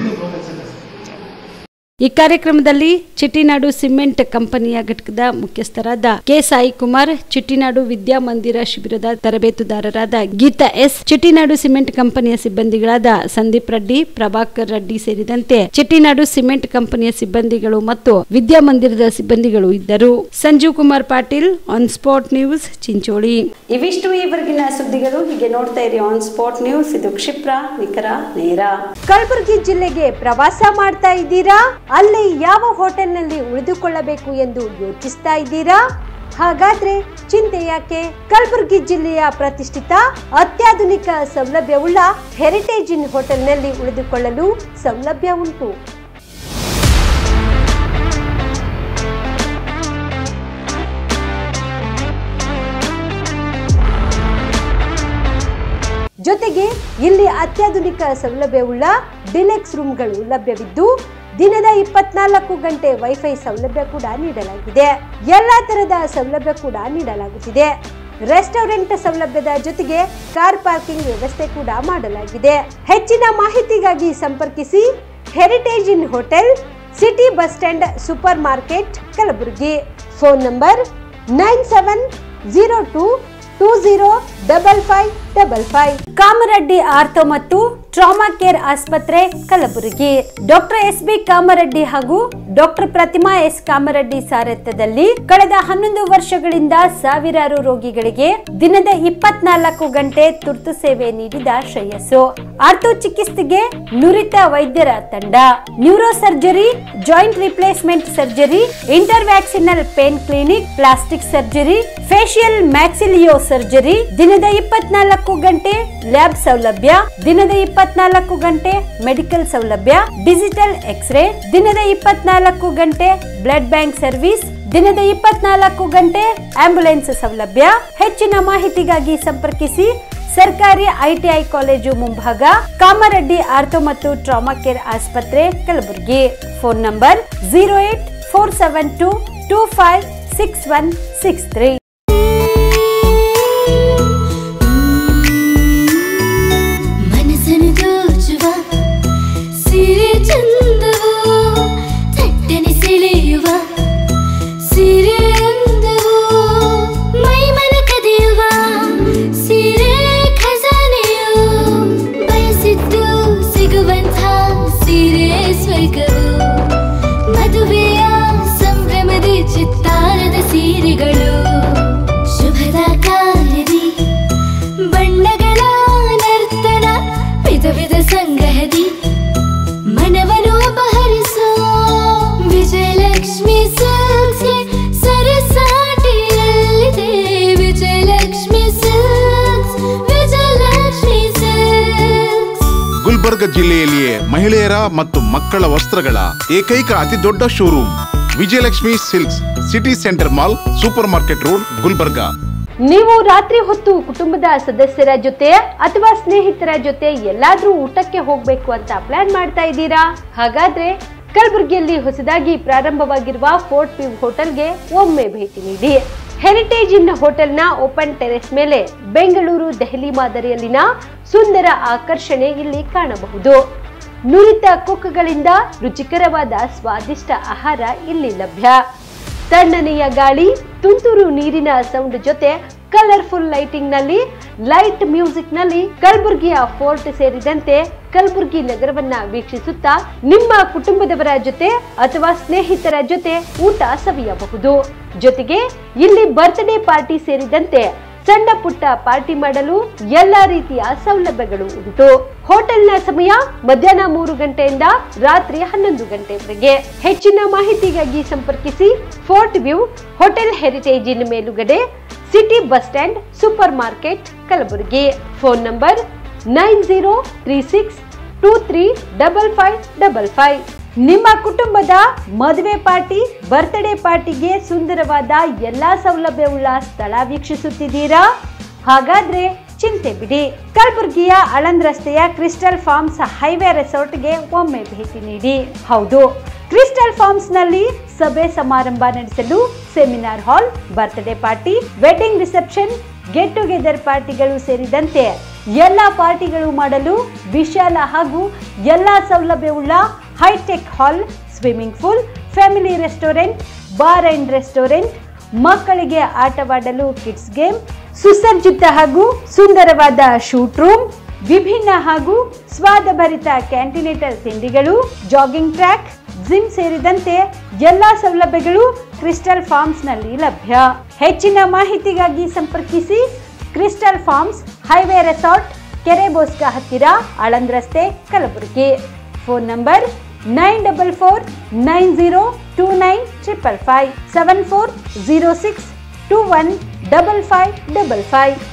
S2: ಈ ಕಾರ್ಯಕ್ರಮದಲ್ಲಿ ಚಿಟ್ಟಿನಾಡು ಸಿಮೆಂಟ್ ಕಂಪನಿಯ ಘಟಕದ ಮುಖ್ಯಸ್ಥರಾದ ಕೆ ಸಾಯಿ ಕುಮಾರ್, ಚಿಟ್ಟಿನಾಡು ವಿದ್ಯಾಮಂದಿರ ಶಿಬಿರದ ತರಬೇತುದಾರರಾದ ಗೀತಾ ಎಸ್, ಚಿಟ್ಟಿನಾಡು ಸಿಮೆಂಟ್ ಕಂಪನಿಯ ಸಿಬ್ಬಂದಿಗಳಾದ ಸಂದೀಪ್ ರೆಡ್ಡಿ, ಪ್ರಭಾಕರ್ ರೆಡ್ಡಿ ಸೇರಿದಂತೆ ಚಿಟ್ಟಿನಾಡು ಸಿಮೆಂಟ್ ಕಂಪನಿಯ ಸಿಬ್ಬಂದಿಗಳು ಮತ್ತು ವಿದ್ಯಾಮಂದಿರದ ಸಿಬ್ಬಂದಿಗಳು ಇದ್ದರು. Sanjeev Kumar Patil, on spot news, Chincholi.
S4: ಇವಿಷ್ಟು ಈವರೆಗಿನ ಸುದ್ದಿಗಳು. ಹೀಗೆ ನೋಡ್ತಾ ಇರಿ ಆನ್ ಸ್ಪಾಟ್ ನ್ಯೂಸ್. ಇದು ಕ್ಷಿಪ್ರ, ನಿಖರ, ನೇರ.
S3: ಕಲಬುರಗಿ ಜಿಲ್ಲೆಗೆ ಪ್ರವಾಸ ಮಾಡ್ತಾ ಇದ್ದೀರಾ? ಅಲ್ಲಿ ಯಾವ ಹೋಟೆಲ್ನಲ್ಲಿ ಉಳಿದುಕೊಳ್ಳಬೇಕು ಎಂದು ಯೋಚಿಸ್ತಾ ಇದ್ದೀರಾ? ಹಾಗಾದ್ರೆ ಚಿಂತೆ ಯಾಕೆ? ಕಲಬುರಗಿ ಜಿಲ್ಲೆಯ ಪ್ರತಿಷ್ಠಿತ ಅತ್ಯಾಧುನಿಕ ಸೌಲಭ್ಯವುಳ್ಳ ಹೆರಿಟೇಜ್ ಇನ್ ಹೋಟೆಲ್ನಲ್ಲಿ ಉಳಿದುಕೊಳ್ಳಲು ಸೌಲಭ್ಯ ಉಂಟು. ಜೊತೆಗೆ ಇಲ್ಲಿ ಅತ್ಯಾಧುನಿಕ ಸೌಲಭ್ಯವುಳ್ಳ ಡಿಲೆಕ್ಸ್ ರೂಮ್ಗಳು ಲಭ್ಯವಿದ್ದು ದಿನದ 24 ಗಂಟೆ ವೈಫೈ ಸೌಲಭ್ಯ ಕೂಡ ನೀಡಲಾಗಿದೆ. ಎಲ್ಲಾ ತರಹದ ಸೌಲಭ್ಯ ಕೂಡ ನೀಡಲಾಗುತ್ತಿದೆ. ರೆಸ್ಟೋರೆಂಟ್ ಸೌಲಭ್ಯದ ಜೊತೆಗೆ ಕಾರ್ ಪಾರ್ಕಿಂಗ್ ವ್ಯವಸ್ಥೆ ಕೂಡ ಮಾಡಲಾಗಿದೆ. ಹೆಚ್ಚಿನ ಮಾಹಿತಿಗಾಗಿ ಸಂಪರ್ಕಿಸಿ heritage inn hotel, city bus stand, super market, Kalaburagi. Phone number 9702205555. Kamareddy ortho ಮತ್ತು ಟ್ರಾಮಾ ಕೇರ್ ಆಸ್ಪತ್ರೆ, ಕಲಬುರಗಿ. Doctor S B. ಕಾಮರೆಡ್ಡಿ ಹಾಗೂ ಡಾಕ್ಟರ್ ಪ್ರತಿಮಾ ಎಸ್. ಕಾಮರೆಡ್ಡಿ ಸಾರಥ್ಯದಲ್ಲಿ ಕಳೆದ 11 ವರ್ಷಗಳಿಂದ ಸಾವಿರಾರು ರೋಗಿಗಳಿಗೆ ದಿನದ 24 ಗಂಟೆ ತುರ್ತು ಸೇವೆ ನೀಡಿದ ಶ್ರೇಯಸ್ಸು. ಆರ್ಥೋ ಚಿಕಿತ್ಸೆಗೆ ನುರಿತ ವೈದ್ಯರ ತಂಡ, neuro surgery, joint replacement surgery, interventional pain clinic, plastic surgery, facial maxillo surgery, ದಿನದ 24 ಗಂಟೆ ಲ್ಯಾಬ್ ಸೌಲಭ್ಯ, ದಿನದ 24 ಗಂಟೆ ಮೆಡಿಕಲ್ ಸೌಲಭ್ಯ, ಡಿಜಿಟಲ್ ಎಕ್ಸ್ರೇ, ದಿನದ 24 ಗಂಟೆ ಬ್ಲಡ್ ಬ್ಯಾಂಕ್ ಸರ್ವಿಸ್, ದಿನದ 24 ಗಂಟೆ ಆಂಬ್ಯುಲೆನ್ಸ್ ಸೌಲಭ್ಯ. ಹೆಚ್ಚಿನ ಮಾಹಿತಿಗಾಗಿ ಸಂಪರ್ಕಿಸಿ ಸರ್ಕಾರಿ ITI ಕಾಲೇಜು ಮುಂಭಾಗ, ಕಾಮರೆಡ್ಡಿ ಆರ್ಥೋ ಮತ್ತು ಟ್ರಾಮಾ ಕೇರ್ ಆಸ್ಪತ್ರೆ, ಕಲಬುರಗಿ. Phone number 08472256163.
S20: ಮದುವೆಯ ಸಂಭ್ರಮದ ಚಿತ್ತಾರದ ಸೀರೆಗಳು, ಶುಭದ ಕಾರ್ಯದಿ ಬಣ್ಣಗಳ ನರ್ತನ, ವಿಧ ವಿಧ ಸಂಗ್ರಹದಿ ಮನವನ್ನು ಅಪಹರಿಸೋ ವಿಜಯಲಕ್ಷ್ಮಿ ಸಿಲ್ಕ್ಸ್ ಸರಸಾಟಿಯಲ್ಲಿದೆ. Vijayalakshmi silks, Vijayalakshmi silks.
S21: ಗುಲ್ಬರ್ಗ ಜಿಲ್ಲೆಯಲ್ಲಿಯೇ ಮಹಿಳೆಯರ ಮತ್ತು ಮಕ್ಕಳ ವಸ್ತ್ರಗಳ ಏಕೈಕ ಅತಿ ದೊಡ್ಡ showroom Vijayalakshmi silks, city centre mall, super market road, Gulbarga.
S3: ನೀವು ರಾತ್ರಿ ಹೊತ್ತು ಕುಟುಂಬದ ಸದಸ್ಯರ ಜೊತೆ ಅಥವಾ ಸ್ನೇಹಿತರ ಜೊತೆ ಎಲ್ಲಾದ್ರೂ ಊಟಕ್ಕೆ ಹೋಗ್ಬೇಕು ಅಂತ ಪ್ಲಾನ್ ಮಾಡ್ತಾ ಇದ್ದೀರಾ? ಹಾಗಾದ್ರೆ ಕಲಬುರಗಿಯಲ್ಲಿ ಹೊಸದಾಗಿ ಪ್ರಾರಂಭವಾಗಿರುವ ಫೋರ್ಟ್ ವ್ಯೂ ಹೋಟೆಲ್ಗೆ ಒಮ್ಮೆ ಭೇಟಿ ನೀಡಿ. ಹೆರಿಟೇಜ್ ಇನ್ ಹೋಟೆಲ್ನ ಓಪನ್ ಟೆರೆಸ್ ಮೇಲೆ ಬೆಂಗಳೂರು ದೆಹಲಿ ಮಾದರಿಯಲ್ಲಿನ ಸುಂದರ ಆಕರ್ಷಣೆ ಇಲ್ಲಿ ಕಾಣಬಹುದು. ನುರಿತ ಕುಕ್ಗಳಿಂದ ರುಚಿಕರವಾದ ಸ್ವಾದಿಷ್ಟ ಆಹಾರ ಇಲ್ಲಿ ಲಭ್ಯ. ತಣ್ಣನೆಯ ಗಾಳಿ, ತುಂತುರು ನೀರಿನ ಸೌಂಡ್ ಜೊತೆ ಕಲರ್ಫುಲ್ ಲೈಟಿಂಗ್ ನಲ್ಲಿ, ಲೈಟ್ ಮ್ಯೂಸಿಕ್ ನಲ್ಲಿ ಕಲಬುರಗಿಯ ಫೋರ್ಟ್ ಸೇರಿದಂತೆ ಕಲಬುರಗಿ ನಗರವನ್ನ ವೀಕ್ಷಿಸುತ್ತಾ ನಿಮ್ಮ ಕುಟುಂಬದವರ ಜೊತೆ ಅಥವಾ ಸ್ನೇಹಿತರ ಜೊತೆ ಊಟ ಸವಿಯಬಹುದು. ಜೊತೆಗೆ ಇಲ್ಲಿ ಬರ್ತ್ಡೇ ಪಾರ್ಟಿ ಸೇರಿದಂತೆ ಸಣ್ಣ ಪುಟ್ಟ ಪಾರ್ಟಿ ಮಾಡಲು ಎಲ್ಲಾ ರೀತಿಯ ಸೌಲಭ್ಯಗಳು ಉಂಟು. ಹೋಟೆಲ್ನ ಸಮಯ ಮಧ್ಯಾಹ್ನ 3 ಗಂಟೆಯಿಂದ ರಾತ್ರಿ 11 ಗಂಟೆವರೆಗೆ. ಹೆಚ್ಚಿನ ಮಾಹಿತಿಗಾಗಿ ಸಂಪರ್ಕಿಸಿ ಫೋರ್ಟ್ ವ್ಯೂ ಹೋಟೆಲ್ ಹೆರಿಟೇಜ್ ಇನ್ ಮೇಲುಗಡೆ, city bus stand, super market, Kalaburagi. Phone number 9036235555. ನಿಮ್ಮ ಕುಟುಂಬದ ಮದುವೆ ಪಾರ್ಟಿ, ಬರ್ತ್ಡೇ ಪಾರ್ಟಿಗೆ ಸುಂದರವಾದ ಎಲ್ಲಾ ಸೌಲಭ್ಯವುಳ್ಳ ಸ್ಥಳ ವೀಕ್ಷಿಸುತ್ತಿದ್ದೀರಾ? ಹಾಗಾದ್ರೆ ಚಿಂತೆ ಬಿಡಿ. ಕಲಬುರಗಿಯ ಆಳಂದ್ ರಸ್ತೆಯ ಕ್ರಿಸ್ಟಲ್ ಫಾರ್ಮ್ಸ್ ಹೈವೇ ರೆಸಾರ್ಟ್ಗೆ ಒಮ್ಮೆ ಭೇಟಿ ನೀಡಿ. ಹೌದು, ಕ್ರಿಸ್ಟಲ್ ಫಾರ್ಮ್ಸ್ ನಲ್ಲಿ ಸಭೆ ಸಮಾರಂಭ ನಡೆಸಲು seminar hall, birthday party, wedding reception, get together ಪಾರ್ಟಿಗಳು ಸೇರಿದಂತೆ ಎಲ್ಲಾ ಪಾರ್ಟಿಗಳು ಮಾಡಲು ವಿಶಾಲ ಹಾಗೂ ಎಲ್ಲಾ ಸೌಲಭ್ಯವುಳ್ಳ hitech hall, swimming pool, family restaurant, bar and restaurant, ಮಕ್ಕಳಿಗೆ ಆಟವಾಡಲು ಕಿಡ್ಸ್ ಗೇಮ್, ಸುಸಜ್ಜಿತ ಹಾಗೂ ಸುಂದರವಾದ ಶೂಟ್ ರೂಮ್, ವಿಭಿನ್ನ ಹಾಗೂ ಸ್ವಾದಭರಿತ ಕ್ಯಾಂಟಿನೇಟರ್ ತಿಂಡಿಗಳು, ಜಾಗಿಂಗ್ ಟ್ರ್ಯಾಕ್, ಜಿಮ್ ಸೇರಿದಂತೆ ಎಲ್ಲಾ ಸೌಲಭ್ಯಗಳು ಕ್ರಿಸ್ಟಲ್ ಫಾರ್ಮ್ಸ್ ನಲ್ಲಿ ಲಭ್ಯ. ಹೆಚ್ಚಿನ ಮಾಹಿತಿಗಾಗಿ ಸಂಪರ್ಕಿಸಿ ಕ್ರಿಸ್ಟಲ್ ಫಾರ್ಮ್ಸ್ ಹೈವೇ ರೆಸಾರ್ಟ್, ಕೆರೆಬೋಸ್ಕ ಹತ್ತಿರ, ಆಳಂದ್ ರಸ್ತೆ, ಕಲಬುರಗಿ. Phone number 9490295555 7406215555.